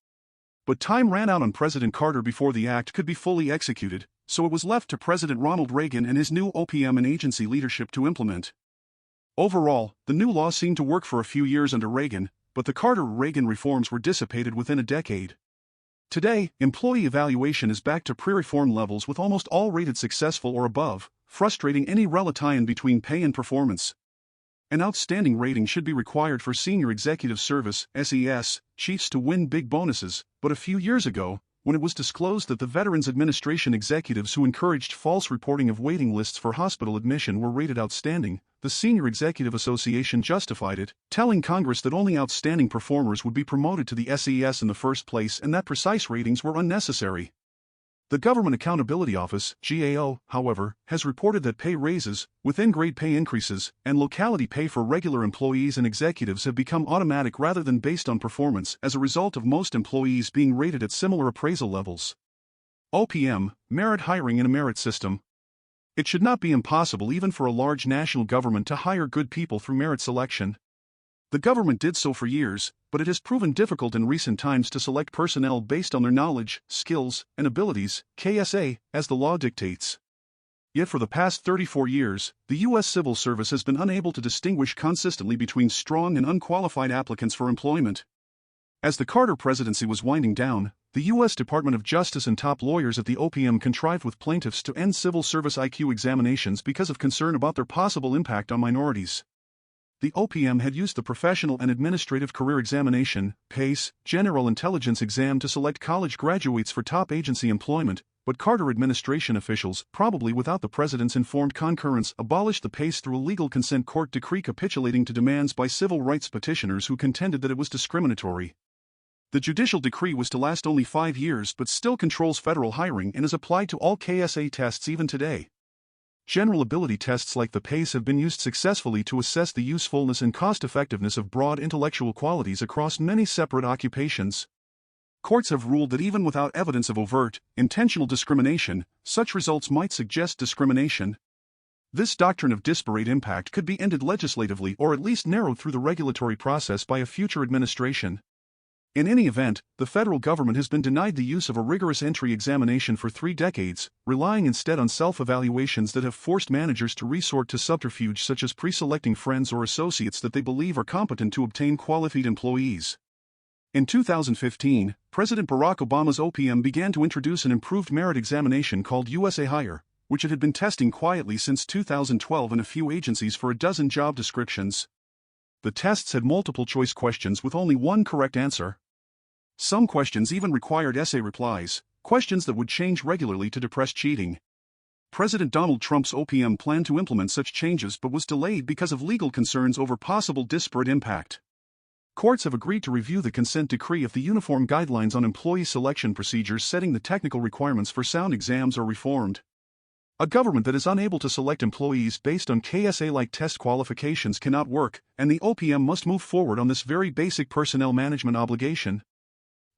But time ran out on President Carter before the act could be fully executed, so it was left to President Ronald Reagan and his new OPM and agency leadership to implement. Overall, the new law seemed to work for a few years under Reagan, but the Carter-Reagan reforms were dissipated within a decade. Today, employee evaluation is back to pre-reform levels with almost all rated successful or above, frustrating any relation between pay and performance. An outstanding rating should be required for senior executive service (SES) chiefs to win big bonuses, but a few years ago, when it was disclosed that the Veterans Administration executives who encouraged false reporting of waiting lists for hospital admission were rated outstanding, the Senior Executive Association justified it, telling Congress that only outstanding performers would be promoted to the SES in the first place and that precise ratings were unnecessary. The Government Accountability Office, GAO, however, has reported that pay raises, within-grade pay increases, and locality pay for regular employees and executives have become automatic rather than based on performance as a result of most employees being rated at similar appraisal levels. OPM, merit hiring in a merit system. It should not be impossible even for a large national government to hire good people through merit selection. The government did so for years, but it has proven difficult in recent times to select personnel based on their knowledge, skills, and abilities, KSA, as the law dictates. Yet for the past 34 years, the U.S. Civil Service has been unable to distinguish consistently between strong and unqualified applicants for employment. As the Carter presidency was winding down, the U.S. Department of Justice and top lawyers at the OPM contrived with plaintiffs to end civil service IQ examinations because of concern about their possible impact on minorities. the OPM had used the Professional and Administrative Career Examination (PACE) General Intelligence Exam to select college graduates for top agency employment, but Carter administration officials, probably without the president's informed concurrence, abolished the PACE through a legal consent court decree capitulating to demands by civil rights petitioners who contended that it was discriminatory. The judicial decree was to last only 5 years but still controls federal hiring and is applied to all KSA tests even today. General ability tests like the PACE have been used successfully to assess the usefulness and cost-effectiveness of broad intellectual qualities across many separate occupations. Courts have ruled that even without evidence of overt, intentional discrimination, such results might suggest discrimination. This doctrine of disparate impact could be ended legislatively or at least narrowed through the regulatory process by a future administration. In any event, the federal government has been denied the use of a rigorous entry examination for 3 decades, relying instead on self-evaluations that have forced managers to resort to subterfuge such as pre-selecting friends or associates that they believe are competent to obtain qualified employees. In 2015, President Barack Obama's OPM began to introduce an improved merit examination called USA Hire, which it had been testing quietly since 2012 in a few agencies for a dozen job descriptions. The tests had multiple-choice questions with only one correct answer. Some questions even required essay replies, questions that would change regularly to depress cheating. President Donald Trump's OPM planned to implement such changes but was delayed because of legal concerns over possible disparate impact. Courts have agreed to review the consent decree if the Uniform Guidelines on Employee Selection Procedures setting the technical requirements for sound exams are reformed. A government that is unable to select employees based on KSA-like test qualifications cannot work, and the OPM must move forward on this very basic personnel management obligation.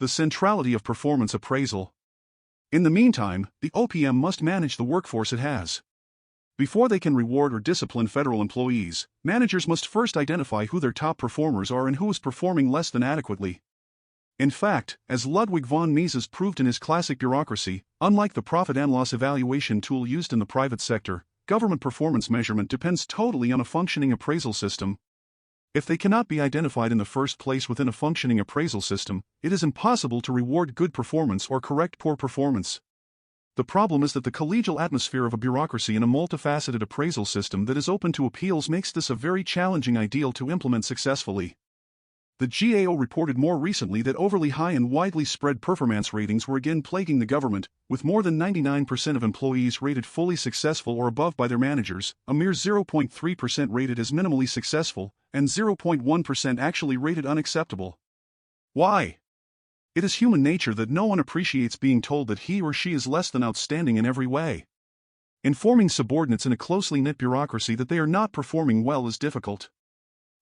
The centrality of performance appraisal. In the meantime, the OPM must manage the workforce it has. Before they can reward or discipline federal employees, managers must first identify who their top performers are and who is performing less than adequately. In fact, as Ludwig von Mises proved in his classic Bureaucracy, unlike the profit and loss evaluation tool used in the private sector, government performance measurement depends totally on a functioning appraisal system. If they cannot be identified in the first place within a functioning appraisal system, it is impossible to reward good performance or correct poor performance. The problem is that the collegial atmosphere of a bureaucracy in a multifaceted appraisal system that is open to appeals makes this a very challenging ideal to implement successfully. The GAO reported more recently that overly high and widely spread performance ratings were again plaguing the government, with more than 99% of employees rated fully successful or above by their managers, a mere 0.3% rated as minimally successful, and 0.1% actually rated unacceptable. Why? It is human nature that no one appreciates being told that he or she is less than outstanding in every way. Informing subordinates in a closely knit bureaucracy that they are not performing well is difficult.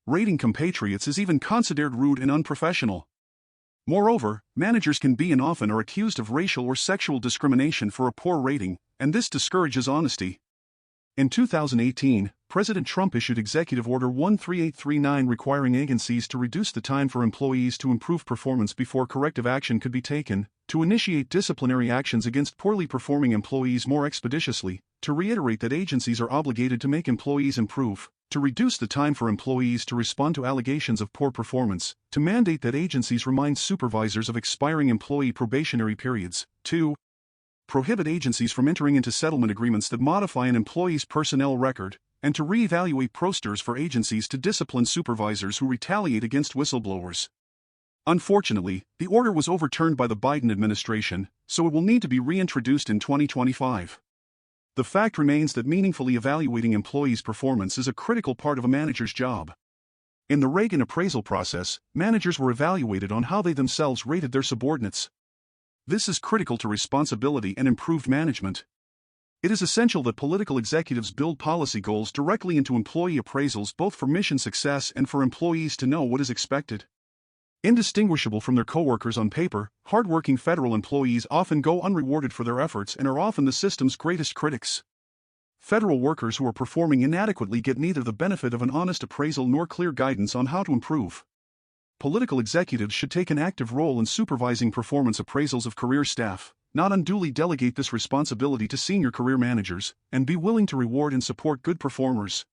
Rating compatriots is even considered rude and unprofessional. Moreover, managers can be and often are accused of racial or sexual discrimination for a poor rating, and this discourages honesty. In 2018, President Trump issued Executive Order 13839 requiring agencies to reduce the time for employees to improve performance before corrective action could be taken, to initiate disciplinary actions against poorly performing employees more expeditiously, to reiterate that agencies are obligated to make employees improve, to reduce the time for employees to respond to allegations of poor performance, to mandate that agencies remind supervisors of expiring employee probationary periods, to prohibit agencies from entering into settlement agreements that modify an employee's personnel record, and to re-evaluate posters for agencies to discipline supervisors who retaliate against whistleblowers. Unfortunately, the order was overturned by the Biden administration, so it will need to be reintroduced in 2025. The fact remains that meaningfully evaluating employees' performance is a critical part of a manager's job. In the Reagan appraisal process, managers were evaluated on how they themselves rated their subordinates. This is critical to responsibility and improved management. It is essential that political executives build policy goals directly into employee appraisals both for mission success and for employees to know what is expected. Indistinguishable from their coworkers on paper, hardworking federal employees often go unrewarded for their efforts and are often the system's greatest critics. Federal workers who are performing inadequately get neither the benefit of an honest appraisal nor clear guidance on how to improve. Political executives should take an active role in supervising performance appraisals of career staff, not unduly delegate this responsibility to senior career managers, and be willing to reward and support good performers.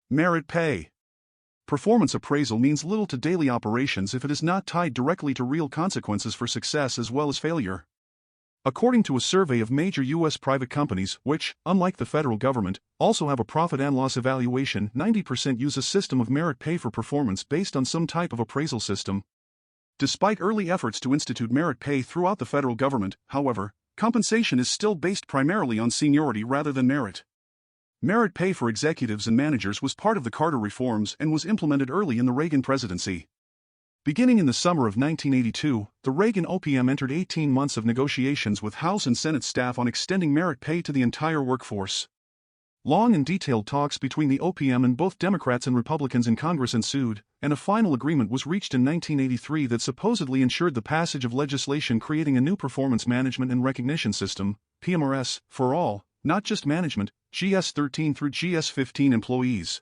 Merit pay. Performance appraisal means little to daily operations if it is not tied directly to real consequences for success as well as failure. According to a survey of major U.S. private companies, which, unlike the federal government, also have a profit and loss evaluation, 90% use a system of merit pay for performance based on some type of appraisal system. Despite early efforts to institute merit pay throughout the federal government, however, compensation is still based primarily on seniority rather than merit. Merit pay for executives and managers was part of the Carter reforms and was implemented early in the Reagan presidency. Beginning in the summer of 1982, the Reagan OPM entered 18 months of negotiations with House and Senate staff on extending merit pay to the entire workforce. Long and detailed talks between the OPM and both Democrats and Republicans in Congress ensued, and a final agreement was reached in 1983 that supposedly ensured the passage of legislation creating a new performance management and recognition system, PMRS, for all, not just management, GS-13 through GS-15 employees.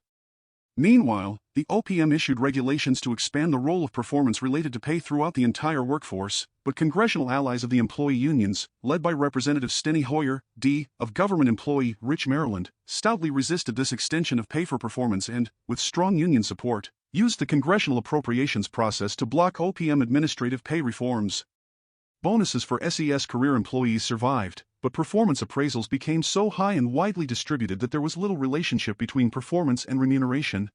Meanwhile, the OPM issued regulations to expand the role of performance related to pay throughout the entire workforce, but congressional allies of the employee unions, led by Representative Steny Hoyer, D., of Government Employee, Rich, Maryland, stoutly resisted this extension of pay for performance and, with strong union support, used the congressional appropriations process to block OPM administrative pay reforms. Bonuses for SES career employees survived, but performance appraisals became so high and widely distributed that there was little relationship between performance and remuneration.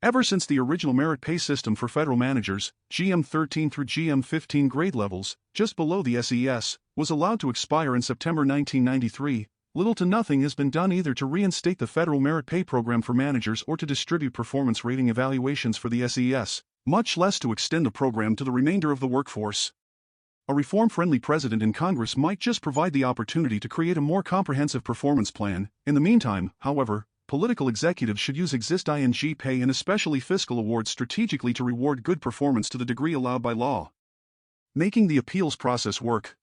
Ever since the original merit pay system for federal managers, GM-13 through GM-15 grade levels, just below the SES, was allowed to expire in September 1993, little to nothing has been done either to reinstate the federal merit pay program for managers or to distribute performance rating evaluations for the SES, much less to extend the program to the remainder of the workforce. A reform-friendly president in Congress might just provide the opportunity to create a more comprehensive performance plan. In the meantime, however, political executives should use exist-ing pay and especially fiscal awards strategically to reward good performance to the degree allowed by law. Making the appeals process work.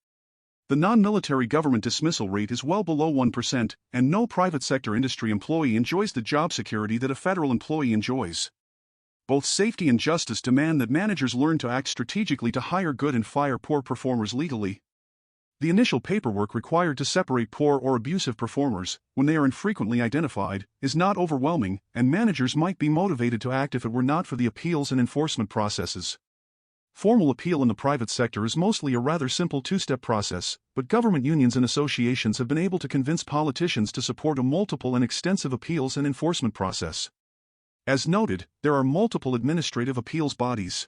The non-military government dismissal rate is well below 1%, and no private sector industry employee enjoys the job security that a federal employee enjoys. Both safety and justice demand that managers learn to act strategically to hire good and fire poor performers legally. The initial paperwork required to separate poor or abusive performers, when they are infrequently identified, is not overwhelming, and managers might be motivated to act if it were not for the appeals and enforcement processes. Formal appeal in the private sector is mostly a rather simple two-step process, but government unions and associations have been able to convince politicians to support a multiple and extensive appeals and enforcement process. As noted, there are multiple administrative appeals bodies.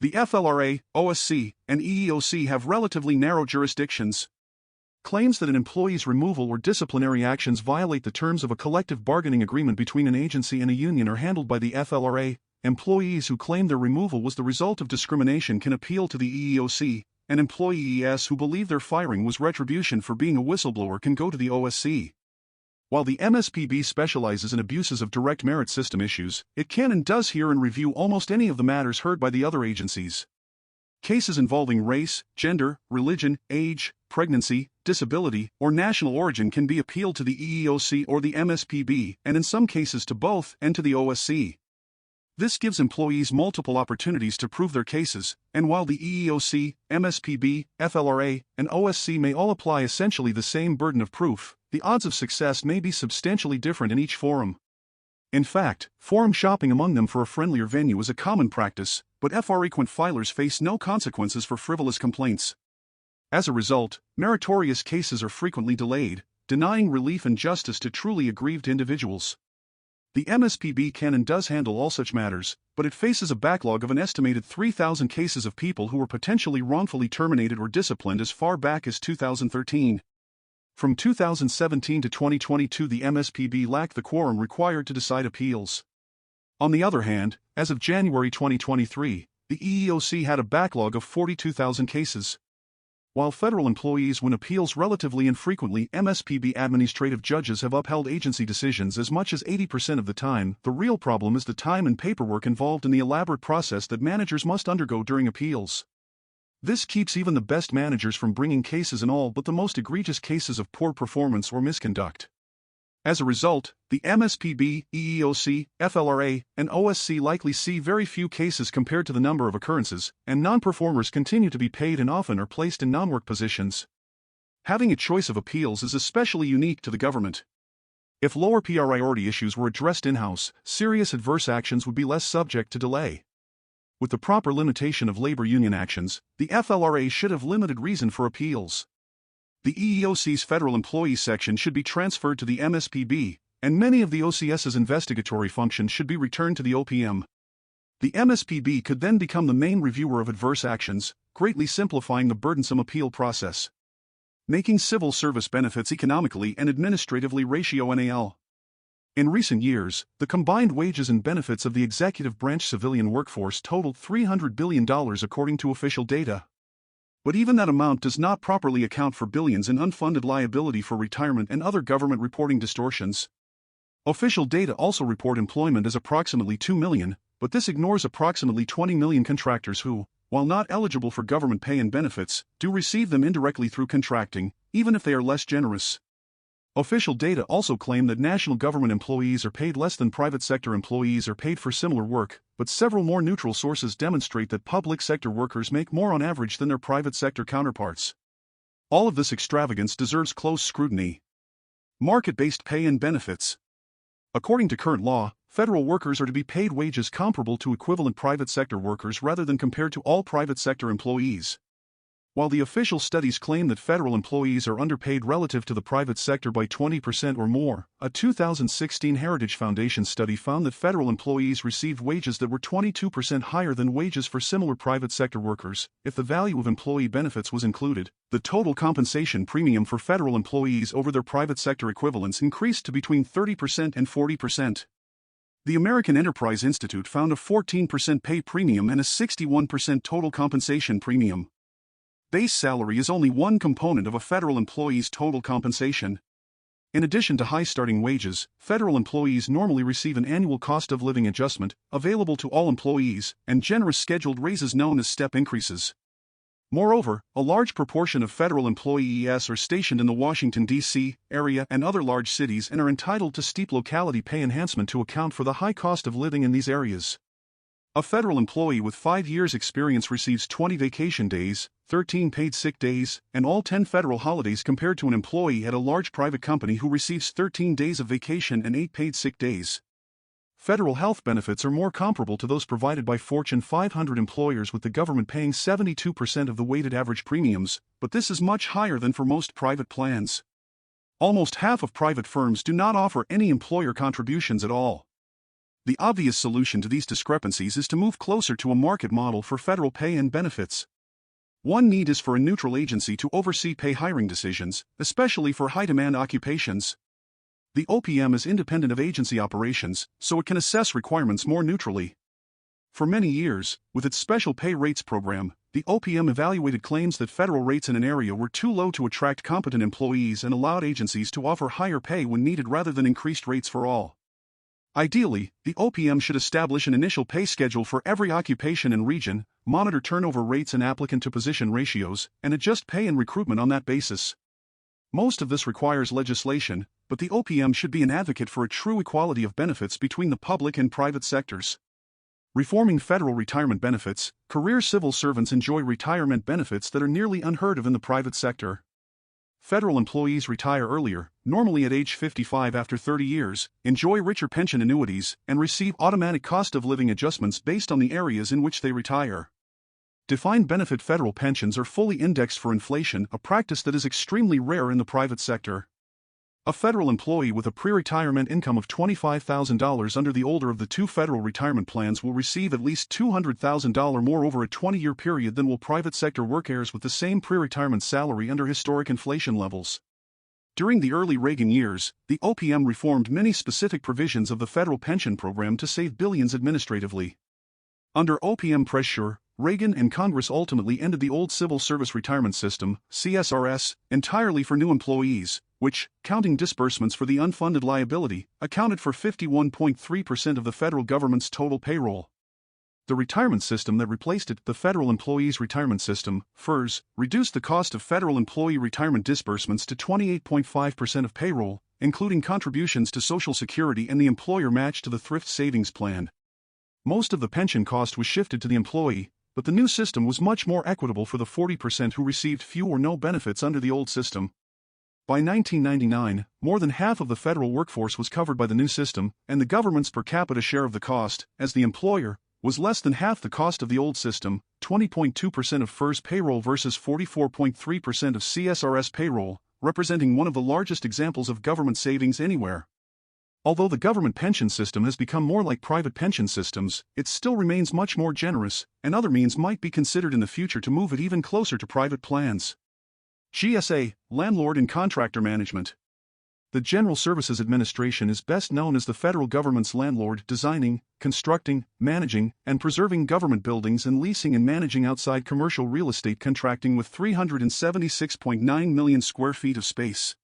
The FLRA, OSC, and EEOC have relatively narrow jurisdictions. Claims that an employee's removal or disciplinary actions violate the terms of a collective bargaining agreement between an agency and a union are handled by the FLRA. Employees who claim their removal was the result of discrimination can appeal to the EEOC, and employees who believe their firing was retribution for being a whistleblower can go to the OSC. While the MSPB specializes in abuses of direct merit system issues, it can and does hear and review almost any of the matters heard by the other agencies. Cases involving race, gender, religion, age, pregnancy, disability, or national origin can be appealed to the EEOC or the MSPB, and in some cases to both and to the OSC. This gives employees multiple opportunities to prove their cases, and while the EEOC, MSPB, FLRA, and OSC may all apply essentially the same burden of proof, the odds of success may be substantially different in each forum. In fact, forum shopping among them for a friendlier venue is a common practice, but frequent filers face no consequences for frivolous complaints. As a result, meritorious cases are frequently delayed, denying relief and justice to truly aggrieved individuals. The MSPB can and does handle all such matters, but it faces a backlog of an estimated 3,000 cases of people who were potentially wrongfully terminated or disciplined as far back as 2013. From 2017 to 2022, the MSPB lacked the quorum required to decide appeals. On the other hand, as of January 2023, the EEOC had a backlog of 42,000 cases. While federal employees win appeals relatively infrequently, MSPB administrative judges have upheld agency decisions as much as 80% of the time. The real problem is the time and paperwork involved in the elaborate process that managers must undergo during appeals. This keeps even the best managers from bringing cases in all but the most egregious cases of poor performance or misconduct. As a result, the MSPB, EEOC, FLRA, and OSC likely see very few cases compared to the number of occurrences, and non-performers continue to be paid and often are placed in non-work positions. Having a choice of appeals is especially unique to the government. If lower priority issues were addressed in-house, serious adverse actions would be less subject to delay. With the proper limitation of labor union actions, the FLRA should have limited reason for appeals. The EEOC's Federal Employees section should be transferred to the MSPB, and many of the OCS's investigatory functions should be returned to the OPM. The MSPB could then become the main reviewer of adverse actions, greatly simplifying the burdensome appeal process. Making civil service benefits economically and administratively ratio. In recent years, the combined wages and benefits of the executive branch civilian workforce totaled $300 billion according to official data. But even that amount does not properly account for billions in unfunded liability for retirement and other government reporting distortions. Official data also report employment as approximately 2 million, but this ignores approximately 20 million contractors who, while not eligible for government pay and benefits, do receive them indirectly through contracting, even if they are less generous. Official data also claim that national government employees are paid less than private sector employees are paid for similar work, but several more neutral sources demonstrate that public sector workers make more on average than their private sector counterparts. All of this extravagance deserves close scrutiny. Market-based pay and benefits. According to current law, federal workers are to be paid wages comparable to equivalent private sector workers rather than compared to all private sector employees. While the official studies claim that federal employees are underpaid relative to the private sector by 20% or more, a 2016 Heritage Foundation study found that federal employees received wages that were 22% higher than wages for similar private sector workers. If the value of employee benefits was included, the total compensation premium for federal employees over their private sector equivalents increased to between 30% and 40%. The American Enterprise Institute found a 14% pay premium and a 61% total compensation premium. Base salary is only one component of a federal employee's total compensation. In addition to high starting wages, federal employees normally receive an annual cost of living adjustment, available to all employees, and generous scheduled raises known as step increases. Moreover, a large proportion of federal employees are stationed in the Washington, D.C. area and other large cities and are entitled to steep locality pay enhancement to account for the high cost of living in these areas. A federal employee with 5 years' experience receives 20 vacation days, 13 paid sick days, and all 10 federal holidays compared to an employee at a large private company who receives 13 days of vacation and 8 paid sick days. Federal health benefits are more comparable to those provided by Fortune 500 employers, with the government paying 72% of the weighted average premiums, but this is much higher than for most private plans. Almost half of private firms do not offer any employer contributions at all. The obvious solution to these discrepancies is to move closer to a market model for federal pay and benefits. One need is for a neutral agency to oversee pay hiring decisions, especially for high-demand occupations. The OPM is independent of agency operations, so it can assess requirements more neutrally. For many years, with its special pay rates program, the OPM evaluated claims that federal rates in an area were too low to attract competent employees and allowed agencies to offer higher pay when needed rather than increased rates for all. Ideally, the OPM should establish an initial pay schedule for every occupation and region, monitor turnover rates and applicant-to-position ratios, and adjust pay and recruitment on that basis. Most of this requires legislation, but the OPM should be an advocate for a true equality of benefits between the public and private sectors. Reforming federal retirement benefits, career civil servants enjoy retirement benefits that are nearly unheard of in the private sector. Federal employees retire earlier, normally at age 55 after 30 years, enjoy richer pension annuities, and receive automatic cost of living adjustments based on the areas in which they retire. Defined benefit federal pensions are fully indexed for inflation, a practice that is extremely rare in the private sector. A federal employee with a pre-retirement income of $25,000 under the older of the two federal retirement plans will receive at least $200,000 more over a 20-year period than will private sector workers with the same pre-retirement salary under historic inflation levels. During the early Reagan years, the OPM reformed many specific provisions of the federal pension program to save billions administratively. Under OPM pressure, Reagan and Congress ultimately ended the old Civil Service Retirement System, CSRS, entirely for new employees, which, counting disbursements for the unfunded liability, accounted for 51.3% of the federal government's total payroll. The retirement system that replaced it, the Federal Employees Retirement System, FERS, reduced the cost of federal employee retirement disbursements to 28.5% of payroll, including contributions to Social Security and the employer match to the Thrift Savings Plan. Most of the pension cost was shifted to the employee, but the new system was much more equitable for the 40% who received few or no benefits under the old system. By 1999, more than half of the federal workforce was covered by the new system, and the government's per capita share of the cost, as the employer, was less than half the cost of the old system, 20.2% of FERS payroll versus 44.3% of CSRS payroll, representing one of the largest examples of government savings anywhere. Although the government pension system has become more like private pension systems, it still remains much more generous, and other means might be considered in the future to move it even closer to private plans. GSA, Landlord and Contractor Management. The General Services Administration is best known as the federal government's landlord, designing, constructing, managing, and preserving government buildings and leasing and managing outside commercial real estate contracting with 376.9 million square feet of space.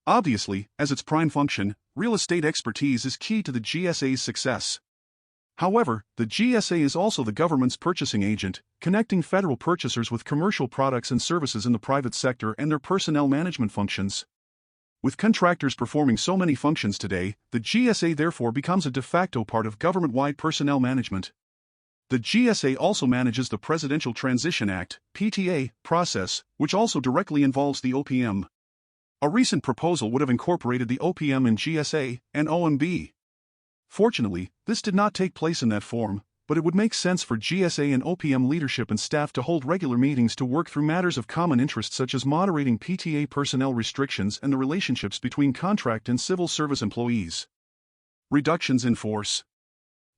Obviously, as its prime function, real estate expertise is key to the GSA's success. However, the GSA is also the government's purchasing agent, connecting federal purchasers with commercial products and services in the private sector and their personnel management functions. With contractors performing so many functions today, the GSA therefore becomes a de facto part of government-wide personnel management. The GSA also manages the Presidential Transition Act (PTA) process, which also directly involves the OPM. A recent proposal would have incorporated the OPM in GSA and OMB. Fortunately, this did not take place in that form, but it would make sense for GSA and OPM leadership and staff to hold regular meetings to work through matters of common interest such as moderating PTA personnel restrictions and the relationships between contract and civil service employees. Reductions in force.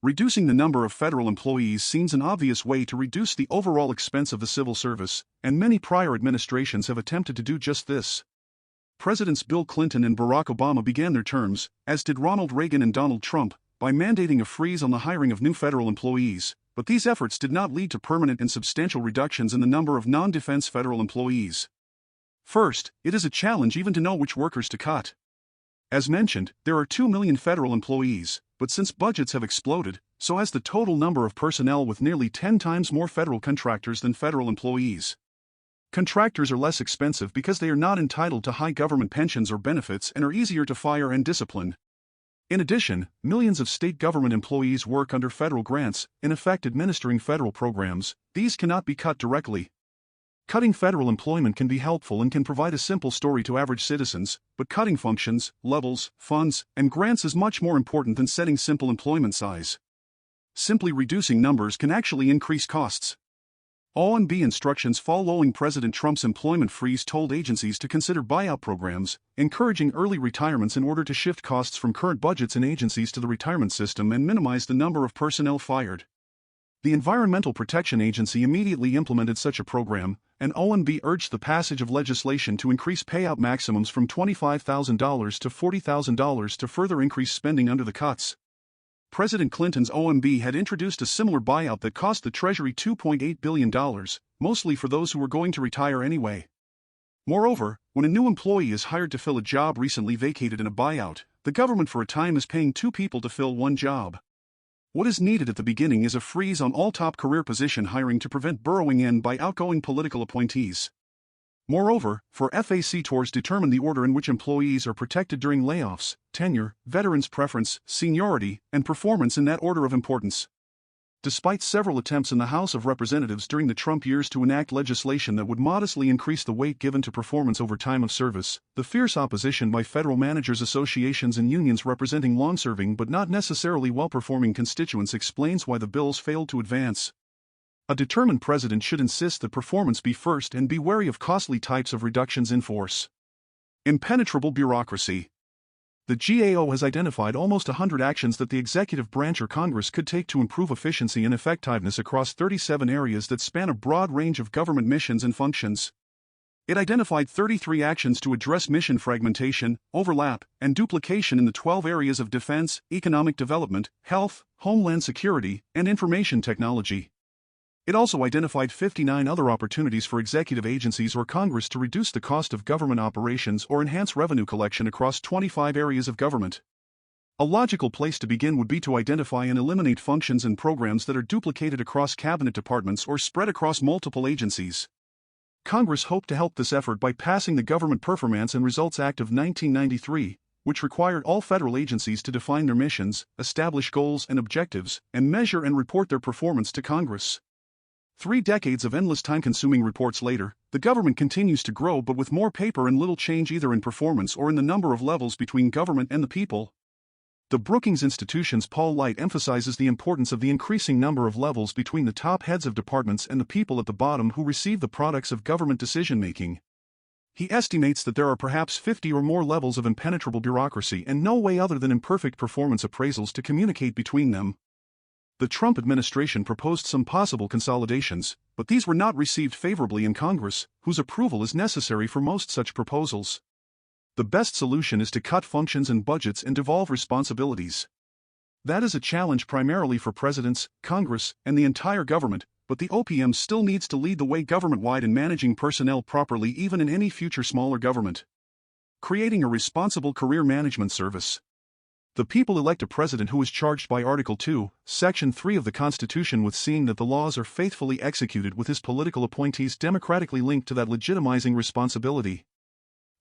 Reducing the number of federal employees seems an obvious way to reduce the overall expense of the civil service, and many prior administrations have attempted to do just this. Presidents Bill Clinton and Barack Obama began their terms, as did Ronald Reagan and Donald Trump, by mandating a freeze on the hiring of new federal employees, but these efforts did not lead to permanent and substantial reductions in the number of non-defense federal employees. First, it is a challenge even to know which workers to cut. As mentioned, there are 2 million federal employees, but since budgets have exploded, so has the total number of personnel with nearly 10 times more federal contractors than federal employees. Contractors are less expensive because they are not entitled to high government pensions or benefits and are easier to fire and discipline. In addition, millions of state government employees work under federal grants, in effect administering federal programs. These cannot be cut directly. Cutting federal employment can be helpful and can provide a simple story to average citizens, but cutting functions, levels, funds, and grants is much more important than setting simple employment size. Simply reducing numbers can actually increase costs. OMB instructions following President Trump's employment freeze told agencies to consider buyout programs, encouraging early retirements in order to shift costs from current budgets in agencies to the retirement system and minimize the number of personnel fired. The Environmental Protection Agency immediately implemented such a program, and OMB urged the passage of legislation to increase payout maximums from $25,000 to $40,000 to further increase spending under the cuts. President Clinton's OMB had introduced a similar buyout that cost the Treasury $2.8 billion, mostly for those who were going to retire anyway. Moreover, when a new employee is hired to fill a job recently vacated in a buyout, the government for a time is paying 2 people to fill one job. What is needed at the beginning is a freeze on all top career position hiring to prevent burrowing in by outgoing political appointees. Moreover, for FACTors determine the order in which employees are protected during layoffs, tenure, veterans preference, seniority, and performance in that order of importance. Despite several attempts in the House of Representatives during the Trump years to enact legislation that would modestly increase the weight given to performance over time of service, the fierce opposition by federal managers' associations and unions representing long-serving but not necessarily well-performing constituents explains why the bills failed to advance. A determined president should insist that performance be first and be wary of costly types of reductions in force. Impenetrable bureaucracy. The GAO has identified almost 100 actions that the executive branch or Congress could take to improve efficiency and effectiveness across 37 areas that span a broad range of government missions and functions. It identified 33 actions to address mission fragmentation, overlap, and duplication in the 12 areas of defense, economic development, health, homeland security, and information technology. It also identified 59 other opportunities for executive agencies or Congress to reduce the cost of government operations or enhance revenue collection across 25 areas of government. A logical place to begin would be to identify and eliminate functions and programs that are duplicated across cabinet departments or spread across multiple agencies. Congress hoped to help this effort by passing the Government Performance and Results Act of 1993, which required all federal agencies to define their missions, establish goals and objectives, and measure and report their performance to Congress. 3 decades of endless time-consuming reports later, the government continues to grow but with more paper and little change either in performance or in the number of levels between government and the people. The Brookings Institution's Paul Light emphasizes the importance of the increasing number of levels between the top heads of departments and the people at the bottom who receive the products of government decision-making. He estimates that there are perhaps 50 or more levels of impenetrable bureaucracy and no way other than imperfect performance appraisals to communicate between them. The Trump administration proposed some possible consolidations, but these were not received favorably in Congress, whose approval is necessary for most such proposals. The best solution is to cut functions and budgets and devolve responsibilities. That is a challenge primarily for presidents, Congress, and the entire government, but the OPM still needs to lead the way government-wide in managing personnel properly even in any future smaller government. Creating a responsible career management service. The people elect a president who is charged by Article 2, Section 3 of the Constitution with seeing that the laws are faithfully executed with his political appointees democratically linked to that legitimizing responsibility.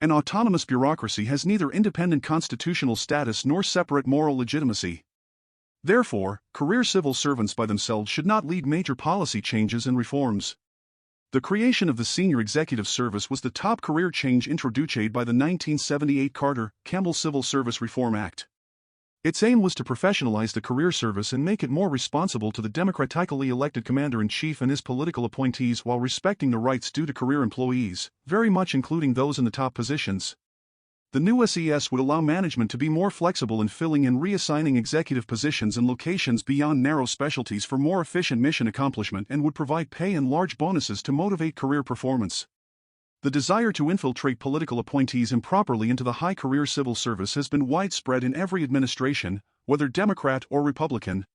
An autonomous bureaucracy has neither independent constitutional status nor separate moral legitimacy. Therefore, career civil servants by themselves should not lead major policy changes and reforms. The creation of the Senior Executive Service was the top career change introduced by the 1978 Carter-Campbell Civil Service Reform Act. Its aim was to professionalize the career service and make it more responsible to the democratically elected commander-in-chief and his political appointees while respecting the rights due to career employees, very much including those in the top positions. The new SES would allow management to be more flexible in filling and reassigning executive positions and locations beyond narrow specialties for more efficient mission accomplishment and would provide pay and large bonuses to motivate career performance. The desire to infiltrate political appointees improperly into the high career civil service has been widespread in every administration, whether Democrat or Republican.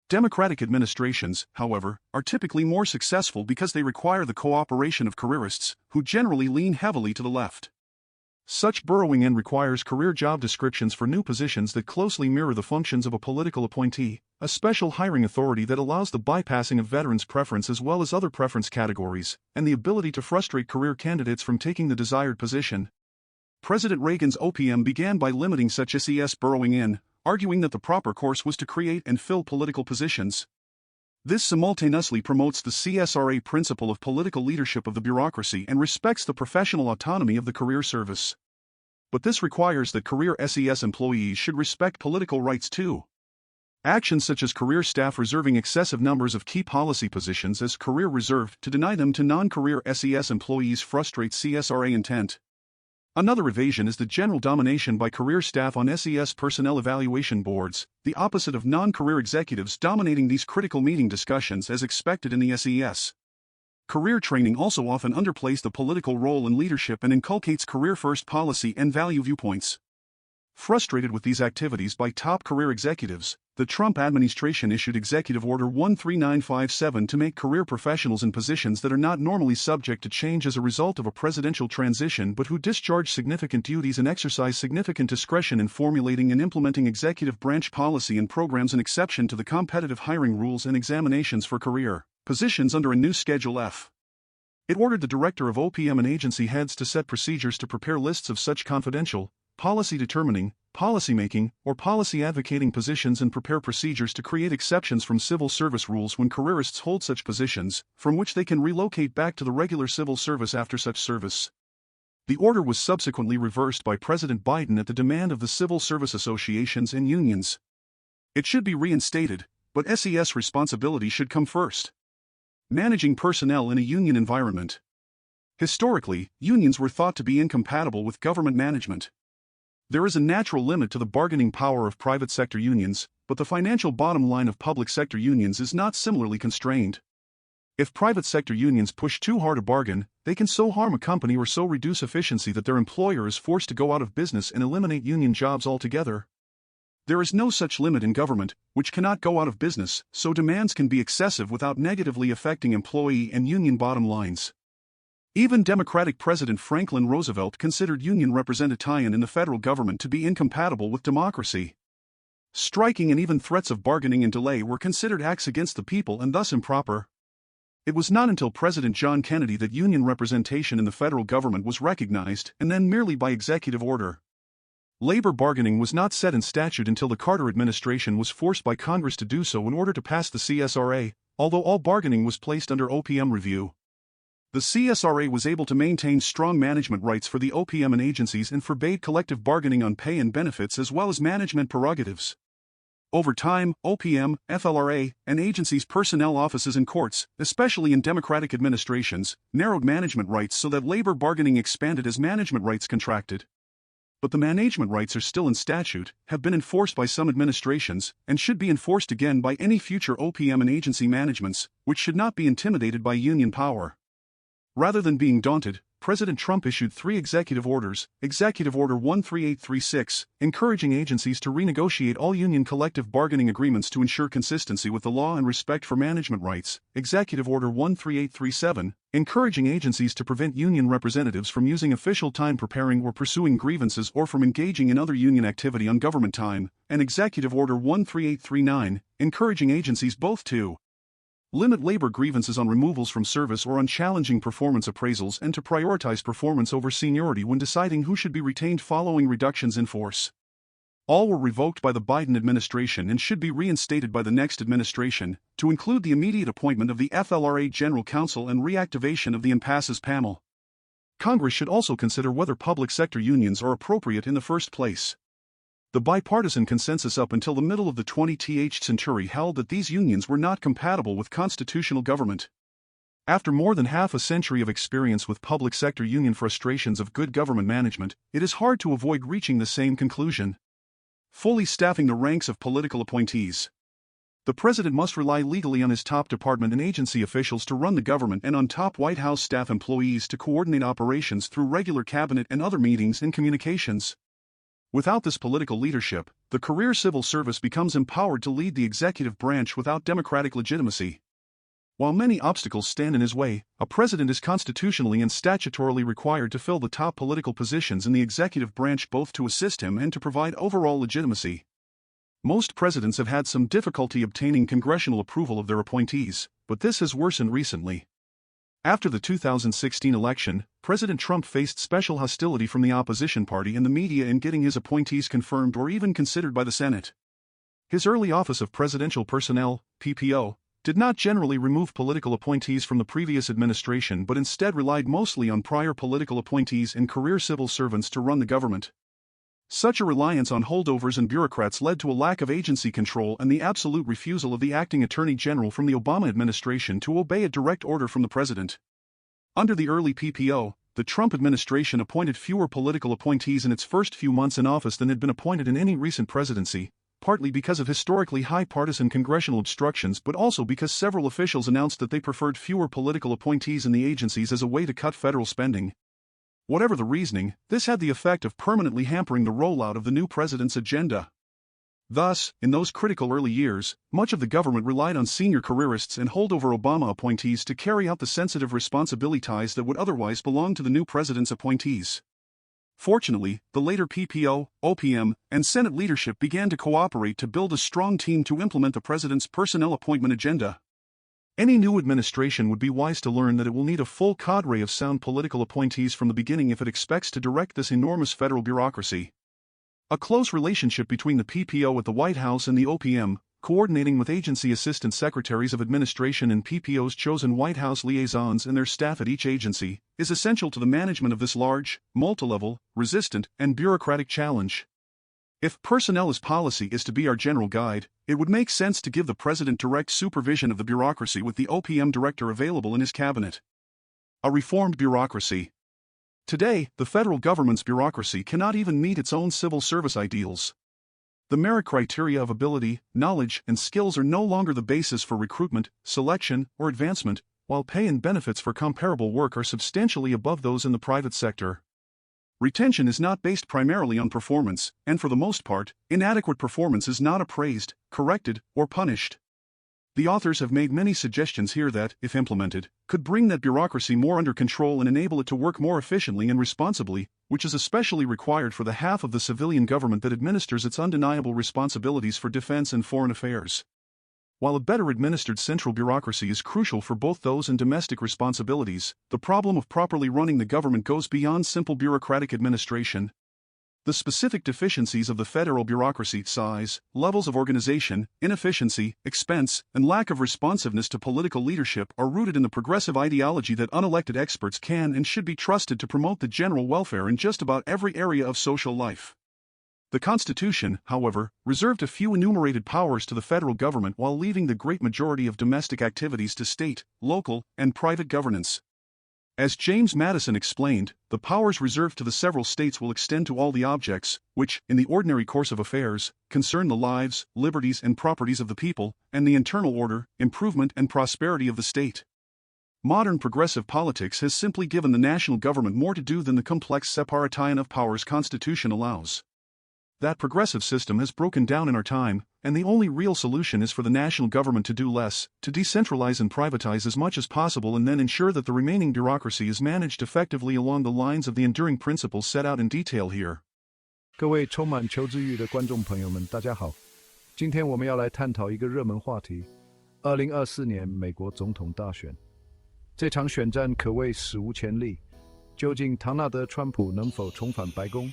Democratic administrations, however, are typically more successful because they require the cooperation of careerists, who generally lean heavily to the left. Such burrowing in requires career job descriptions for new positions that closely mirror the functions of a political appointee, a special hiring authority that allows the bypassing of veterans' preference as well as other preference categories, and the ability to frustrate career candidates from taking the desired position. President Reagan's OPM began by limiting such SES burrowing in, arguing that the proper course was to create and fill political positions. This simultaneously promotes the CSRA principle of political leadership of the bureaucracy and respects the professional autonomy of the career service. But this requires that career SES employees should respect political rights too. Actions such as career staff reserving excessive numbers of key policy positions as career reserved to deny them to non-career SES employees frustrate CSRA intent. Another evasion is the general domination by career staff on SES personnel evaluation boards, the opposite of non-career executives dominating these critical meeting discussions as expected in the SES. Career training also often underplays the political role in leadership and inculcates career-first policy and value viewpoints. Frustrated with these activities by top career executives, the Trump administration issued Executive Order 13957 to make career professionals in positions that are not normally subject to change as a result of a presidential transition but who discharge significant duties and exercise significant discretion in formulating and implementing executive branch policy and programs an exception to the competitive hiring rules and examinations for career positions under a new Schedule F. It ordered the director of OPM and agency heads to set procedures to prepare lists of such confidential, policy determining, policy making, or policy advocating positions and prepare procedures to create exceptions from civil service rules when careerists hold such positions, from which they can relocate back to the regular civil service after such service. The order was subsequently reversed by President Biden at the demand of the civil service associations and unions. It should be reinstated, but SES responsibility should come first. Managing personnel in a union environment. Historically, unions were thought to be incompatible with government management. There is a natural limit to the bargaining power of private sector unions, but the financial bottom line of public sector unions is not similarly constrained. If private sector unions push too hard a bargain, they can so harm a company or so reduce efficiency that their employer is forced to go out of business and eliminate union jobs altogether. There is no such limit in government, which cannot go out of business, so demands can be excessive without negatively affecting employee and union bottom lines. Even Democratic President Franklin Roosevelt considered union representation in the federal government to be incompatible with democracy. Striking and even threats of bargaining and delay were considered acts against the people and thus improper. It was not until President John Kennedy that union representation in the federal government was recognized, and then merely by executive order. Labor bargaining was not set in statute until the Carter administration was forced by Congress to do so in order to pass the CSRA, although all bargaining was placed under OPM review. The CSRA was able to maintain strong management rights for the OPM and agencies and forbade collective bargaining on pay and benefits as well as management prerogatives. Over time, OPM, FLRA, and agencies' personnel offices and courts, especially in Democratic administrations, narrowed management rights so that labor bargaining expanded as management rights contracted. But the management rights are still in statute, have been enforced by some administrations, and should be enforced again by any future OPM and agency managements, which should not be intimidated by union power. Rather than being daunted, President Trump issued 3 executive orders: Executive Order 13836, encouraging agencies to renegotiate all union collective bargaining agreements to ensure consistency with the law and respect for management rights; Executive Order 13837, encouraging agencies to prevent union representatives from using official time preparing or pursuing grievances or from engaging in other union activity on government time; and Executive Order 13839, encouraging agencies both to limit labor grievances on removals from service or on challenging performance appraisals and to prioritize performance over seniority when deciding who should be retained following reductions in force. All were revoked by the Biden administration and should be reinstated by the next administration, to include the immediate appointment of the FLRA General Counsel and reactivation of the impasses panel. Congress should also consider whether public sector unions are appropriate in the first place. The bipartisan consensus up until the middle of the 20th century held that these unions were not compatible with constitutional government. After more than half a century of experience with public sector union frustrations of good government management, it is hard to avoid reaching the same conclusion. Fully staffing the ranks of political appointees. The president must rely legally on his top department and agency officials to run the government and on top White House staff employees to coordinate operations through regular cabinet and other meetings and communications. Without this political leadership, the career civil service becomes empowered to lead the executive branch without democratic legitimacy. While many obstacles stand in his way, a president is constitutionally and statutorily required to fill the top political positions in the executive branch both to assist him and to provide overall legitimacy. Most presidents have had some difficulty obtaining congressional approval of their appointees, but this has worsened recently. After the 2016 election, President Trump faced special hostility from the opposition party and the media in getting his appointees confirmed or even considered by the Senate. His early Office of Presidential Personnel, PPO, did not generally remove political appointees from the previous administration but instead relied mostly on prior political appointees and career civil servants to run the government. Such a reliance on holdovers and bureaucrats led to a lack of agency control and the absolute refusal of the acting attorney general from the Obama administration to obey a direct order from the president. Under the early PPO, the Trump administration appointed fewer political appointees in its first few months in office than had been appointed in any recent presidency, partly because of historically high partisan congressional obstructions but also because several officials announced that they preferred fewer political appointees in the agencies as a way to cut federal spending. Whatever the reasoning, this had the effect of permanently hampering the rollout of the new president's agenda. Thus, in those critical early years, much of the government relied on senior careerists and holdover Obama appointees to carry out the sensitive responsibilities that would otherwise belong to the new president's appointees. Fortunately, the later PPO, OPM, and Senate leadership began to cooperate to build a strong team to implement the president's personnel appointment agenda. Any new administration would be wise to learn that it will need a full cadre of sound political appointees from the beginning if it expects to direct this enormous federal bureaucracy. A close relationship between the PPO at the White House and the OPM, coordinating with agency assistant secretaries of administration and PPO's chosen White House liaisons and their staff at each agency, is essential to the management of this large, multilevel, resistant, and bureaucratic challenge. If personnel as policy is to be our general guide, it would make sense to give the president direct supervision of the bureaucracy with the OPM director available in his cabinet. A reformed bureaucracy. Today, the federal government's bureaucracy cannot even meet its own civil service ideals. The merit criteria of ability, knowledge, and skills are no longer the basis for recruitment, selection, or advancement, while pay and benefits for comparable work are substantially above those in the private sector. Retention is not based primarily on performance, and for the most part, inadequate performance is not appraised, corrected, or punished. The authors have made many suggestions here that, if implemented, could bring that bureaucracy more under control and enable it to work more efficiently and responsibly, which is especially required for the half of the civilian government that administers its undeniable responsibilities for defense and foreign affairs. While a better administered central bureaucracy is crucial for both those and domestic responsibilities, the problem of properly running the government goes beyond simple bureaucratic administration. The specific deficiencies of the federal bureaucracy, size, levels of organization, inefficiency, expense, and lack of responsiveness to political leadership are rooted in the progressive ideology that unelected experts can and should be trusted to promote the general welfare in just about every area of social life. The Constitution, however, reserved a few enumerated powers to the federal government while leaving the great majority of domestic activities to state, local, and private governance. As James Madison explained, the powers reserved to the several states will extend to all the objects, which, in the ordinary course of affairs, concern the lives, liberties, and properties of the people, and the internal order, improvement, and prosperity of the state. Modern progressive politics has simply given the national government more to do than the complex separation of powers Constitution allows. That progressive system has broken down in our time, and the only real solution is for the national government to do less, to decentralize and privatize as much as possible and then ensure that the remaining bureaucracy is managed effectively along the lines of the enduring principles set out in detail here. 各位充满求知欲的观众朋友们，大家好。今天我们要来探讨一个热门话题：2024年美国总统大选。这场选战可谓史无前例，究竟唐纳德·川普能否重返白宫？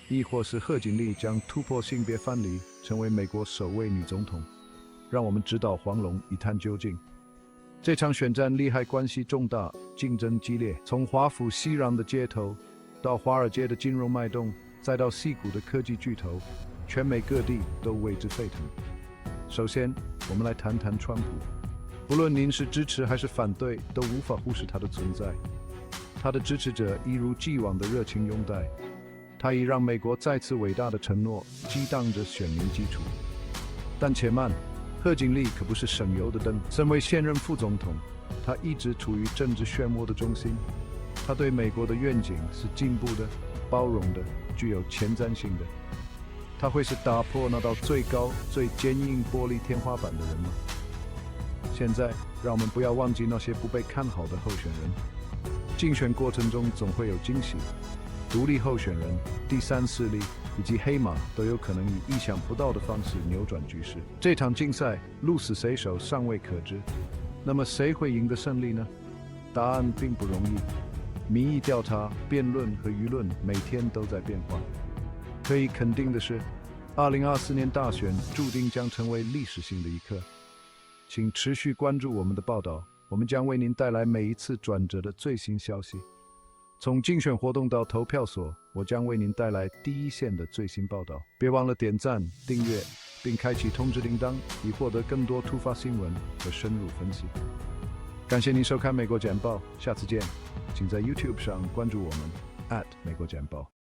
亦或是贺锦丽将突破性别藩篱，成为美国首位女总统？让我们直捣黄龙，一探究竟。这场选战利害关系重大，竞争激烈，从华府熙攘的街头，到华尔街的金融脉动，再到矽谷的科技巨头，全美各地都为之沸腾。首先，我们来谈谈川普。不论您是支持还是反对，都无法忽视他的存在。他的支持者一如既往的热情拥戴。他已让美国再次伟大的承诺激荡着选民基础。但且慢，贺锦丽可不是省油的灯。身为现任副总统，他一直处于政治漩涡的中心。他对美国的愿景是进步的、包容的、具有前瞻性的。他会是打破那道最高、最坚硬玻璃天花板的人吗？现在，让我们不要忘记那些不被看好的候选人。竞选过程中总会有惊喜。独立候选人、第三势力以及黑马都有可能以意想不到的方式扭转局势。这场竞赛鹿死谁手尚未可知，那么谁会赢得胜利呢？答案并不容易。民意调查、辩论和舆论每天都在变化。可以肯定的是，2024年大选注定将成为历史性的一刻。请持续关注我们的报道，我们将为您带来每一次转折的最新消息。从竞选活动到投票所，我将为您带来第一线的最新报道。别忘了点赞、订阅，并开启通知铃铛，以获得更多突发新闻和深入分析。感谢您收看美国简报，下次见。请在 YouTube 上关注我们美国简报。